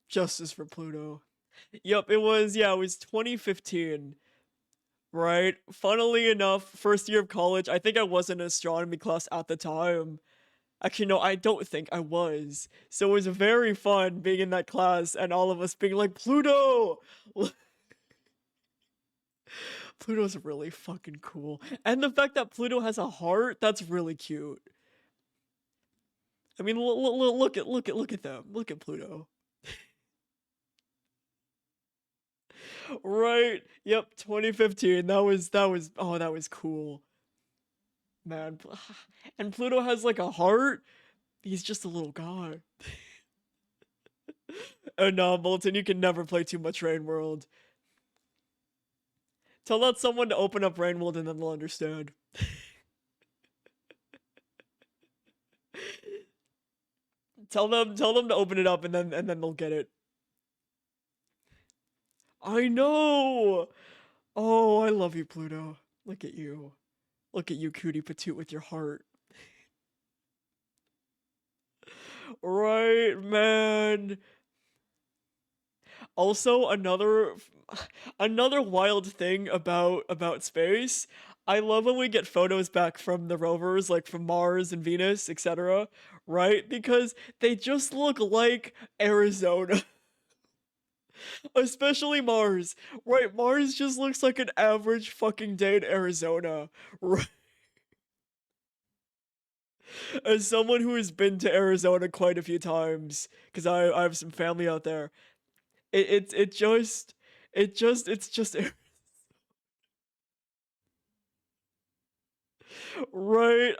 Justice for Pluto. Yep, it was 2015, right? Funnily enough, first year of college, I think I was in an astronomy class at the time. Actually, no, I don't think I was. So it was very fun being in that class and all of us being like, Pluto! Pluto's really fucking cool. And the fact that Pluto has a heart, that's really cute. I mean, look at them. Look at Pluto. Right. Yep, 2015. That was cool. Man, and Pluto has like a heart. He's just a little guy. And Molten, you can never play too much Rain World. Tell that someone to open up Rain World and then they'll understand. Tell them to open it up and then they'll get it. I know. Oh, I love you, Pluto. Look at you. Look at you, cutie patootie with your heart. Right, man. Also, another wild thing about space. I love when we get photos back from the rovers, like from Mars and Venus, etc. Right? Because they just look like Arizona. Especially Mars. Right, Mars just looks like an average fucking day in Arizona. Right. As someone who has been to Arizona quite a few times, because I have some family out there, it's just right.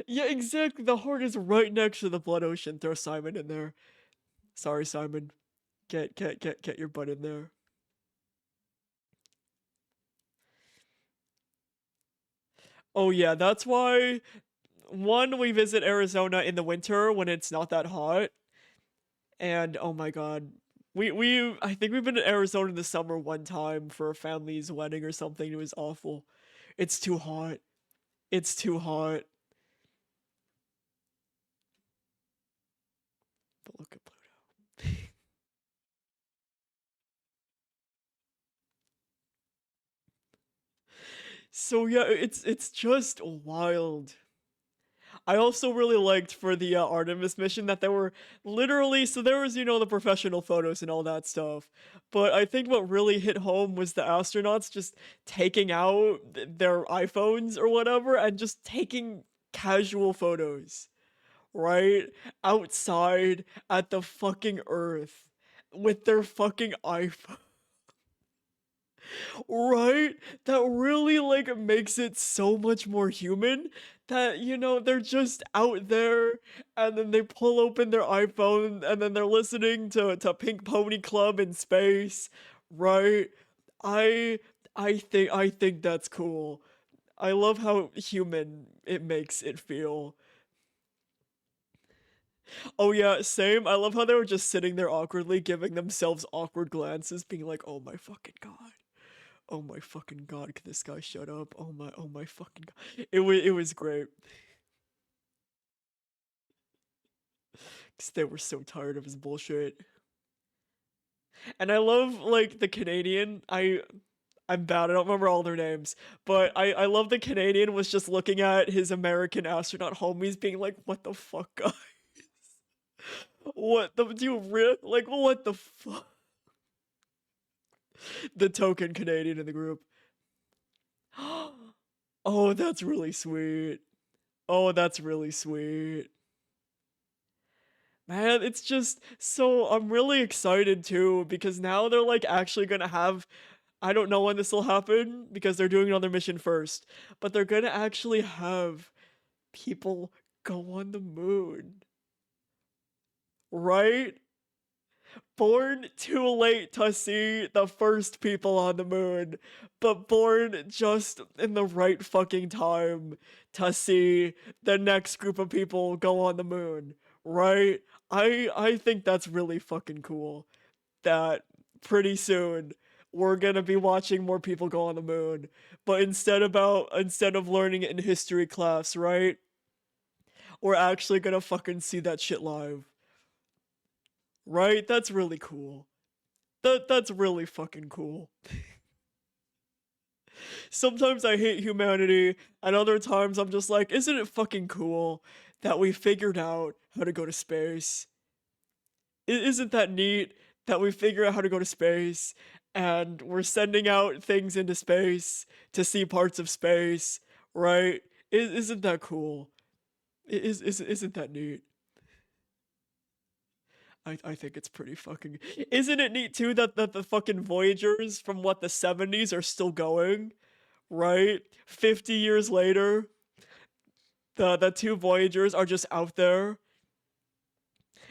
Yeah, exactly. The heart is right next to the blood ocean. Throw Simon in there. Sorry, Simon. Get your butt in there. Oh yeah, that's why one we visit Arizona in the winter when it's not that hot. And oh my god. We I think we've been to Arizona in the summer one time for a family's wedding or something. It was awful. It's too hot. It's too hot. But look at Pluto. So yeah, it's just wild. I also really liked for the Artemis mission that there were literally, so there was, the professional photos and all that stuff. But I think what really hit home was the astronauts just taking out their iPhones or whatever and just taking casual photos, right? Outside at the fucking Earth with their fucking iPhone. Right? That really like makes it so much more human that they're just out there and then they pull open their iPhone and then they're listening to Pink Pony Club in space, right? I I think that's cool. I love how human it makes it feel. Oh yeah, same. I love how they were just sitting there awkwardly giving themselves awkward glances being like, "Oh my fucking god. Oh my fucking god, can this guy shut up? Oh my fucking god." It was great. 'Cause they were so tired of his bullshit. And I love like the Canadian. I'm bad, I don't remember all their names. But I love the Canadian was just looking at his American astronaut homies being like, "What the fuck, guys? What the do you really like what the fuck?" The token Canadian in the group. Oh, that's really sweet. Oh, that's really sweet. Man, it's just so I'm really excited too because now they're like actually gonna have I don't know when this will happen because they're doing another mission first, but they're gonna actually have people go on the moon, right? Born too late to see the first people on the moon, but born just in the right fucking time to see the next group of people go on the moon, right? I think that's really fucking cool. That pretty soon we're gonna be watching more people go on the moon, but instead of learning it in history class, right? We're actually gonna fucking see that shit live, right? That's really cool. That's really fucking cool. Sometimes I hate humanity, and other times I'm just like, isn't it fucking cool that we figured out how to go to space? Isn't that neat that we figure out how to go to space and we're sending out things into space to see parts of space, right? Isn't that cool? Isn't that neat? I think it's pretty fucking. Isn't it neat too that the fucking Voyagers from what the 70s are still going, right? 50 years later, the two Voyagers are just out there,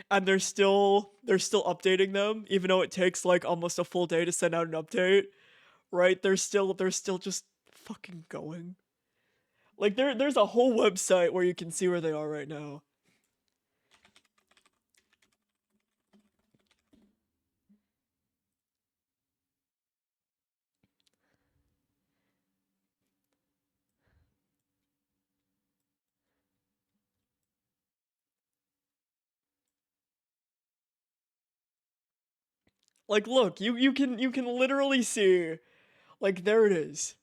and they're still updating them, even though it takes like almost a full day to send out an update, right? They're still just fucking going. Like there's a whole website where you can see where they are right now. Like look, you can literally see, like there it is.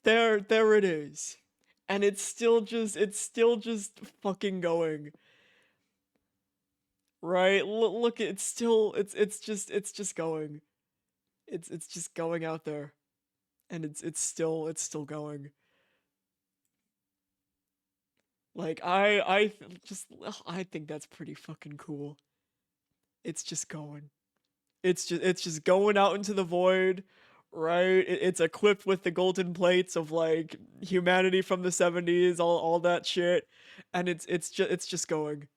There it is. And it's still just fucking going. Right? Look, it's just going. It's just going out there. And it's still going. Like I think that's pretty fucking cool. It's just going. It's just going out into the void, right? It's equipped with the golden plates of like humanity from the 70s, all that shit, and it's just going.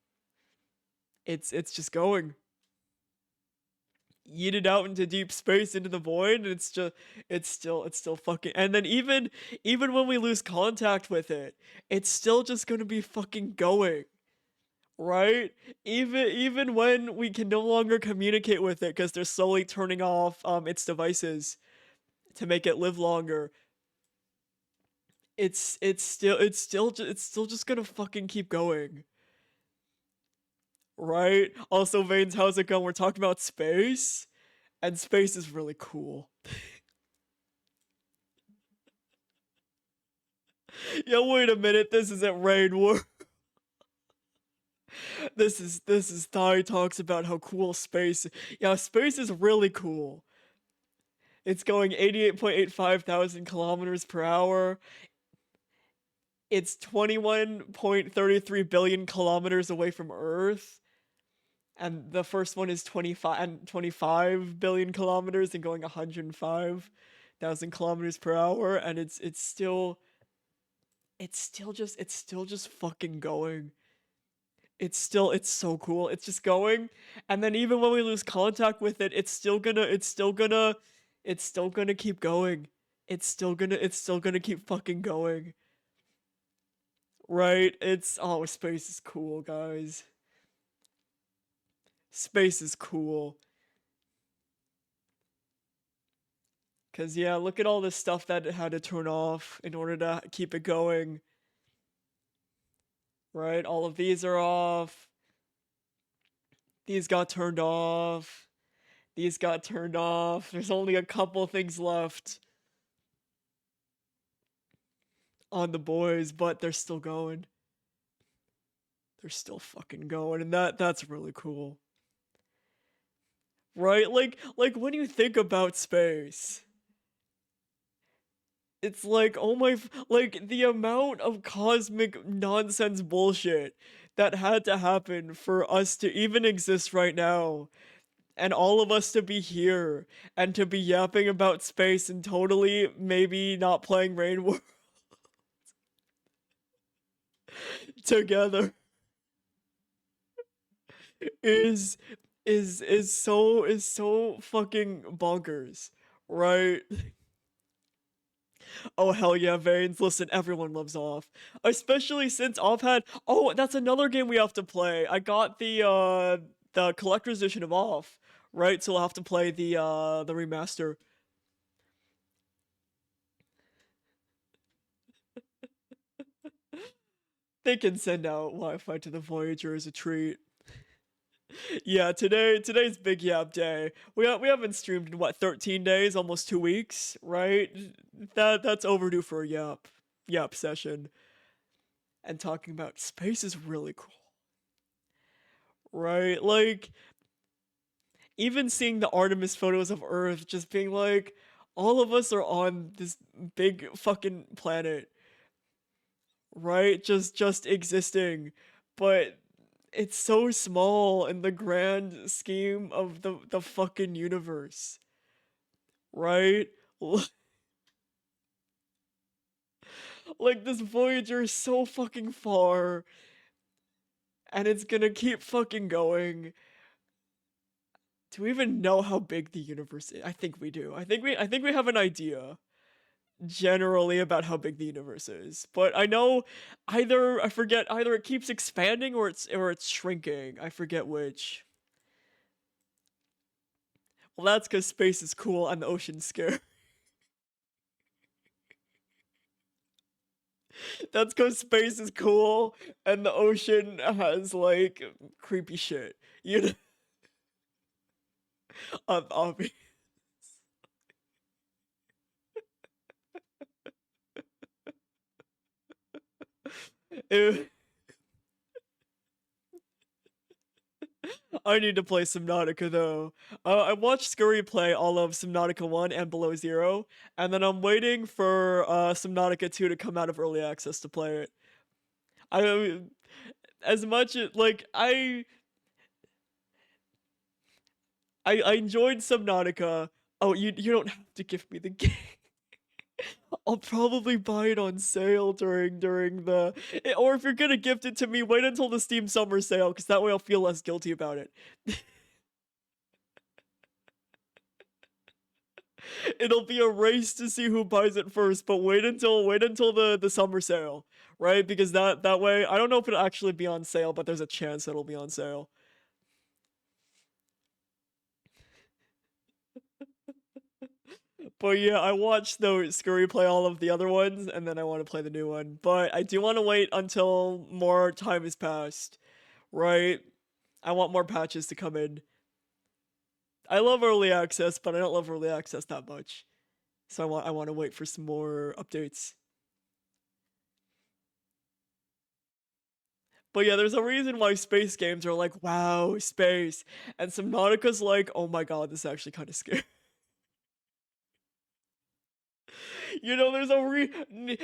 It's just going. Yeet it out into deep space into the void, and it's still fucking. And then even when we lose contact with it, it's still just gonna be fucking going. Right? Even when we can no longer communicate with it because they're slowly turning off its devices to make it live longer. It's still just gonna fucking keep going. Right? Also, Vane's, how's it going? We're talking about space, and space is really cool. Yo, wait a minute, this isn't Raid War. This is Thai talks about how cool space. Yeah, space is really cool. It's going 88.85 thousand kilometers per hour. It's 21.33 billion kilometers away from Earth. And the first one is 25 billion kilometers and going 105,000 kilometers per hour. And it's still just fucking going. It's so cool. It's just going. And then even when we lose contact with it, it's still gonna keep going. It's still gonna keep fucking going. Right? Space is cool, guys. Space is cool. Cause yeah, look at all this stuff that it had to turn off in order to keep it going. Right? All of these are off. These got turned off. These got turned off. There's only a couple things left on the boys, but they're still going. They're still fucking going, and that's really cool. Right? Like when you think about space, it's like like the amount of cosmic nonsense bullshit that had to happen for us to even exist right now, and all of us to be here and to be yapping about space and totally maybe not playing Rain World together is is so fucking bonkers, right? Oh hell yeah, Veins. Listen, everyone loves Off. Especially since Off had. Oh, that's another game we have to play. I got the collector's edition of Off, right? So we'll have to play the remaster. They can send out Wi-Fi to the Voyager as a treat. Yeah, today's Big Yap Day. We haven't streamed in what, 13 days, almost 2 weeks, right? That's overdue for a yap session. And talking about space is really cool, right? Like even seeing the Artemis photos of Earth, just being like, all of us are on this big fucking planet, right? Just existing. But it's so small in the grand scheme of the fucking universe, right? Like this Voyager is so fucking far and it's gonna keep fucking going. Do we even know how big the universe is? I think we do. I think we have an idea generally about how big the universe is. But I know either it keeps expanding or it's shrinking. I forget which. Well, that's cuz space is cool and the ocean's scary. That's cuz space is cool and the ocean has like creepy shit. You know, obvious. I need to play Subnautica though. I watched Scurry play all of Subnautica 1 and Below Zero, and then I'm waiting for Subnautica 2 to come out of early access to play it. I as much as like I enjoyed Subnautica. Oh, you don't have to give me the game. I'll probably buy it on sale during the or if you're gonna gift it to me, wait until the Steam Summer Sale, because that way I'll feel less guilty about it. It'll be a race to see who buys it first, but wait until the summer sale, right? Because that way I don't know if it'll actually be on sale, but there's a chance it'll be on sale. But yeah, I watched though Scurry play all of the other ones, and then I want to play the new one. But I do want to wait until more time has passed, right? I want more patches to come in. I love early access, but I don't love early access that much. So I want to wait for some more updates. But yeah, there's a reason why space games are like, wow, space. And Subnautica's like, oh my god, this is actually kind of scary. You know,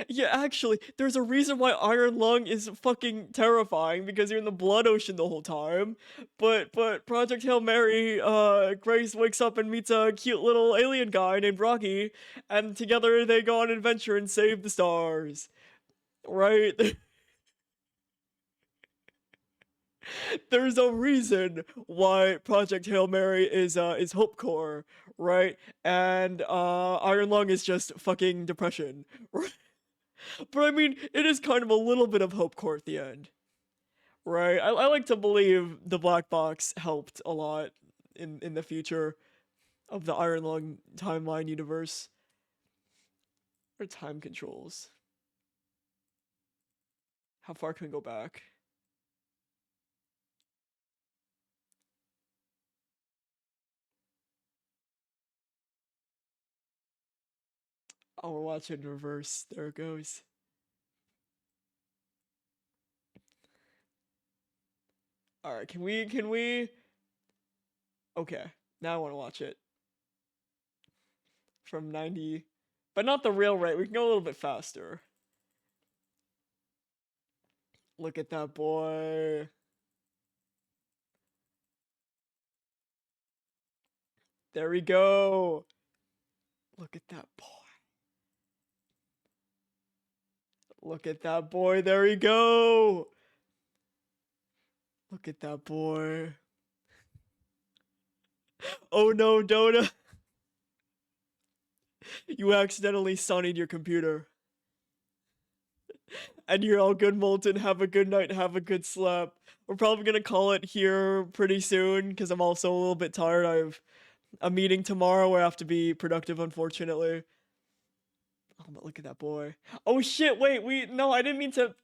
yeah, actually, there's a reason why Iron Lung is fucking terrifying because you're in the blood ocean the whole time. But Project Hail Mary, Grace wakes up and meets a cute little alien guy named Rocky, and together they go on an adventure and save the stars. Right? There's a reason why Project Hail Mary is Hope Core, right? And Iron Lung is just fucking depression. Right? But I mean, it is kind of a little bit of Hope Core at the end, right? I like to believe the black box helped a lot in the future of the Iron Lung timeline universe. Or time controls. How far can we go back? Oh, we're watching reverse. There it goes. Alright, can we okay, now I wanna watch it. From 90. But not the real rate, we can go a little bit faster. Look at that boy. There we go. Look at that boy. Look at that boy. There we go. Look at that boy. Oh no, Dota. You accidentally sunnied your computer. And you're all good, Molten. Have a good night. Have a good sleep. We're probably gonna call it here pretty soon because I'm also a little bit tired. I have a meeting tomorrow where I have to be productive, unfortunately. Oh, but look at that boy. Oh shit, wait, no, I didn't mean to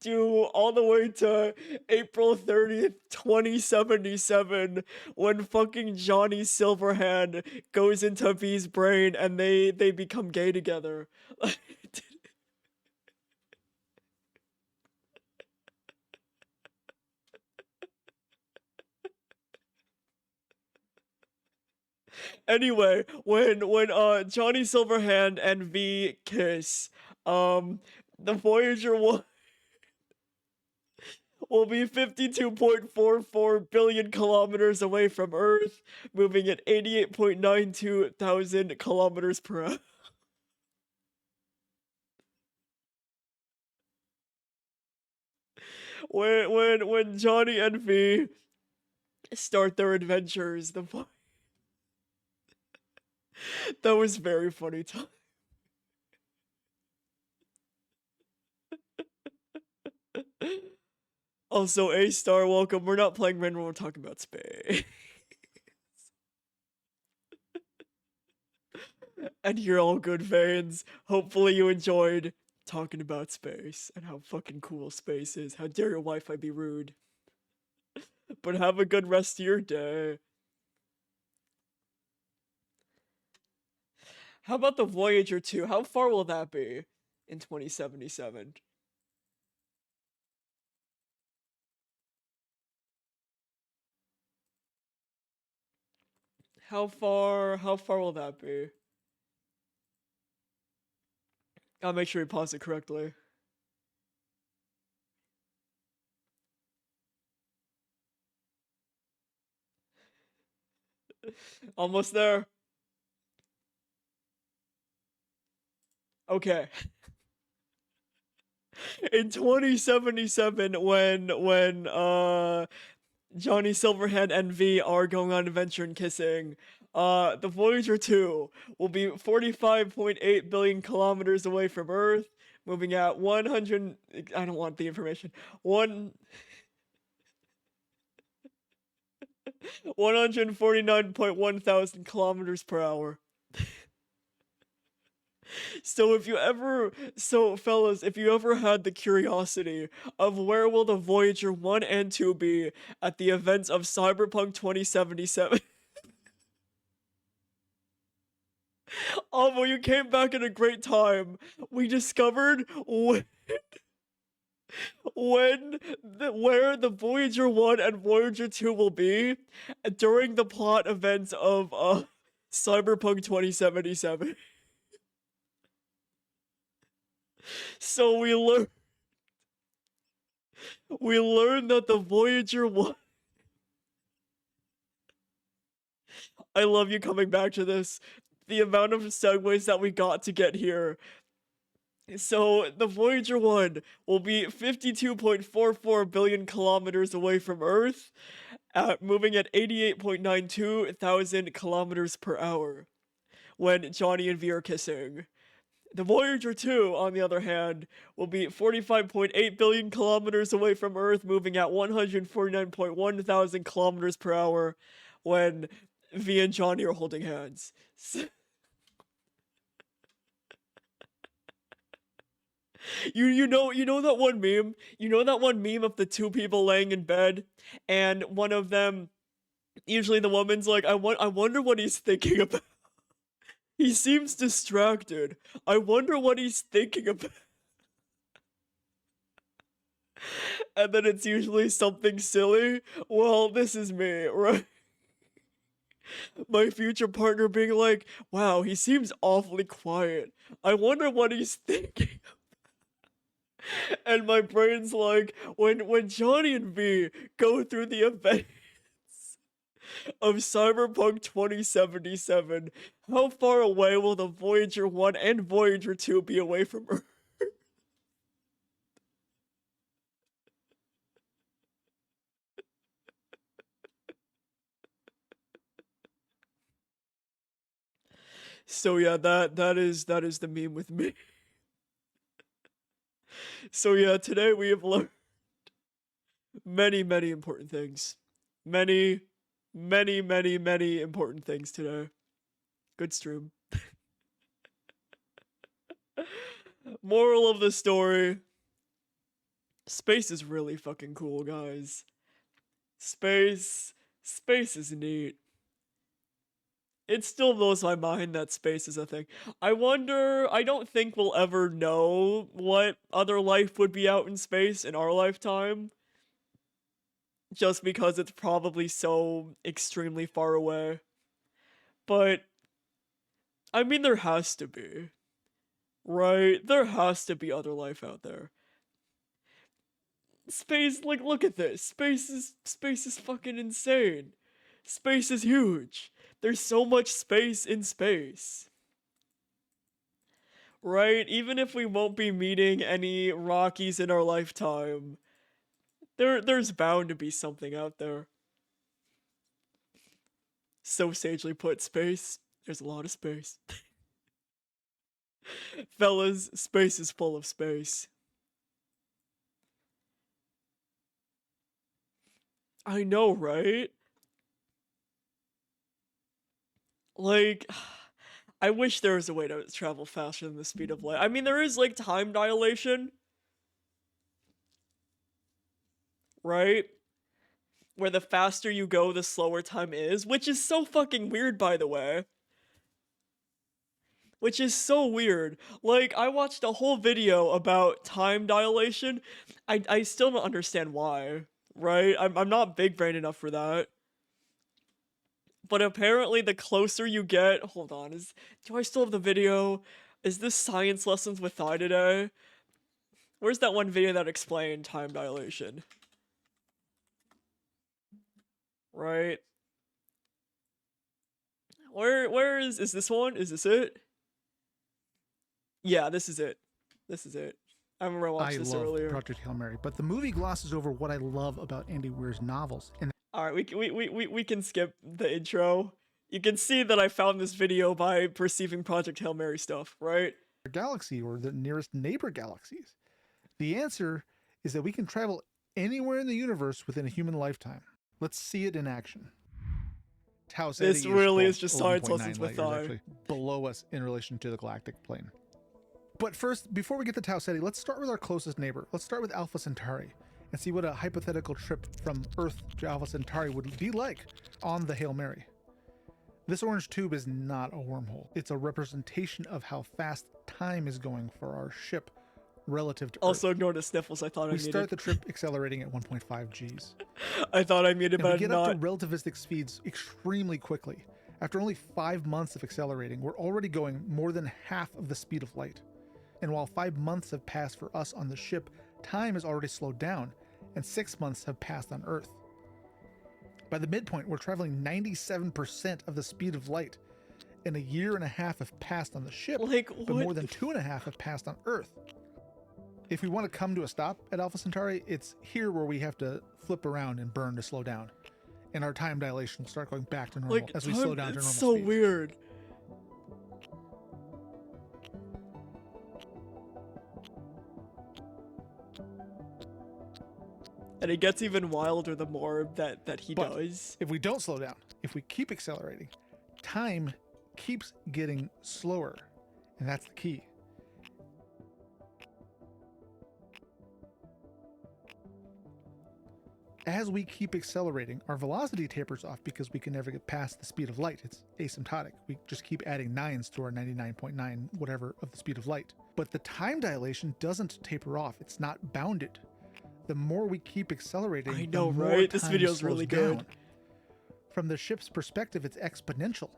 do all the way to April 30th, 2077, when fucking Johnny Silverhand goes into V's brain and they become gay together. Anyway, when Johnny Silverhand and V kiss, The Voyager 1 will be 52.44 billion kilometers away from Earth, moving at 88.92 thousand kilometers per hour. When Johnny and V start their adventures, that was very funny time. Also, A-Star, welcome. We're not playing Rain, we're talking about space. And you're all good fans. Hopefully you enjoyed talking about space and how fucking cool space is. How dare your Wi-Fi be rude. But have a good rest of your day. How about the Voyager 2? How far will that be in 2077? How far will that be? I'll make sure you pause it correctly. Almost there. Okay. In 2077, when Johnny Silverhand and V are going on adventure and kissing, the Voyager 2 will be 45.8 billion kilometers away from Earth, moving at 100. I don't want the information. 149.1 thousand kilometers per hour. So fellas, if you ever had the curiosity of where will the Voyager 1 and 2 be at the events of Cyberpunk 2077, well, you came back at a great time. We discovered where the Voyager 1 and Voyager 2 will be during the plot events of Cyberpunk 2077. So we learned that the Voyager 1. I love you coming back to this. The amount of segues that we got to get here. So the Voyager 1 will be 52.44 billion kilometers away from Earth, moving at 88.92 thousand kilometers per hour when Johnny and V are kissing. The Voyager 2, on the other hand, will be 45.8 billion kilometers away from Earth, moving at 149.1 thousand kilometers per hour when V and Johnny are holding hands. You know that one meme? You know that one meme of the two people laying in bed, and one of them, usually the woman's like, I wonder what he's thinking about. He seems distracted. I wonder what he's thinking about. And then it's usually something silly. Well, this is me, right? My future partner being like, wow, he seems awfully quiet. I wonder what he's thinking. And my brain's like, when Johnny and V go through the events of Cyberpunk 2077, how far away will the Voyager 1 and Voyager 2 be away from Earth? So yeah, that is the meme with me. So yeah, today we have learned many important things. Many important things today. Good stream. Moral of the story. Space is really fucking cool, guys. Space is neat. It still blows my mind that space is a thing. I don't think we'll ever know what other life would be out in space in our lifetime. Just because it's probably so extremely far away. But, I mean, there has to be. Right? There has to be other life out there. Space, like, look at this. Space is fucking insane. Space is huge. There's so much space in space. Right? Even if we won't be meeting any Rockies in our lifetime, there's bound to be something out there. So sagely put, space. There's a lot of space. Fellas, space is full of space. I know, right? Like, I wish there was a way to travel faster than the speed of light. I mean, there is, like, time dilation. Right? Where the faster you go, the slower time is. Which is so fucking weird, by the way. Which is so weird. Like, I watched a whole video about time dilation. I still don't understand why. Right? I'm not big brain enough for that. But apparently the closer you get... Hold on, do I still have the video? Is this science lessons with Thigh today? Where's that one video that explained time dilation? Right? Where is this one? Is this it? Yeah, this is it. This is it. I remember I watched this earlier. Project Hail Mary, but the movie glosses over what I love about Andy Weir's novels. And all right, we can skip the intro. You can see that I found this video by perceiving Project Hail Mary stuff, right? Galaxy, or the nearest neighbor galaxies. The answer is that we can travel anywhere in the universe within a human lifetime. Let's see it in action. Tau Ceti This really is just science lessons with Thigh. Below us in relation to the galactic plane. But first, before we get to Tau Ceti, let's start with our closest neighbor. Let's start with Alpha Centauri and see what a hypothetical trip from Earth to Alpha Centauri would be like on the Hail Mary. This orange tube is not a wormhole. It's a representation of how fast time is going for our ship relative to Earth. Also ignore the sniffles. I thought I muted. We start the trip accelerating at 1.5 Gs. I thought I muted, but we get not. up to relativistic speeds extremely quickly. After only 5 months of accelerating, we're already going more than half of the speed of light. And while 5 months have passed for us on the ship, time has already slowed down, and 6 months have passed on Earth. By the midpoint, we're traveling 97% of the speed of light, and a year and a half have passed on the ship, but more than 2.5 have passed on Earth. If we want to come to a stop at Alpha Centauri, it's here where we have to flip around and burn to slow down. And our time dilation will start going back to normal as we slow down to normal It's so speeds. weird. And it gets even wilder the more that he does. If we don't slow down, if we keep accelerating, time keeps getting slower. And that's the key. As we keep accelerating, our velocity tapers off because we can never get past the speed of light. It's asymptotic. We just keep adding nines to our 99.9 whatever of the speed of light. But the time dilation doesn't taper off. It's not bounded. The more we keep accelerating, I know, the more right? This time video's slows really down. good. From the ship's perspective, it's exponential.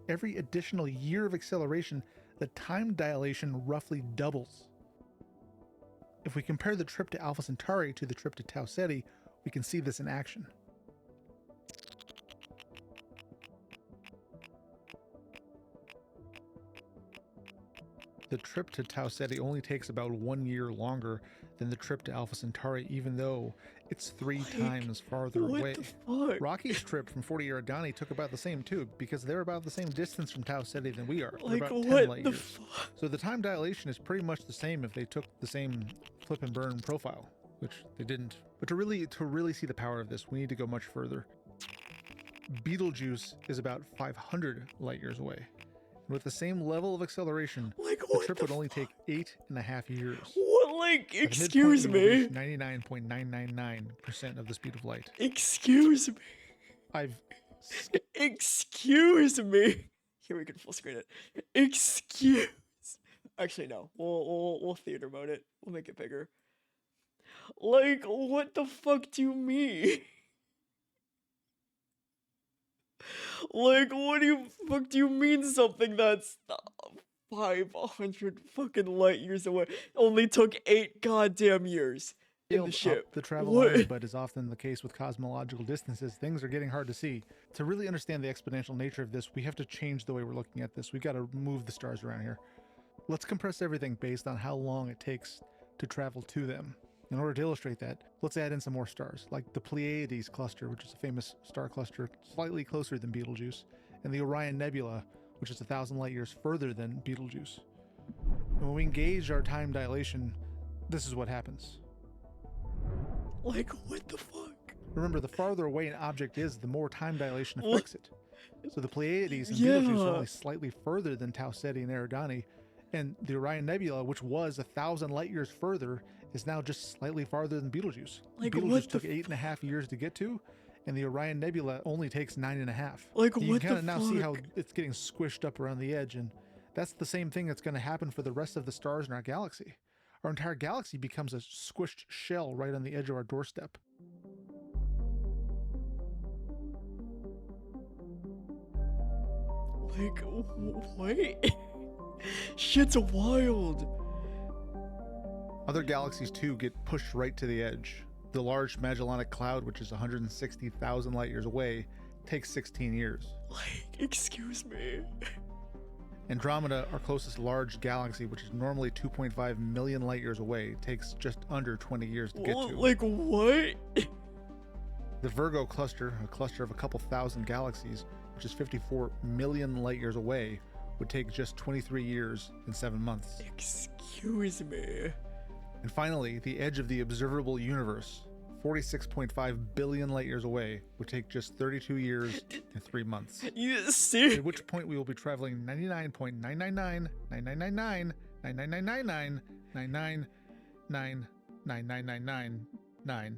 Every additional year of acceleration, the time dilation roughly doubles. If we compare the trip to Alpha Centauri to the trip to Tau Ceti, we can see this in action. The trip to Tau Ceti only takes about 1 year longer than the trip to Alpha Centauri, even though it's 3 times farther away. What the fuck? Rocky's trip from 40 Eridani took about the same too, because they're about the same distance from Tau Ceti than we are. They're Like, about 10 what light the years. fuck? So the time dilation is pretty much the same if they took the same flip and burn profile, which they didn't. But to really see the power of this, we need to go much further. Betelgeuse is about 500 light years away. And with the same level of acceleration, Like, the what trip the would only take 8.5 years. What, like, At the midpoint, excuse we will reach me? 99.999% of the speed of light. Excuse me. I've Excuse me. Here, we can full screen it. Excuse. Actually, no. We'll theater mode it. We'll make it bigger. Like, what the fuck do you mean? Like, what do you fuck do you mean something that's 500 fucking light years away. Only took 8 goddamn years in the Up ship. the travel What? line, but as often the case with cosmological distances, things are getting hard to see. To really understand the exponential nature of this, we have to change the way we're looking at this. We've got to move the stars around here. Let's compress everything based on how long it takes to travel to them. In order to illustrate that, let's add in some more stars, like the Pleiades cluster, which is a famous star cluster slightly closer than Betelgeuse, and the Orion Nebula, which is 1,000 light years further than Betelgeuse. And when we engage our time dilation, this is what happens. Like, what the fuck? Remember, the farther away an object is, the more time dilation What? affects it. So the Pleiades and Betelgeuse are Yeah. only slightly further than Tau Ceti and Eridani, and the Orion Nebula, which was 1,000 light years further, is now just slightly farther than Betelgeuse. Like, Betelgeuse what the took 8.5 years to get to, and the Orion Nebula only takes 9.5. Like, You what can kind the of now see how fuck? it's getting squished up around the edge, and that's the same thing that's going to happen for the rest of the stars in our galaxy. Our entire galaxy becomes a squished shell right on the edge of our doorstep. Like, wait. Shit's wild. Other galaxies too get pushed right to the edge. The Large Magellanic Cloud, which is 160,000 light years away, takes 16 years. Like, excuse me. Andromeda, our closest large galaxy, which is normally 2.5 million light years away, takes just under 20 years to get to. Like, what? The Virgo cluster, a cluster of a couple thousand galaxies, which is 54 million light years away, would take just 23 years and 7 months. Excuse me. And finally, the edge of the observable universe, 46.5 billion light years away, would take just 32 years and 3 months. You see? At which point we will be traveling 99.999, 9999, 9999, 9999999,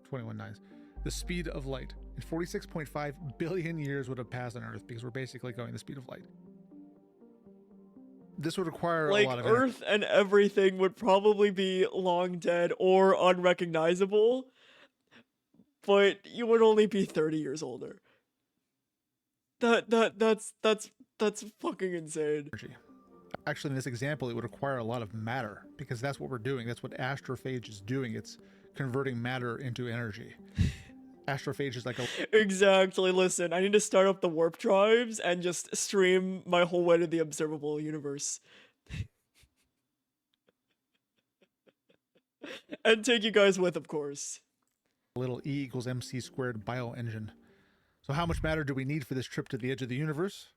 21 nines. The speed of light. And 46.5 billion years would have passed on Earth because we're basically going the speed of light. This would require Like, a lot of energy. Earth and everything would probably be long dead or unrecognizable, but you would only be 30 years older. That's fucking insane. Actually, in this example, it would require a lot of matter because that's what we're doing. That's what astrophage is doing. It's converting matter into energy. Astrophage is like a Exactly. Listen, I need to start up the warp drives and just stream my whole way to the observable universe. And take you guys with, of course. little E equals MC squared bioengine. So how much matter do we need for this trip to the edge of the universe?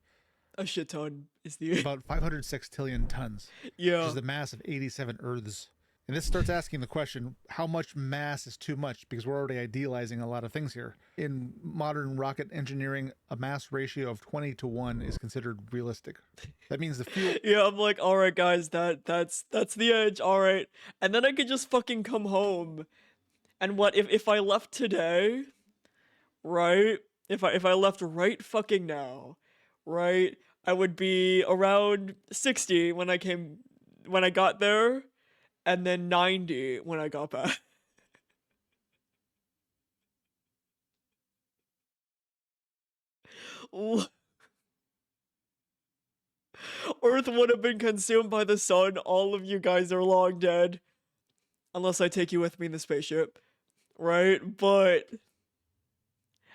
A shit ton is the About 500 sextillion tons, which yeah. is the mass of 87 Earths. And this starts asking the question, how much mass is too much? Because we're already idealizing a lot of things here. In modern rocket engineering, a mass ratio of 20-1 is considered realistic. That means the fuel... Yeah, I'm like, all right, guys, that's the edge, all right. And then I could just fucking come home. And what if I left today, right? If I left right fucking now, right? I would be around 60 when I got there, and then 90 when I got back. Earth would have been consumed by the sun. All of you guys are long dead. Unless I take you with me in the spaceship. Right? But...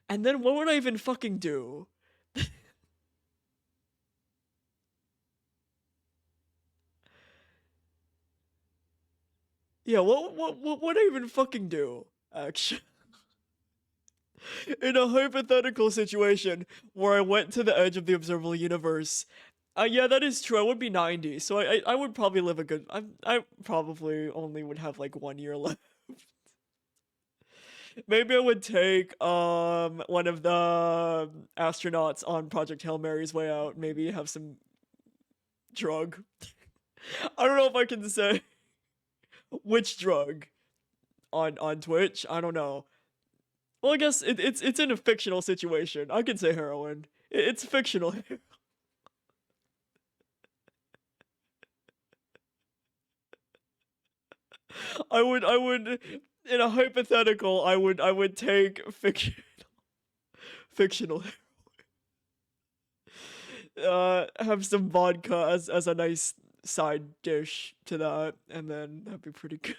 And then what would I even fucking do? Yeah, what would I even fucking do? Actually. In a hypothetical situation where I went to the edge of the observable universe, yeah, that is true. I would be 90, so I would probably live a good... I probably only would have like 1 year left. Maybe I would take one of the astronauts on Project Hail Mary's way out. Maybe have some drug. I don't know if I can say which drug on Twitch. I don't know. Well, I guess it's in a fictional situation. I could say heroin. It's fictional. I would in a hypothetical I would take fictional heroin. have some vodka as a nice side dish to that, and then that'd be pretty good.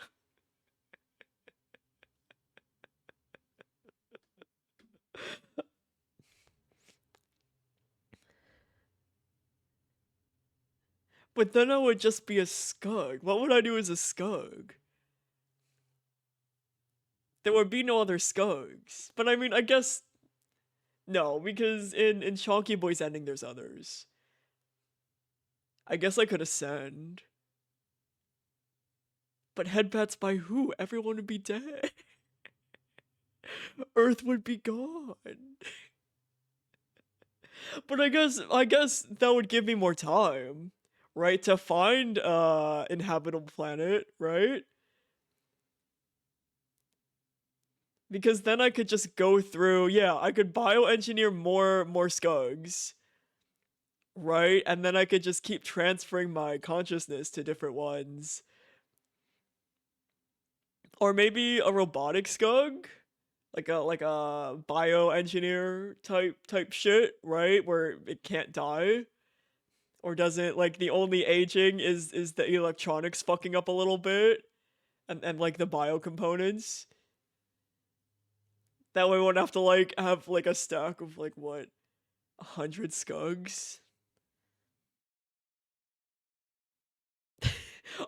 But then I would just be a skug. What would I do as a skug? There would be no other skugs. But I mean, I guess no, because in Chalky Boy's ending, there's others. I guess I could ascend. But headbats by who? Everyone would be dead. Earth would be gone. But I guess that would give me more time, right? To find inhabitable planet, right? Because then I could just go through, yeah, I could bioengineer more skugs, right? And then I could just keep transferring my consciousness to different ones. Or maybe a robotic skug? Like a bioengineer type shit, right? Where it can't die. Or doesn't, like, the only aging is the electronics fucking up a little bit. And like the bio components. That way we won't have to like have like a stack of like what, 100 skugs.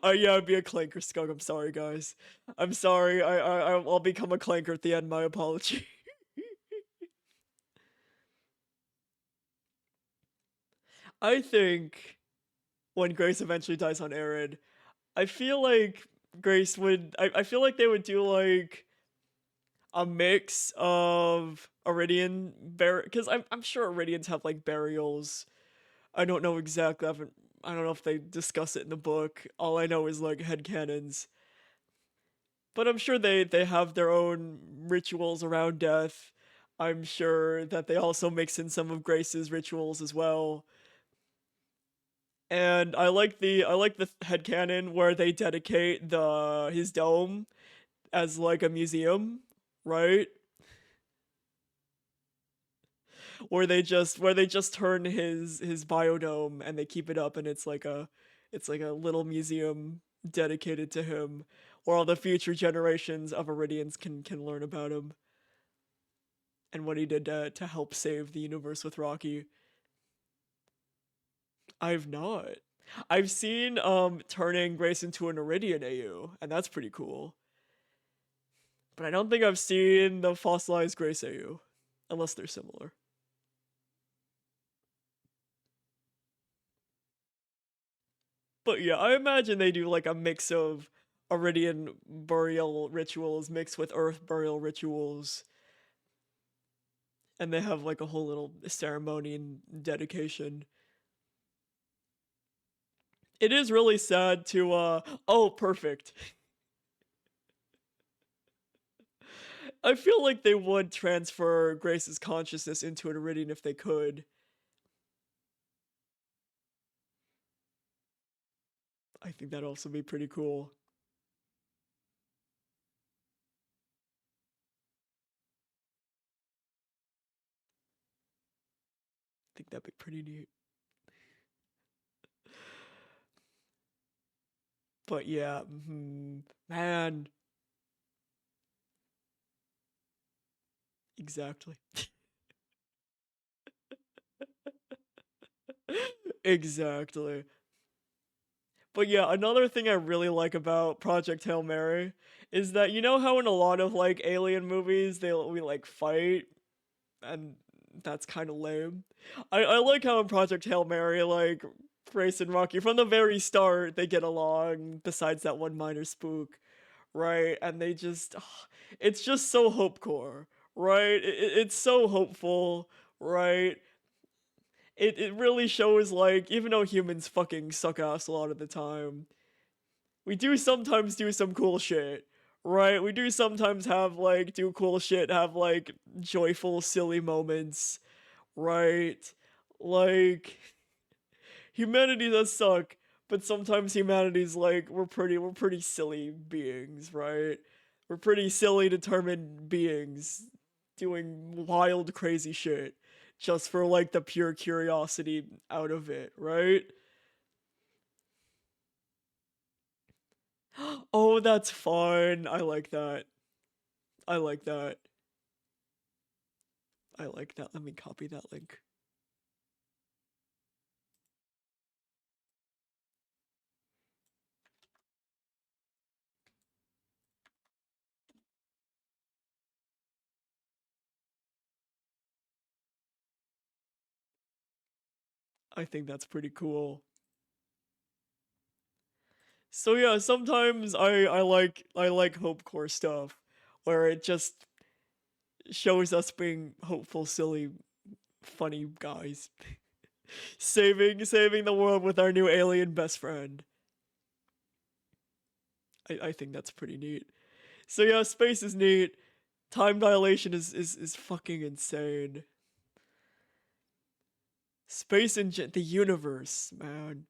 Oh yeah, I'd be a clanker skug. I'm sorry, guys. I'm sorry. I'll become a clanker at the end. My apology. I think when Grace eventually dies on Aaron, I feel like Grace would. I feel like they would do like a mix of Iridian because I'm sure Iridians have like burials. I don't know exactly. I don't know if they discuss it in the book. All I know is like headcanons. But I'm sure they have their own rituals around death. I'm sure that they also mix in some of Grace's rituals as well. And I like the headcanon where they dedicate his dome as like a museum, right? Where they just turn his biodome and they keep it up and it's like a little museum dedicated to him where all the future generations of Iridians can learn about him and what he did to help save the universe with Rocky. I've not. I've seen turning Grace into an Iridian AU, and that's pretty cool. But I don't think I've seen the fossilized Grace AU, unless they're similar. But yeah, I imagine they do like a mix of Iridian burial rituals mixed with Earth burial rituals. And they have like a whole little ceremony and dedication. It is really sad to oh, perfect. I feel like they would transfer Grace's consciousness into an Iridian if they could. I think that'd also be pretty cool. I think that'd be pretty neat. But yeah, man, exactly. Exactly. But yeah, another thing I really like about Project Hail Mary is that you know how in a lot of like alien movies we like fight and that's kind of lame. I like how in Project Hail Mary like Grace and Rocky from the very start they get along besides that one minor spook, right? And they just it's just so hopecore, right? It's so hopeful, right? It really shows like even though humans fucking suck ass a lot of the time, we do sometimes do some cool shit, right? We do sometimes have like do cool shit, have like joyful silly moments, right? Like humanity does suck, but sometimes humanity's like we're pretty silly beings, right? We're pretty silly determined beings doing wild crazy shit just for like the pure curiosity out of it, right? Oh, that's fun. I like that. I like that. I like that. Let me copy that link. I think that's pretty cool. So yeah, sometimes I like hopecore stuff where it just shows us being hopeful, silly, funny guys. saving the world with our new alien best friend. I think that's pretty neat. So yeah, space is neat. Time dilation is fucking insane. Space and the universe, man.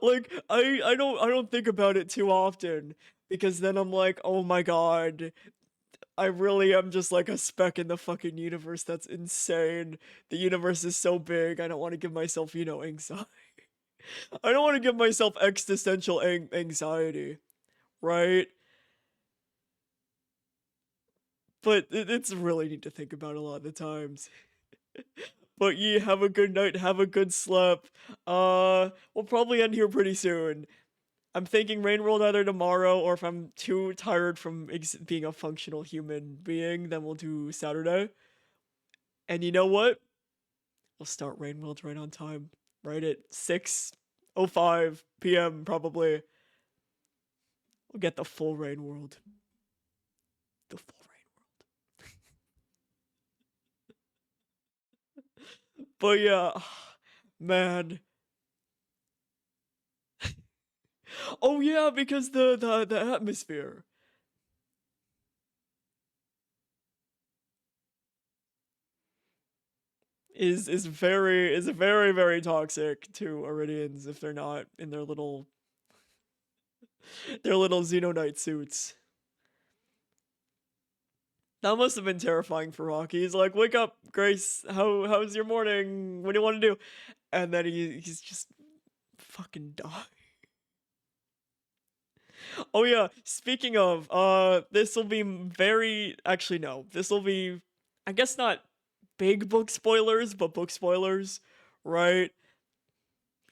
Like I don't think about it too often because then I'm like, "Oh my god, I really am just like a speck in the fucking universe. That's insane. The universe is so big. I don't want to give myself, anxiety. I don't want to give myself existential anxiety, right? But it's really neat to think about a lot of the times. But yeah, have a good night, have a good sleep. We'll probably end here pretty soon. I'm thinking Rain World either tomorrow, or if I'm too tired from being a functional human being, then we'll do Saturday. And you know what? We'll start Rain World right on time, right at 6:05 p.m. probably. We'll get the full Rain World. The full Rain World. But yeah, man. Oh yeah, because the atmosphere is very toxic to Iridians if they're not in their little Xenonite suits. That must have been terrifying for Rocky. He's like, "Wake up, Grace. How's your morning? What do you want to do?" And then he's just fucking die. Oh yeah, speaking of, this will be very actually no, this will be I guess not big book spoilers, but book spoilers, right?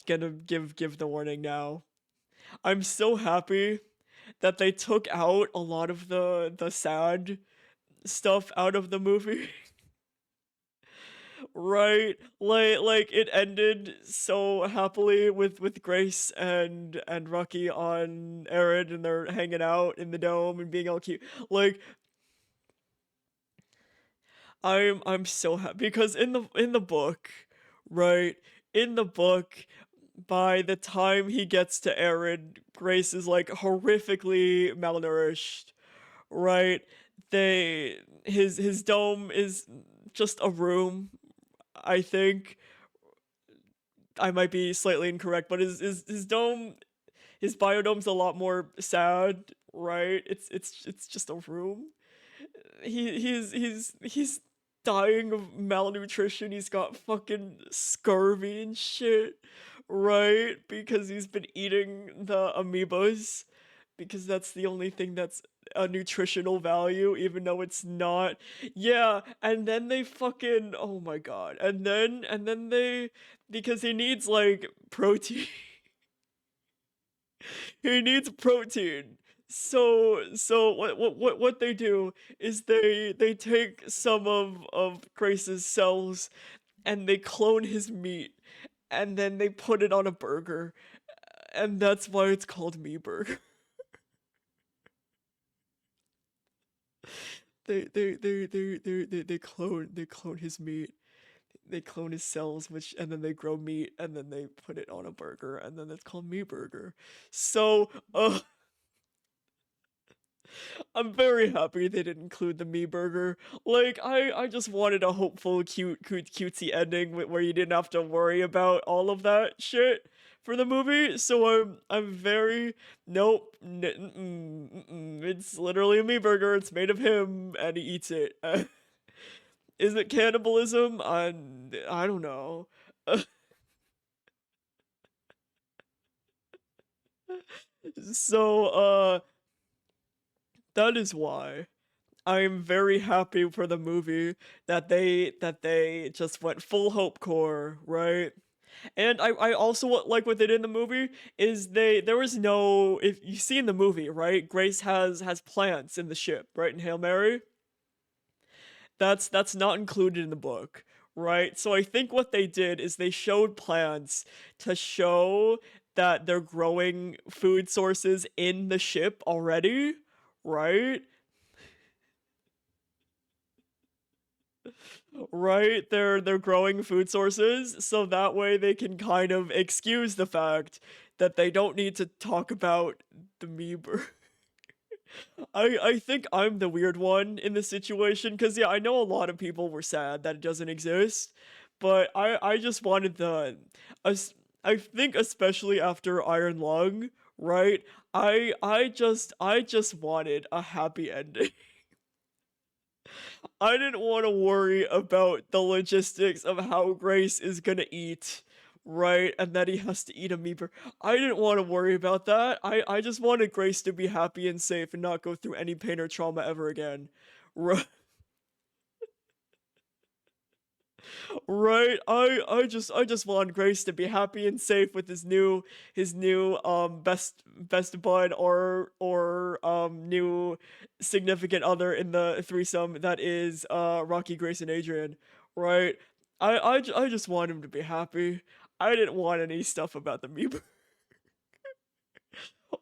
Gonna give the warning now. I'm so happy that they took out a lot of the sad stuff out of the movie. Right, like it ended so happily with Grace and Rocky on Arid, and they're hanging out in the dome and being all cute. Like I'm so happy because in the book, right, in the book, by the time he gets to Arid, Grace is like horrifically malnourished, right? His dome is just a room, I think. I might be slightly incorrect, but his dome, his biodome's a lot more sad, right? It's just a room. He's dying of malnutrition. He's got fucking scurvy and shit, right? Because he's been eating the amoebas, because that's the only thing that's a nutritional value, even though it's not. Yeah, and then they fucking, oh my god, and then they, because he needs like protein. He needs protein. So what they do is they take some of Grace's cells and they clone his meat, and then they put it on a burger, and that's why it's called Me Burger. They clone his meat. They clone his cells, which, and then they grow meat, and then they put it on a burger, and then it's called Me Burger. So, I'm very happy they didn't include the Me Burger. Like, I just wanted a hopeful, cutesy ending where you didn't have to worry about all of that shit for the movie, so I'm very nope. It's literally a me burger. It's made of him, and he eats it. Is it cannibalism? I don't know. So that is why I'm very happy for the movie that they just went full hope core, right? And I also like what they did in the movie is there was no, if you see in the movie, right? Grace has plants in the ship, right? In Hail Mary. That's not included in the book, right? So I think what they did is they showed plants to show that they're growing food sources in the ship already, right? Right, they're growing food sources, so that way they can kind of excuse the fact that they don't need to talk about the Meeber. I think I'm the weird one in this situation, because yeah, I know a lot of people were sad that it doesn't exist, but I just wanted us I think especially after Iron Lung, right? I just wanted a happy ending. I didn't want to worry about the logistics of how Grace is gonna eat, right? And that he has to eat a meeper. I didn't want to worry about that. I just wanted Grace to be happy and safe and not go through any pain or trauma ever again. Right? Right? I just want Grace to be happy and safe with his new best bud or new significant other in the threesome that is Rocky, Grace, and Adrian. Right? I just want him to be happy. I didn't want any stuff about the Meeper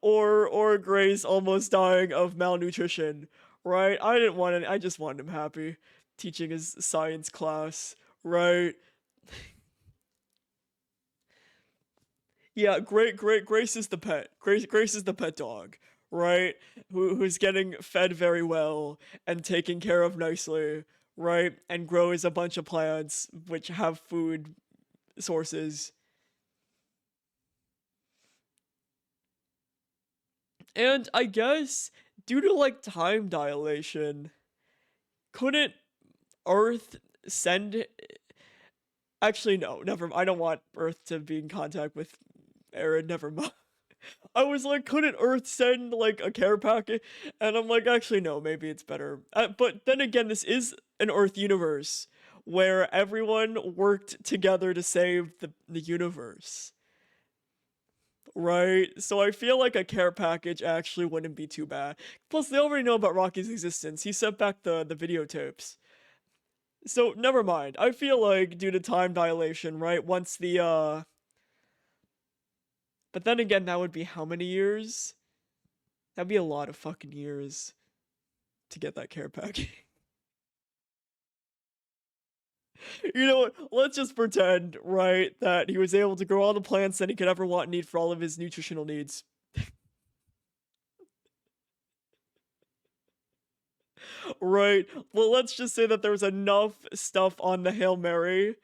or Grace almost dying of malnutrition. Right? I didn't want any, I just wanted him happy teaching his science class. Right. Yeah, Grace is the pet. Grace is the pet dog, right? Who's getting fed very well and taken care of nicely, right? And grows a bunch of plants which have food sources. And I guess due to like time dilation, couldn't Earth send actually no, never I don't want Earth to be in contact with Aaron, never mind. I was like, couldn't Earth send like a care packet? And I'm like, actually, no, maybe it's better. But then again, this is an Earth universe where everyone worked together to save the universe, right? So I feel like a care package actually wouldn't be too bad. Plus, they already know about Rocky's existence. He sent back the videotapes. So never mind. I feel like due to time dilation, right? Once the but then again, that would be how many years? That'd be a lot of fucking years to get that care package. You know what? Let's just pretend, right, that he was able to grow all the plants that he could ever want and need for all of his nutritional needs. Right. Well, let's just say that there was enough stuff on the Hail Mary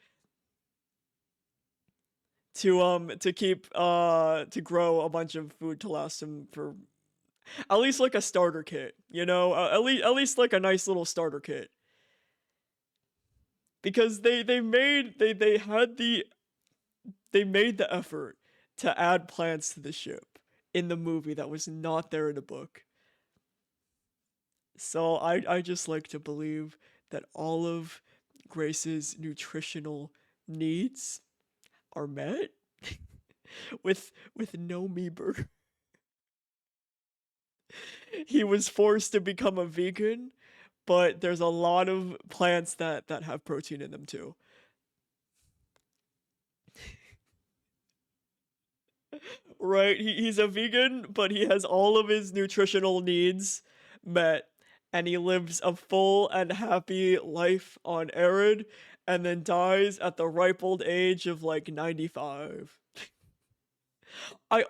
to keep to grow a bunch of food to last him for at least like a starter kit, you know? At least like a nice little starter kit. Because they made the effort to add plants to the ship in the movie that was not there in the book. So I just like to believe that all of Grace's nutritional needs are met with no Meeber. He was forced to become a vegan, but there's a lot of plants that have protein in them too. Right? He's a vegan, but he has all of his nutritional needs met, and he lives a full and happy life on Arid, and then dies at the ripe old age of like 95. I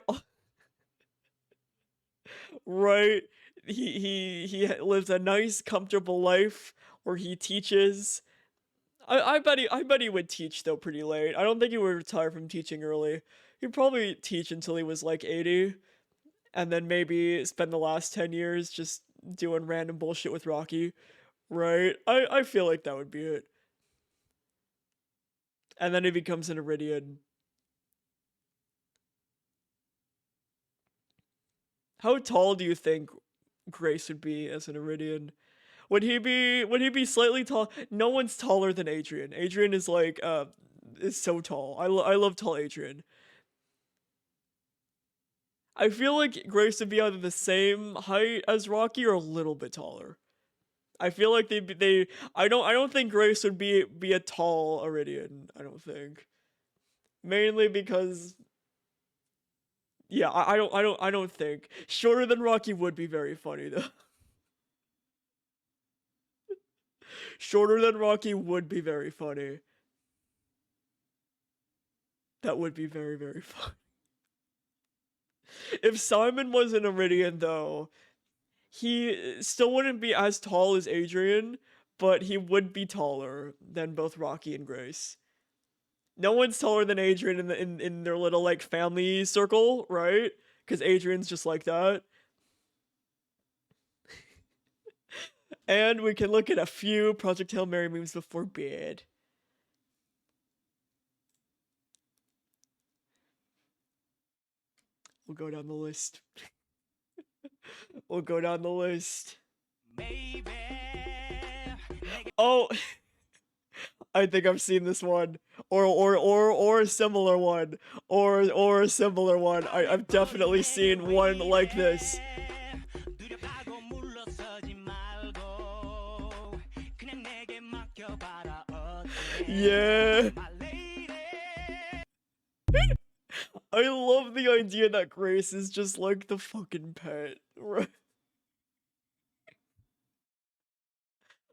right? He lives a nice, comfortable life where he teaches. I bet he would teach though pretty late. I don't think he would retire from teaching early, He'd probably teach until he was like 80, and then maybe spend the last 10 years just doing random bullshit with Rocky, right? I feel like that would be it. And then he becomes an Iridian. How tall do you think Grace would be as an Iridian? Would he be slightly tall? No one's taller than Adrian. Adrian is like is so tall. I love tall Adrian. I feel like Grace would be either the same height as Rocky or a little bit taller. I feel like I don't think Grace would be a tall Iridian. I don't think. Mainly because yeah, I don't think shorter than Rocky would be very funny though. Shorter than Rocky would be very funny. That would be very, very funny. If Simon was an Iridian, though, he still wouldn't be as tall as Adrian, but he would be taller than both Rocky and Grace. No one's taller than Adrian in their little like family circle, right? Because Adrian's just like that. And we can look at a few Project Hail Mary memes before bed. We'll go down the list. We'll go down the list. Oh, I think I've seen this one, or a similar one, or a similar one. I've definitely seen one like this. Yeah. I love the idea that Grace is just like the fucking pet, right?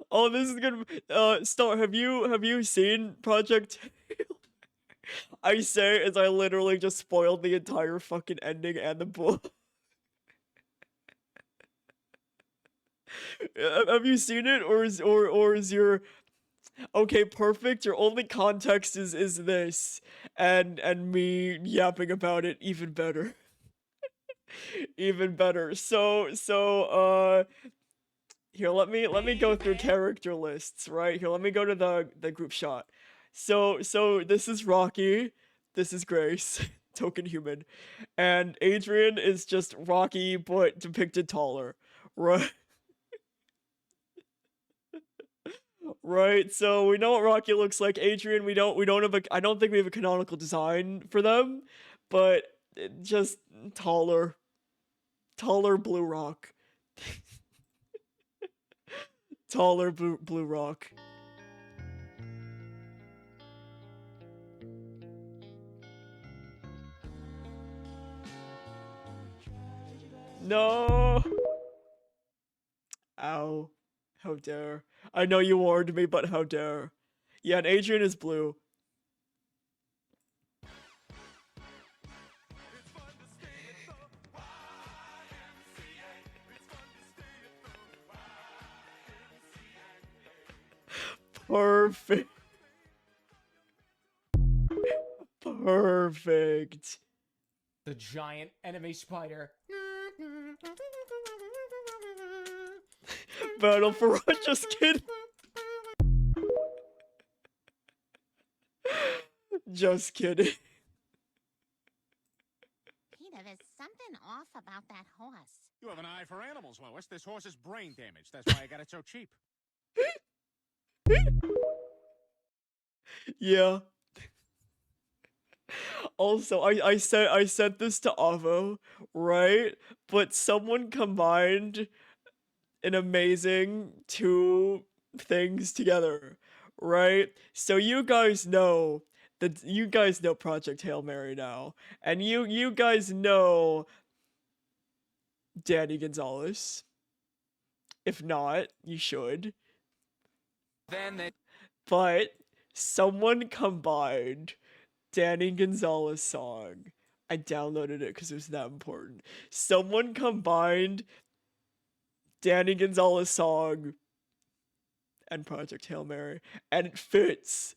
Oh, this is good. Star, have you seen Project Hail? I say as I literally just spoiled the entire fucking ending and the book. Have you seen it, or is your okay, perfect? Your only context is this, and me yapping about it even better. Even better. Here, let me go through character lists, right? Here, let me go to the group shot. So this is Rocky, this is Grace, token human, and Adrian is just Rocky but depicted taller, right? Right. So we know what Rocky looks like. Adrian, we don't have a I don't think we have a canonical design for them, but just taller, taller blue rock. Taller blue rock. No. Ow. How dare. I know you warned me, but how dare. Yeah, and Adrian is blue. Perfect. Perfect. The giant enemy spider. Battle for just kidding. Just kidding. Peter, there's something off about that horse. You have an eye for animals, Lois. This horse is brain damaged. That's why I got it so cheap. Yeah. Also, I sent this to Avo, right? But someone combined an amazing two things together, right? So you guys know Project Hail Mary now, and you guys know Danny Gonzalez. If not, you should. But someone combined Danny Gonzalez song. I downloaded it because it was that important. Someone combined Danny Gonzalez song and Project Hail Mary, and it fits.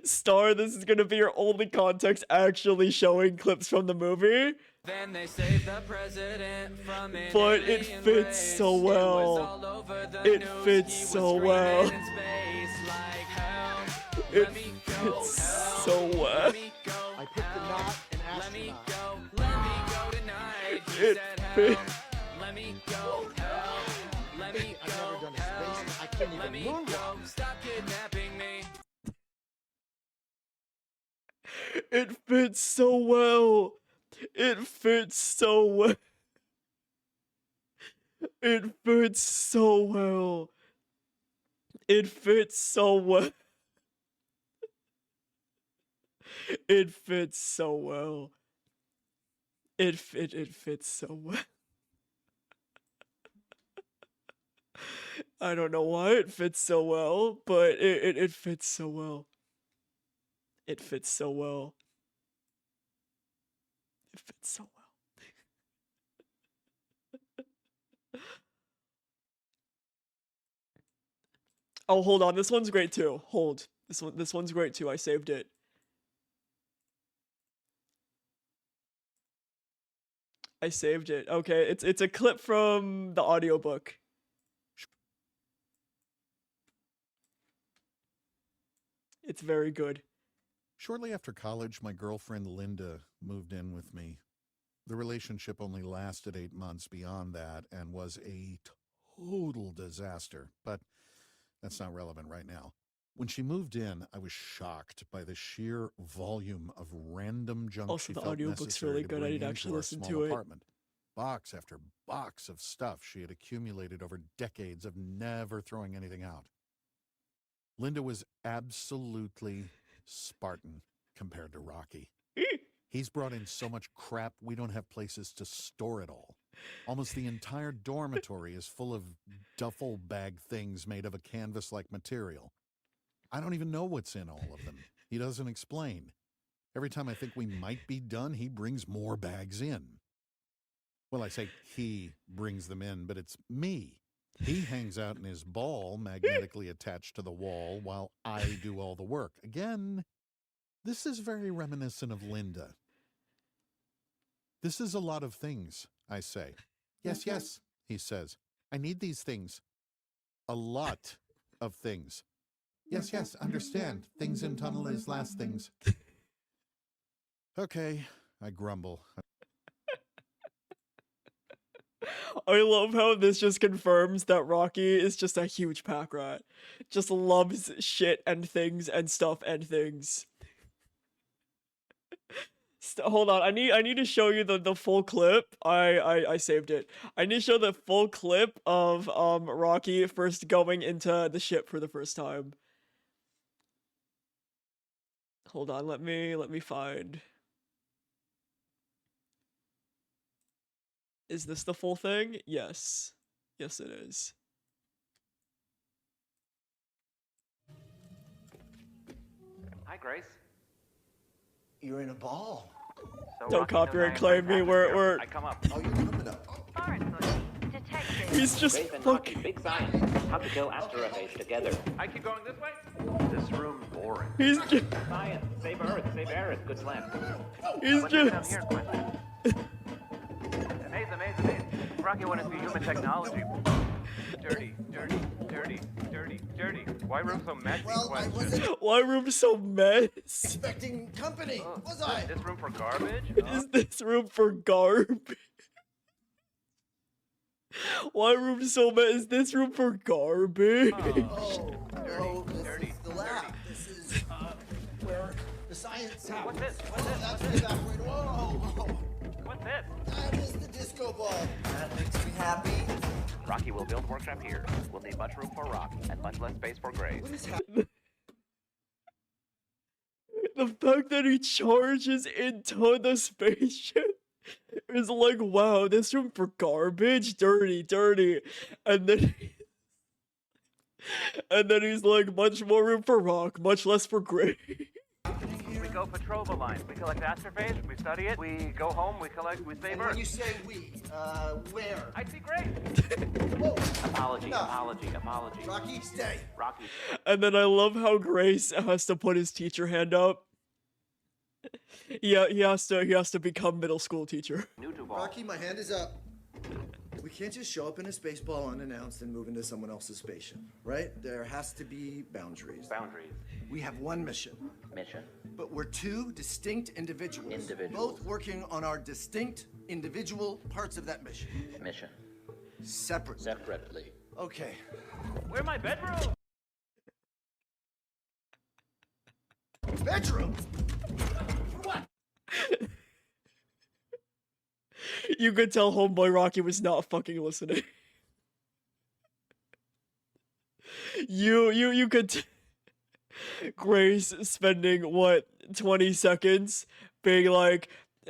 Star, this is gonna be your only context actually showing clips from the movie. Then they saved the president from an But it alien fits race. so It was well. all over the It news. fits He was so screaming well. in space like hell. It Let me go, fits hell. so well. Let me go, I picked the hell. knot and Let me astronaut. go, let me go tonight. He It said hell. fits. Let me go, hell. Let me I've never go, done a hell. space. I can't Let even me moonwalk. go, stop kidnapping me. It fits so well. It fits so well. It fits so well. It fits so well. It fits so well. It fits so well. I don't know why it fits so well, but it fits so well. It fits so well. It fits so well. Oh, hold on. This one's great too. Hold. This one's great too. I saved it. I saved it. Okay, it's a clip from the audiobook. It's very good. Shortly after college, my girlfriend Linda moved in with me. The relationship only lasted 8 months beyond that and was a total disaster, but that's not relevant right now. When she moved in, I was shocked by the sheer volume of random junk Also, she the felt audiobook's necessary really to good. I bring need to into actually our listen small to it. apartment. Box after box of stuff she had accumulated over decades of never throwing anything out. Linda was absolutely Spartan compared to Rocky. He's brought in so much crap, we don't have places to store it all. Almost the entire dormitory is full of duffel bag things made of a canvas-like material. I don't even know what's in all of them. He doesn't explain. Every time I think we might be done, he brings more bags in. Well, I say he brings them in, but it's me. He hangs out in his ball, magnetically attached to the wall, while I do all the work. Again, this is very reminiscent of Linda. This is a lot of things, I say. Yes, yes, he says. I need these things. A lot of things. Yes, yes, understand. Things in tunnel is last things. Okay, I grumble. I love how this just confirms that Rocky is just a huge pack rat. Just loves shit and things and stuff and things. Hold on, I need to show you the full clip. I saved it. I need to show the full clip of Rocky first going into the ship for the first time. Hold on, let me find. Is this the full thing? Yes. Yes, it is. Hi, Grace. You're in a ball. So Don't Rocky knows copyright I am claim very me. fast. We're I come up. Oh, you're coming up. he's just Grace and fucking. Rocky, big science. How to kill asteroids together. I keep going this way. This room boring. He's just. Science, save Earth, save Earth. Good slam. He's What's down just. here, Quentin? Amazing. Rocky wanted to be human technology. Dirty. Why room so messy? Well, I Question. wasn't Why room so mess? expecting company, was I? This room for garbage? Is this room for garbage? Why room so mess? Is this room for garbage? Oh, this is the lab. This is where the science happens. What's this? Oh, that's way back where. Whoa! What's this? That is the disco ball. That makes me happy. Rocky will build workshop here. We'll need much room for Rock and much less space for Grace. What is happening? The fact that he charges into the spaceship is like, wow, this room for garbage, dirty, and then he's like, much more room for Rock, much less for Gray. We go patrol the line. We collect astrophage, we study it, we go home, we collect, we save And Earth. when you say we, where? I see Grace. Whoa. Apology, No. apology, apology. Rocky, stay. Rocky. And then I love how Grace has to put his teacher hand up. Yeah, he has to become middle school teacher. New Duval. Rocky, my hand is up. We can't just show up in a space ball unannounced and move into someone else's spaceship, right? There has to be boundaries. Boundaries. We have one mission, Mission. but we're two distinct individuals. Individuals. Both working on our distinct individual parts of that mission. Mission. Separately. Separately. Okay. Where my bedroom? Bedroom? You could tell homeboy Rocky was not fucking listening. You could Grace spending what 20 seconds being like,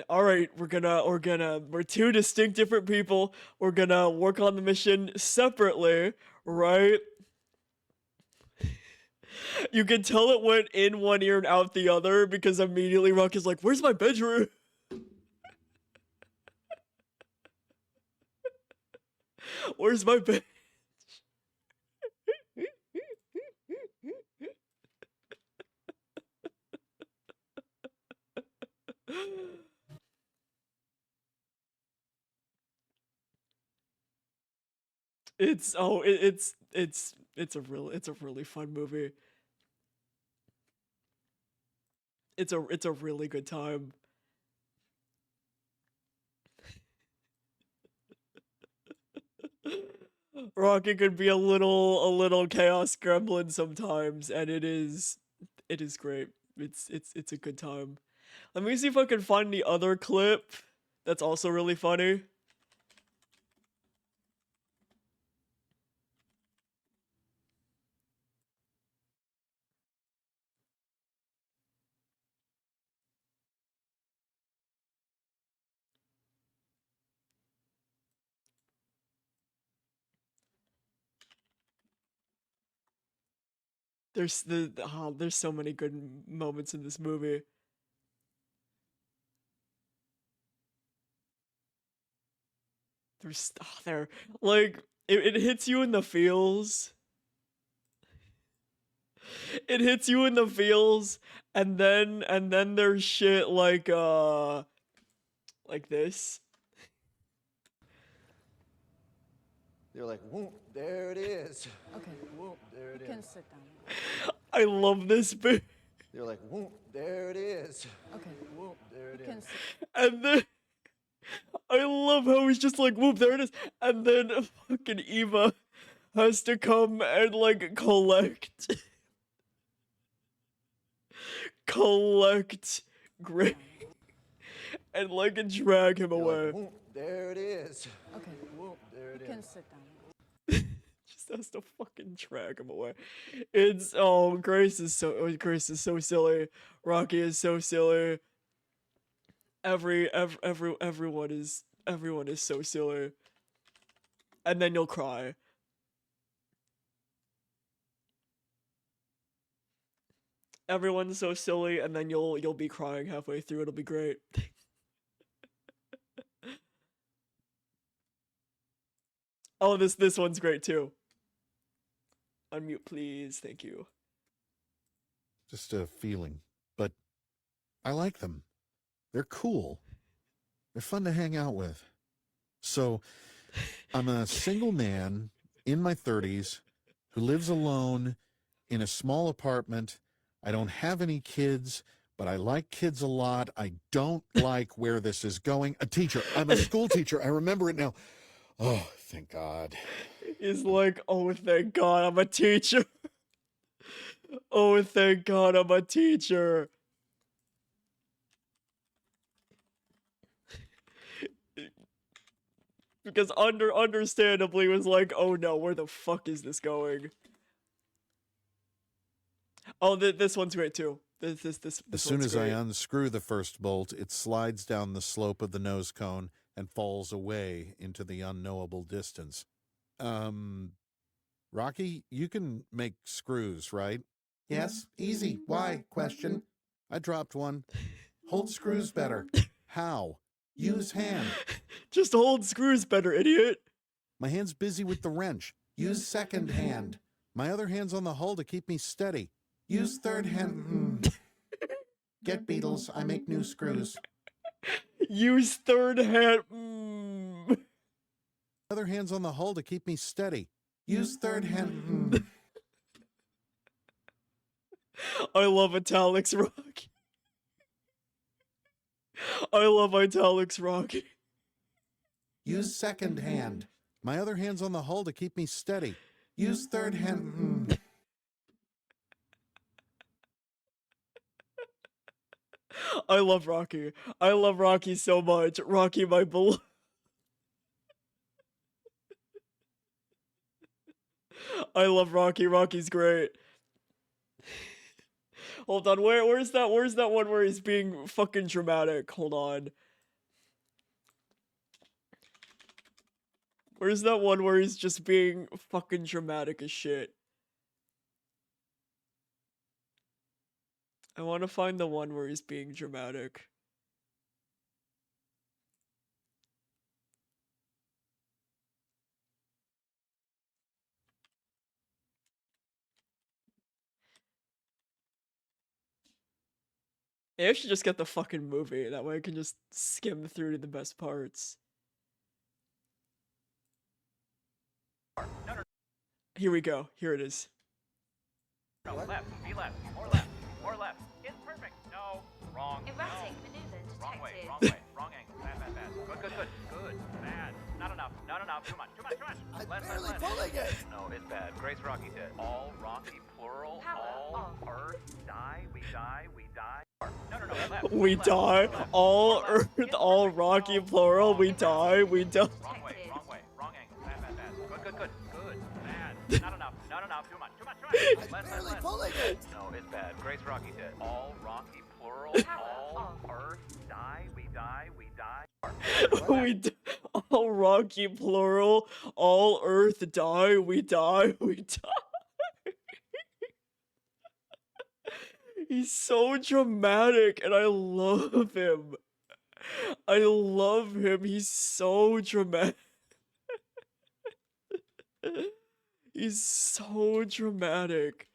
all right, we're two distinct different people. We're gonna work on the mission separately, right? You can tell it went in one ear and out the other because immediately Rocky's like, where's my bedroom? Where's my bed? It's a really fun movie. It's a really good time. Rocky could be a little chaos gremlin sometimes, and it is great. It's a good time. Let me see if I can find the other clip that's also really funny. There's so many good moments in this movie. Like it hits you in the feels. It hits you in the feels, and then there's shit like this. They're like, whoop, there it is. Okay. Whoop, there it You can is. sit down. I love this bit. They're like, whoop, there it is. Okay. Whoop, there it You can is. sit. And then I love how he's just like, whoop, there it is. And then fucking Eva has to come and like collect Gray and like drag him They're away. like, whoop, there it is. Okay. Whoop, there it You can is. sit down. Just has to fucking drag him away. Grace is so silly. Rocky is so silly. Everyone is so silly. And then you'll cry. Everyone's so silly, and then you'll be crying halfway through. It'll be great. Oh, this one's great too. Unmute, please. Thank you. Just a feeling, but I like them. They're cool. They're fun to hang out with. So I'm a single man in my 30s who lives alone in a small apartment. I don't have any kids, but I like kids a lot. I don't like where this is going. A teacher. I'm a school teacher. I remember it now. Oh, thank God. He's like, oh, thank God, I'm a teacher. Oh, thank God, I'm a teacher. Because understandably was like, oh no, where the fuck is this going? Oh, this one's great too. This As soon one's as I great. unscrew the first bolt, it slides down the slope of the nose cone and falls away into the unknowable distance. Rocky, you can make screws, right? Yes, easy. Why? Question. I dropped one. Hold screws better. How? Use hand. Just hold screws better, idiot. My hand's busy with the wrench. Use second hand. My other hand's on the hull to keep me steady. Use third hand. Get Beatles. I make new screws. Use third hand. Other hand's on the hull to keep me steady. Use third hand. I love italics, Rocky. I love italics, Rocky. Use second hand. My other hand's on the hull to keep me steady. Use third hand. I love Rocky. I love Rocky so much. Rocky, my beloved. I love Rocky. Rocky's great. Hold on, where's that one where he's being fucking dramatic? Hold on. Where's that one where he's just being fucking dramatic as shit? I want to find the one where he's being dramatic. Maybe I should just get the fucking movie. That way I can just skim through to the best parts. Here we go. Here it is. No, left, be left, more left, more left. It's perfect. No, wrong. Erratic No. maneuver Wrong way, detected. wrong way, wrong angle. Bad, bad, bad. Good, good, good, good. Bad. Not enough, not enough. Too much, too much, too much. I'm Less, barely less, less. pulling it. No, it's bad. Grace Rocky did. All Rocky, plural. Power all off. Earth, die, we die, we die. No, no, no, left. We left, die. left, All left. Earth, It's all perfect. Rocky, No, plural. wrong. We die. We die. Wrong way, wrong way, wrong angle. Bad, bad, bad. Good, good, good, good. Bad. Not enough, not enough. Too much, too much, too much. Less, less, less. Pulling it. No, it's bad. Grace Rocky did. All Rocky, plural. All Earth, die, we die, we die. We all Rocky, plural. All Earth die. We die. We die. He's so dramatic, and I love him. I love him. He's so dramatic. He's so dramatic.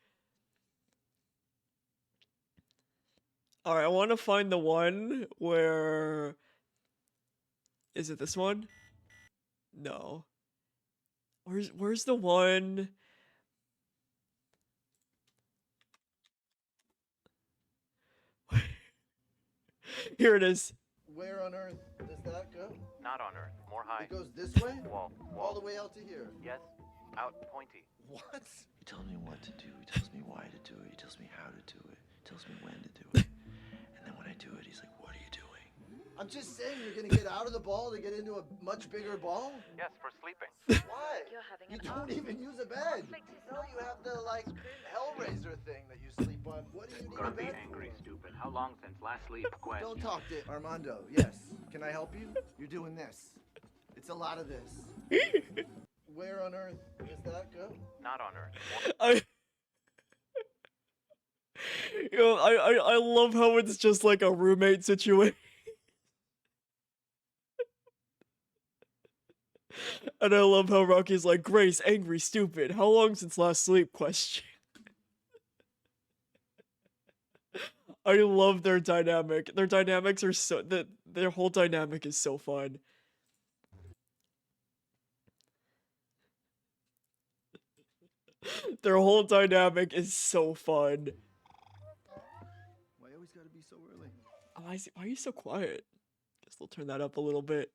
Alright, I want to find the one where... Is it this one? No. Where's the one... Here it is. Where on earth does that go? Not on Earth. More high. It goes this way? Wall. All the Wall. way out to here. Yes. Out. Pointy. What? He tells me what to do. He tells me why to do it. He tells me how to do it. He tells me when to do it. And then when I do it, he's like, "What are you doing?" I'm just saying you're gonna get out of the ball to get into a much bigger ball? Yes, for sleeping. Why? You're having You an don't even use a bed. No, you have the like Hellraiser thing that you sleep on. What do you need a Gonna be bed angry, for? stupid. How long since last sleep? Question. Don't talk to Armando. Yes. Can I help you? You're doing this. It's a lot of this. Where on earth does that go? Not on Earth. I love how it's just like a roommate situation. And I love how Rocky's like, Grace, angry, stupid. How long since last sleep? Question. I love their dynamic. Their dynamics are so their whole dynamic is so fun. Their whole dynamic is so fun. Why you always gotta be so early? Oh, why are you so quiet? Guess they'll turn that up a little bit.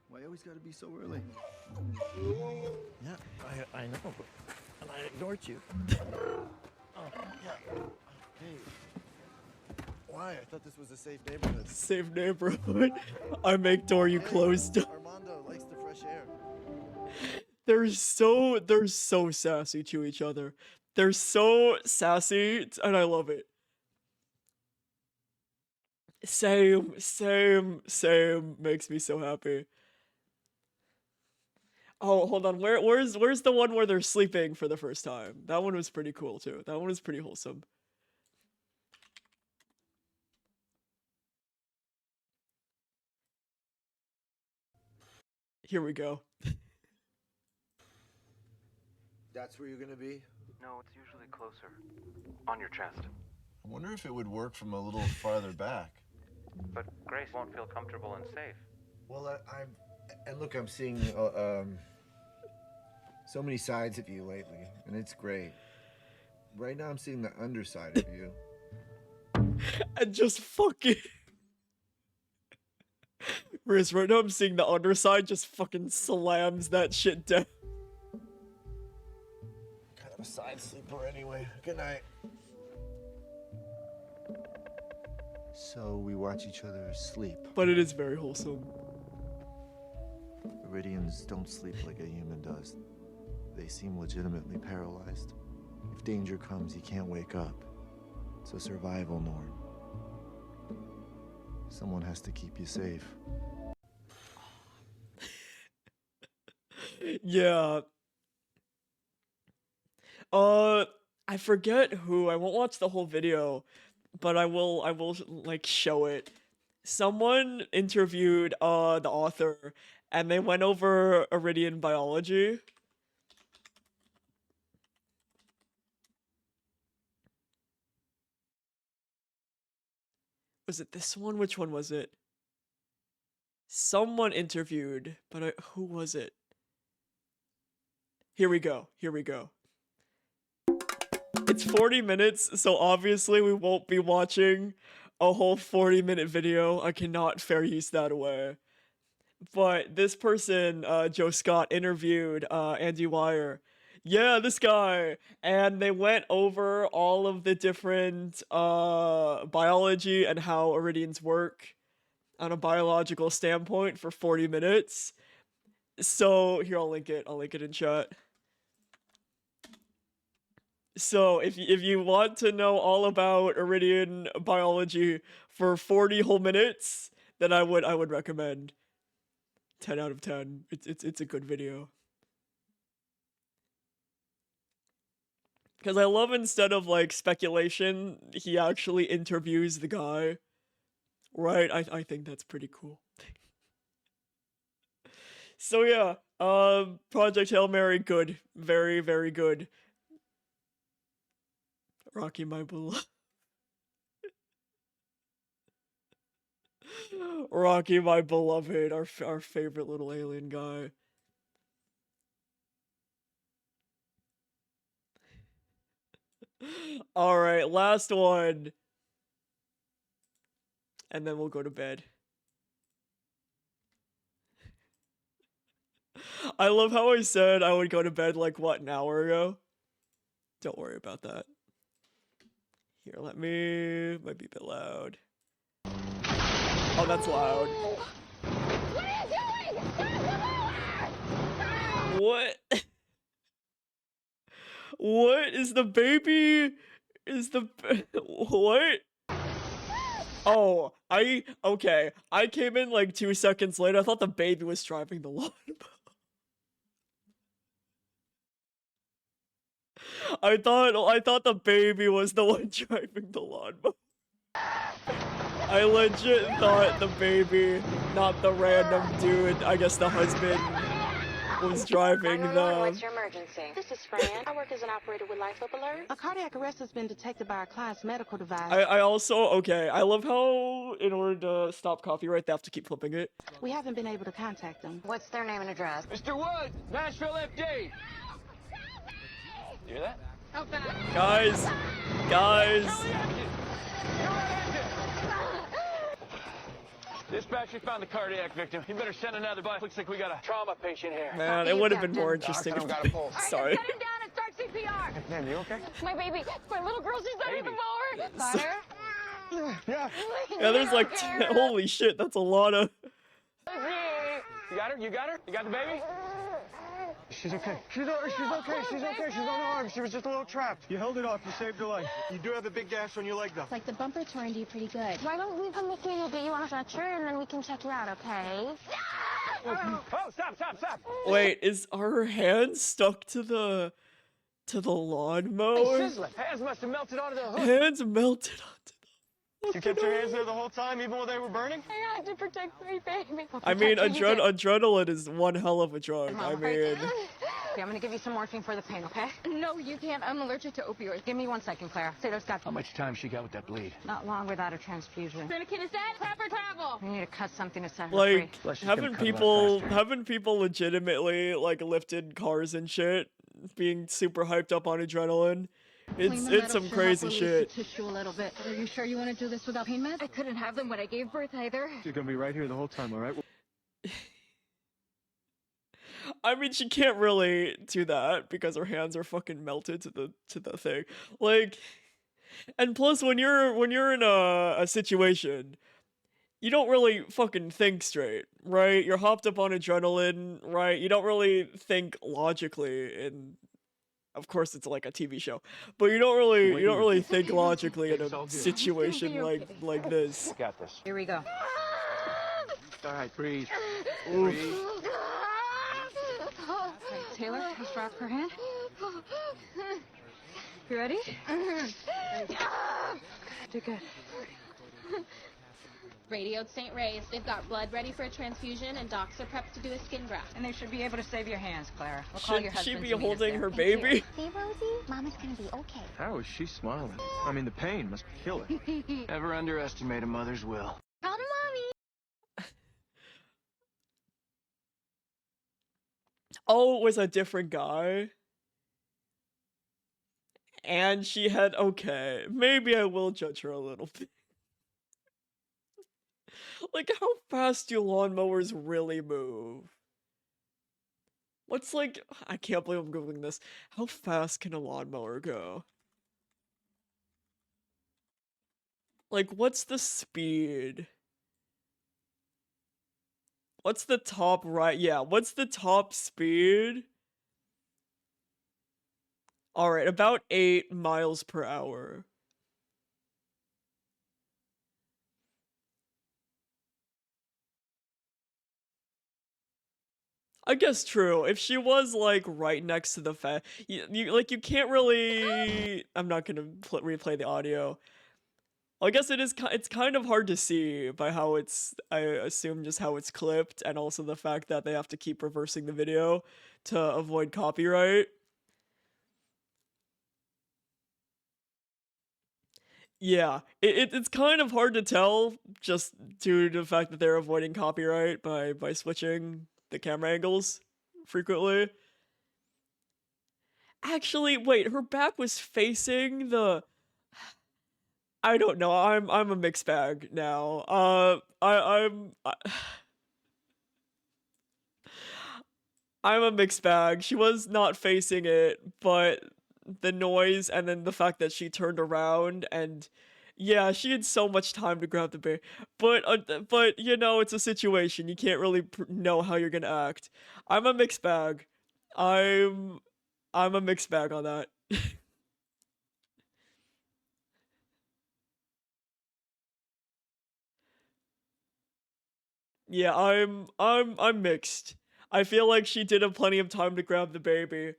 Why you always gotta be so early? Yeah, I know, and I ignored you. Oh, yeah. Hey. Why? I thought this was a safe neighborhood. Safe neighborhood. I make door, you close door. Armando likes the fresh air. They're so sassy to each other. They're so sassy, and I love it. Same. Makes me so happy. Oh, hold on. Where's the one where they're sleeping for the first time? That one was pretty cool too. That one was pretty wholesome. Here we go. That's where you're gonna be? No, it's usually closer. On your chest. I wonder if it would work from a little farther back. But Grace won't feel comfortable and safe. Well, and look, I'm seeing so many sides of you lately, and it's great. Right now, I'm seeing the underside of you. And just fucking. Whereas right now I'm seeing the underside just fucking slams that shit down. Kind of a side sleeper anyway. Good night. So we watch each other sleep. But it is very wholesome. Iridians don't sleep like a human does. They seem legitimately paralyzed. If danger comes, you can't wake up. It's a survival norm. Someone has to keep you safe. Yeah. I forget who. I won't watch the whole video, but I will like show it. Someone interviewed the author and they went over Iridian biology. Was it this one? Which one was it? Someone interviewed, but who was it? Here we go. Here we go. It's 40 minutes, so obviously we won't be watching a whole 40-minute video. I cannot fair use that away. But this person, Joe Scott, interviewed Andy Weir. Yeah, this guy. And they went over all of the different biology and how Iridians work on a biological standpoint for 40 minutes. So here, I'll link it in chat. So if you want to know all about Iridian biology for 40 whole minutes, then I would recommend. 10 out of 10. It's a good video. Because I love, instead of like speculation, he actually interviews the guy. Right? I think that's pretty cool. So yeah, Project Hail Mary, good. Very, very good. Rocky, my beloved. Rocky, my beloved, our favorite little alien guy. All right, last one. And then we'll go to bed. I love how I said I would go to bed like, what, an hour ago? Don't worry about that. Here, might be a bit loud. Oh, that's loud. What are you doing? What? What is the baby? What? Oh, okay. I came in like 2 seconds later. I thought the baby was driving the lawnmower. I thought the baby was the one driving the lawnmower. I legit thought the baby, not the random dude, I guess the husband, was driving the... What's your emergency? This is Fran. I work as an operator with Life Up Alert. A cardiac arrest has been detected by our client's medical device. I also, okay, I love how in order to stop copyright, they have to keep flipping it. We haven't been able to contact them. What's their name and address? Mr. Woods, Nashville FD. You hear that? Guys. Dispatch, we found the cardiac victim. You better send another bus. Looks like we got a trauma patient here. Man, it would have been more interesting if... Sorry. Set him down and start CPR. Man, you okay? My baby, my little girl, she's under the mower. Butter? Yeah. Yeah, there's like... Holy shit, that's a lot of... You got her? You got her? You got the baby? She's okay. She's okay. She's unarmed. She was just a little trapped. You held it off. You saved her life. You do have a big gash on your leg, though. Like the bumper turned you pretty good. Why don't we come with me? We'll get you on a stretcher and then we can check you out, okay? Oh, stop. Wait, are her hands stuck to the lawnmower? Hey, Sizzler, hands must have melted onto the hood. Hands melted onto You kept your hands there the whole time, even while they were burning? I had to protect my baby. I mean, adrenaline is one hell of a drug. I mean, Okay, I'm gonna give you some morphine for the pain, okay? No, you can't. I'm allergic to opioids. Give me 1 second, Clara. Sato's got How much time she got with that bleed? not long without a transfusion. Tourniquet is dead. Prep for travel. We need to cut something to set her like free. having people legitimately like lifted cars and shit, being super hyped up on adrenaline. It's some crazy shit. Tissue a little bit. Are you sure you want to do this without pain meds? I couldn't have them when I gave birth either. She's gonna be right here the whole time, all right? I mean, she can't really do that because her hands are fucking melted to the thing. Like, and plus, when you're in a situation, you don't really fucking think straight, right? You're hopped up on adrenaline, right? You don't really think logically, and of course it's like a TV show, but you don't really think logically in a situation like this. Got this. Here we go. All right, breathe. Okay, Taylor, just wrap her hand. You ready? Do good. Radioed St. Ray's. They've got blood ready for a transfusion, and docs are prepped to do a skin graft. And they should be able to save your hands, Clara. We'll call your Should she husband be to meet us holding there. her baby? See, Rosie? Mama's gonna be okay. How is she smiling? I mean, the pain must kill her. Never underestimate a mother's will. Call to mommy. Oh, it was a different guy. And she had, okay, maybe I will judge her a little bit. Like, how fast do lawnmowers really move? What's like, I can't believe I'm Googling this. How fast can a lawnmower go? Like, what's the speed? What's the top right? Yeah, what's the top speed? Alright, about 8 miles per hour. I guess true. If she was like right next to the you can't really. I'm not gonna replay the audio. I guess it's kind of hard to see by how it's. I assume just how it's clipped, and also the fact that they have to keep reversing the video to avoid copyright. Yeah, it's kind of hard to tell just due to the fact that they're avoiding copyright by switching the camera angles frequently. Actually, wait, her back was facing the. I don't know. I'm a mixed bag now. I'm a mixed bag. She was not facing it, but the noise and then the fact that she turned around and yeah, she had so much time to grab the bear. But you know, it's a situation. You can't really know how you're gonna act. I'm a mixed bag. I'm a mixed bag on that. Yeah, I'm mixed. I feel like she did have plenty of time to grab the baby.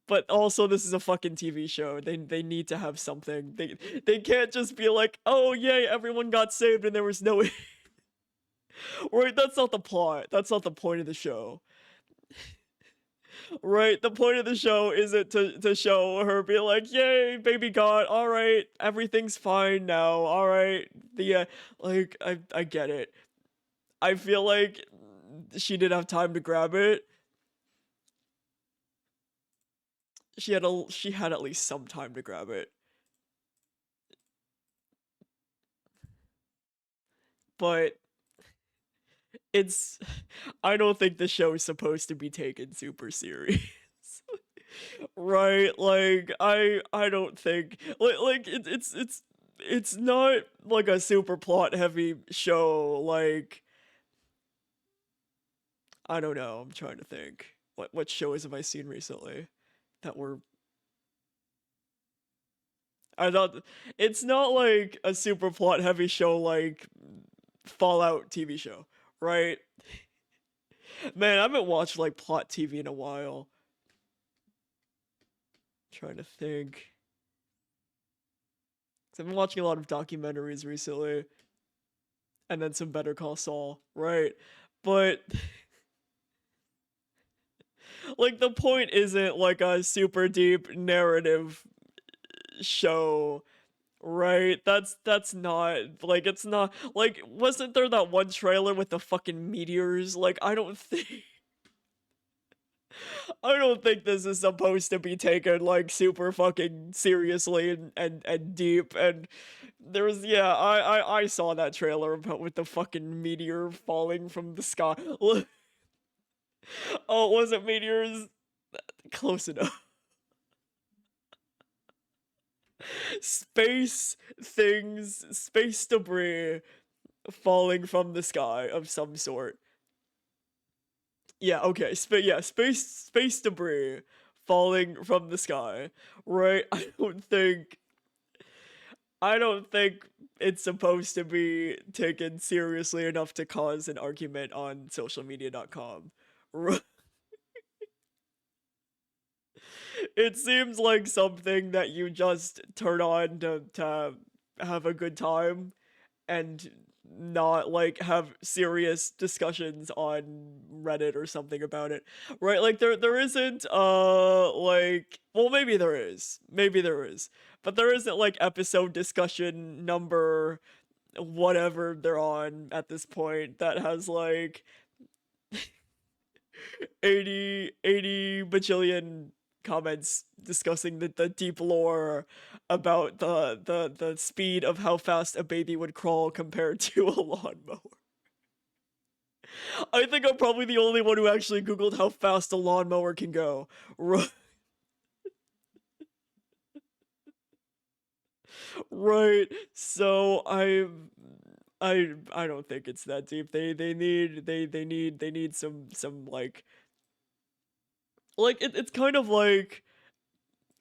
But also, this is a fucking TV show. They need to have something. They can't just be like, oh yay, everyone got saved and there was no. Right, that's not the plot. That's not the point of the show. Right, the point of the show isn't to show her be like, yay, baby got, alright, everything's fine now, alright. Like, I get it. I feel like she did have time to grab it. She had at least some time to grab it. But I don't think the show is supposed to be taken super serious. Right? Like I don't think like it's not like a super plot heavy show. Like I don't know, I'm trying to think. What shows have I seen recently that were I thought it's not like a super plot heavy show like Fallout TV show, right? Man, I haven't watched like plot TV in a while. Trying to think. 'Cause I've been watching a lot of documentaries recently. And then some Better Call Saul, right? But like the point isn't like a super deep narrative show, right? That's not like it's not like wasn't there that one trailer with the fucking meteors? Like I don't think I don't think this is supposed to be taken like super fucking seriously and deep and there was yeah, I saw that trailer about with the fucking meteor falling from the sky. Oh, it wasn't meteors. Close enough. Space things, space debris falling from the sky of some sort. Yeah, okay. Space debris falling from the sky. Right? I don't think it's supposed to be taken seriously enough to cause an argument on socialmedia.com. Right? It seems like something that you just turn on to have a good time and not like have serious discussions on Reddit or something about it. Right? Like there isn't like well maybe there is. Maybe there is. But there isn't like episode discussion number whatever they're on at this point that has like 80 bajillion comments discussing the deep lore about the speed of how fast a baby would crawl compared to a lawnmower. I think I'm probably the only one who actually googled how fast a lawnmower can go. Right. So I don't think it's that deep. They need some like it's kind of like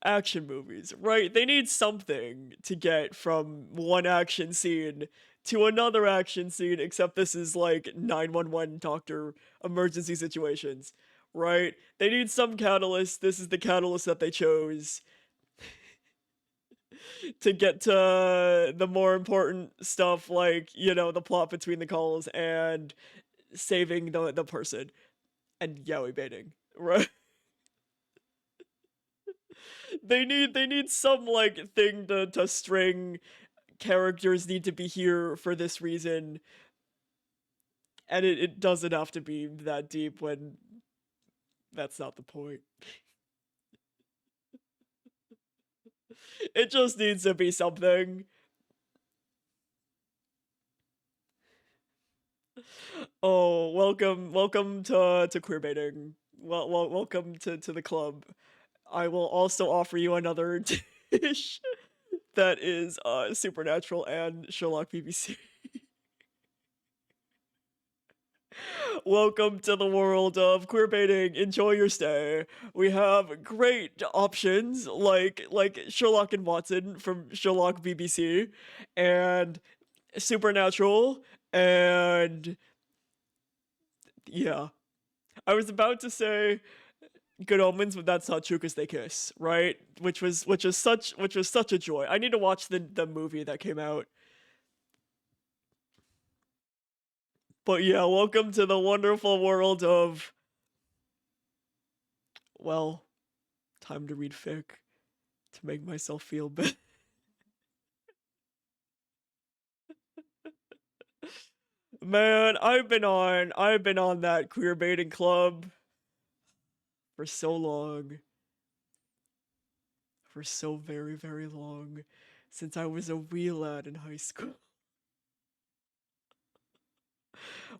action movies, right? They need something to get from one action scene to another action scene, except this is like 911 doctor emergency situations, right? They need some catalyst. This is the catalyst that they chose to get to the more important stuff like, you know, the plot between the calls and saving the person and yaoi baiting, right? They need some like thing to string characters need to be here for this reason and it doesn't have to be that deep when that's not the point. It just needs to be something. Oh, welcome to queerbaiting. Welcome to the club. I will also offer you another dish that is Supernatural and Sherlock BBC. Welcome to the world of queerbaiting. Enjoy your stay. We have great options like Sherlock and Watson from Sherlock BBC and Supernatural and yeah. I was about to say Good Omens, but that's not true because they kiss, right? Which was such a joy. I need to watch the movie that came out. But yeah, welcome to the wonderful world of well, time to read fic to make myself feel better. Man, I've been on that queer baiting club for so long. For so very, very long. Since I was a wee lad in high school.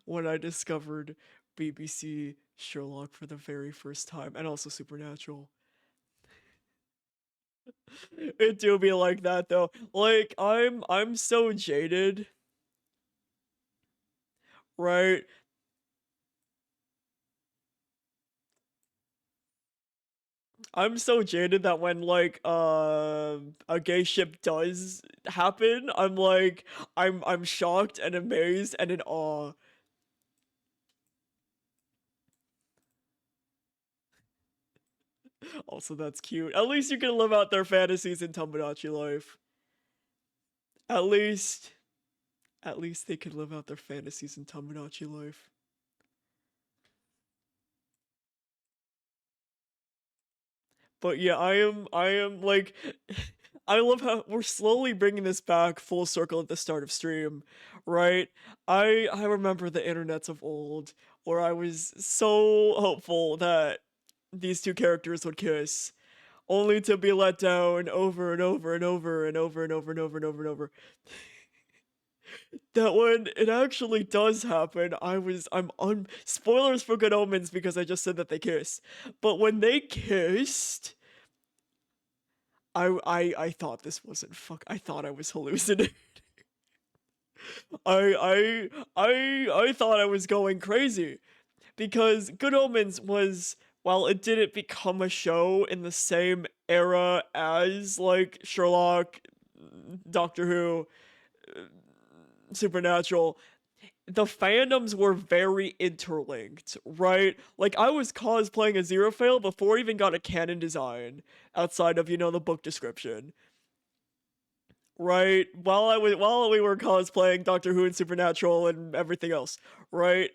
When I discovered BBC Sherlock for the very first time, and also Supernatural. It do be like that though. Like I'm so jaded. Right? I'm so jaded that when like a gay ship does happen, I'm like I'm shocked and amazed and in awe. Also, that's cute. At least you can live out their fantasies in Tomodachi life. At least they can live out their fantasies in Tomodachi life. But yeah, I am like, I love how we're slowly bringing this back full circle at the start of stream, right? I remember the internets of old where I was so hopeful that these two characters would kiss, only to be let down over and over and over and over and over and over and over and over. That when it actually does happen, I'm on spoilers for Good Omens because I just said that they kiss. But when they kissed, I thought this wasn't I thought I was hallucinating. I thought I was going crazy because Good Omens was, while it didn't become a show in the same era as like Sherlock, Doctor Who, Supernatural, the fandoms were very interlinked, right? Like, I was cosplaying a Zero Fail before I even got a canon design outside of, you know, the book description. Right? While we were cosplaying Doctor Who and Supernatural and everything else, right?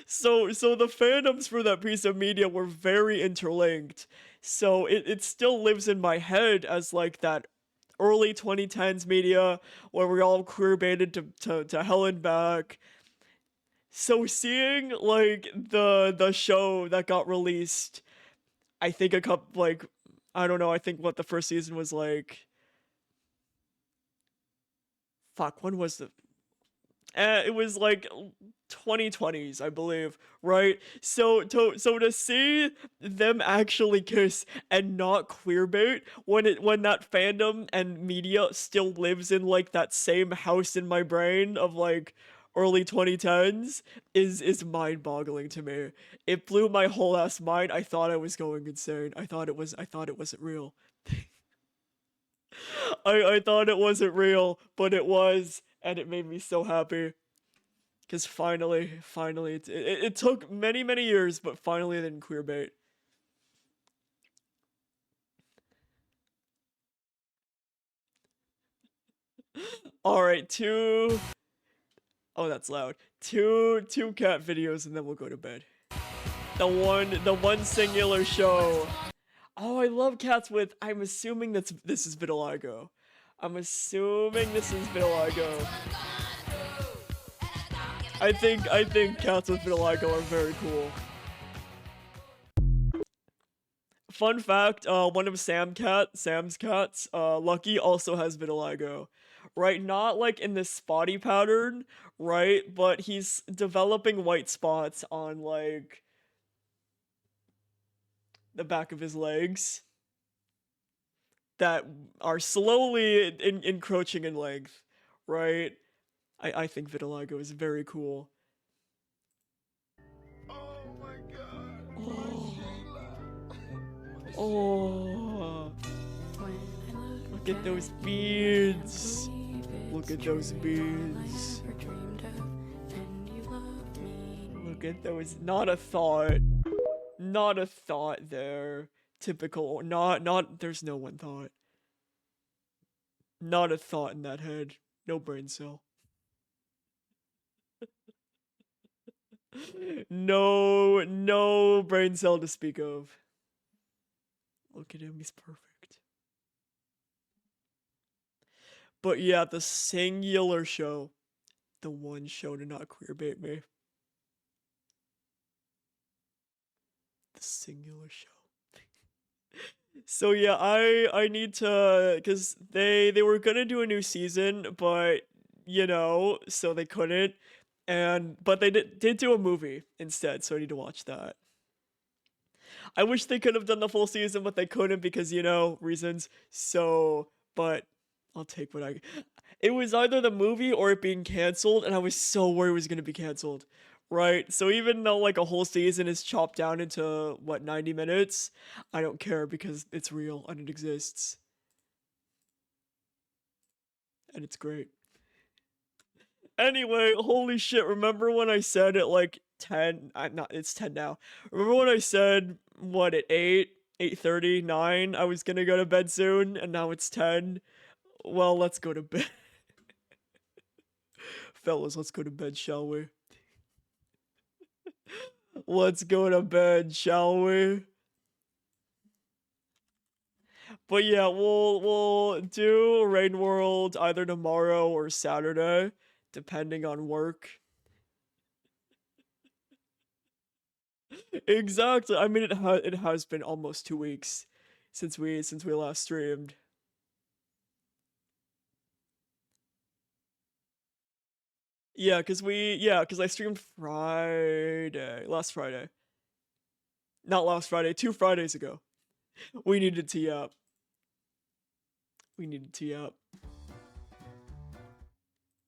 So the fandoms for that piece of media were very interlinked. So it still lives in my head as like that early 2010s media where we all queer baited to hell and back. So seeing like the show that got released, I think a couple, like, I don't know, I think what the first season was like, fuck, when was the it was like 2020s, I believe, right? So to see them actually kiss and not queerbait when that fandom and media still lives in like that same house in my brain of like early 2010s is mind-boggling to me. It blew my whole ass mind. I thought I was going insane. I thought it wasn't real. I thought it wasn't real, but it was, and it made me so happy. Because finally, it took many, many years, but finally they didn't queerbait. Alright, oh, that's loud. Two cat videos and then we'll go to bed. The one singular show. Oh, I love cats with, I'm assuming this is vitiligo. I'm assuming this is vitiligo. I think cats with vitiligo are very cool. Fun fact, one of Sam's cats, Lucky, also has vitiligo. Right, not like in this spotty pattern, right? But he's developing white spots on like the back of his legs that are slowly encroaching in length, right? I think vitiligo is very cool. Oh, look at those beads. Look at those beads. Look at those. Not a thought. Not a thought there. Typical. There's no one thought. Not a thought in that head. No brain cell. No brain cell to speak of. Look at him, he's perfect. But yeah, the singular show. The one show to not queerbait me. The singular show. So yeah, I need to, cause they were gonna do a new season, but you know, so they couldn't. But they did do a movie instead, so I need to watch that. I wish they could have done the full season, but they couldn't because, you know, reasons. So, but I'll take what it was either the movie or it being canceled, and I was so worried it was gonna be canceled. Right? So even though like a whole season is chopped down into what, 90 minutes, I don't care because it's real and it exists. And it's great. Anyway, holy shit, remember when I said at like 10. Not, it's 10 now. Remember when I said, what, at 8, 8:30, 9, I was gonna go to bed soon, and now it's 10? Well, let's go to bed. Fellas, let's go to bed, shall we? Let's go to bed, shall we? But yeah, we'll do Rain World either tomorrow or Saturday, depending on work. Exactly. I mean, it has been almost 2 weeks since we last streamed. Yeah, cause I streamed last Friday. Not last Friday, 2 Fridays ago. We needed to tee up.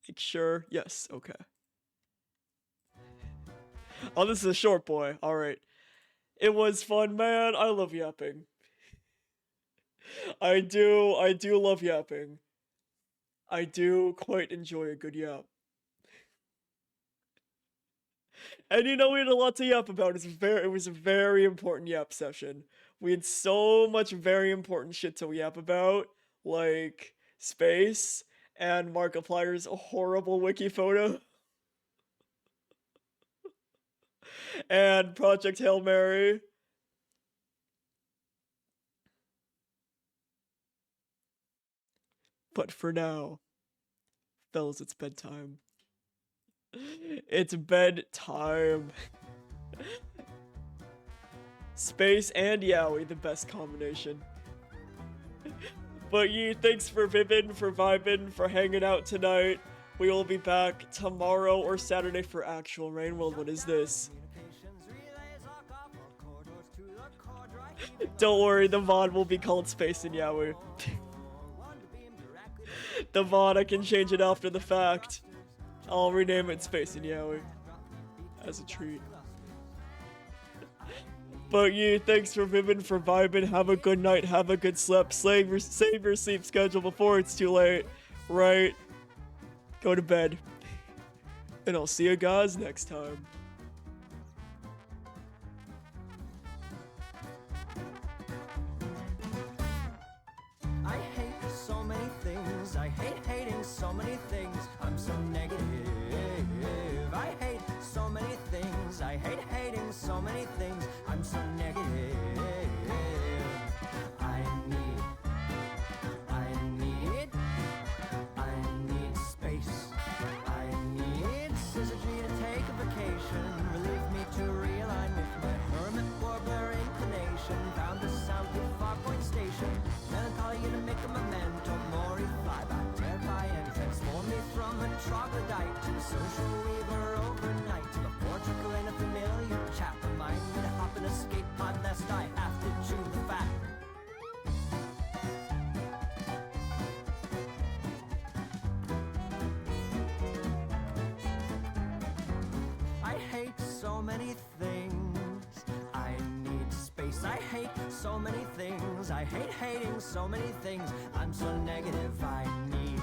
Make sure, yes, okay. Oh, this is a short boy, alright. It was fun, man, I love yapping. I do love yapping. I do quite enjoy a good yap. And you know, we had a lot to yap about. It was a very important yap session. We had so much very important shit to yap about, like space and Markiplier's horrible wiki photo. And Project Hail Mary. But for now, fellas, it's bedtime. It's bedtime. Space and Yaoi, the best combination. But thanks for vibing, for hanging out tonight. We will be back tomorrow or Saturday for actual Rain World. What is this? Don't worry, the VOD will be called Space and Yaoi. The VOD, I can change it after the fact. I'll rename it Space and Yaoi. As a treat. But thanks for vibing. Have a good night, have a good sleep. Save your sleep schedule before it's too late. Right? Go to bed. And I'll see you guys next time. I hate so many things. I hate hating so many things. I'm so negative. I hate so many things. I hate hating so many things. I'm so negative. I need space. I need syzygy to take a vacation. Relieve me to realign with my hermit warbler inclination. Found a soundproof farpoint station. Melancholy to make a memento mori. Fly by, whereby and transform me from a troglodyte to a social weaver overnight. To a portrait in a familiar chap. Remind me to hop an escape pod lest I have to chew the fat. I hate so many things. I need space. I hate so many things. I hate hating so many things. I'm so negative. I need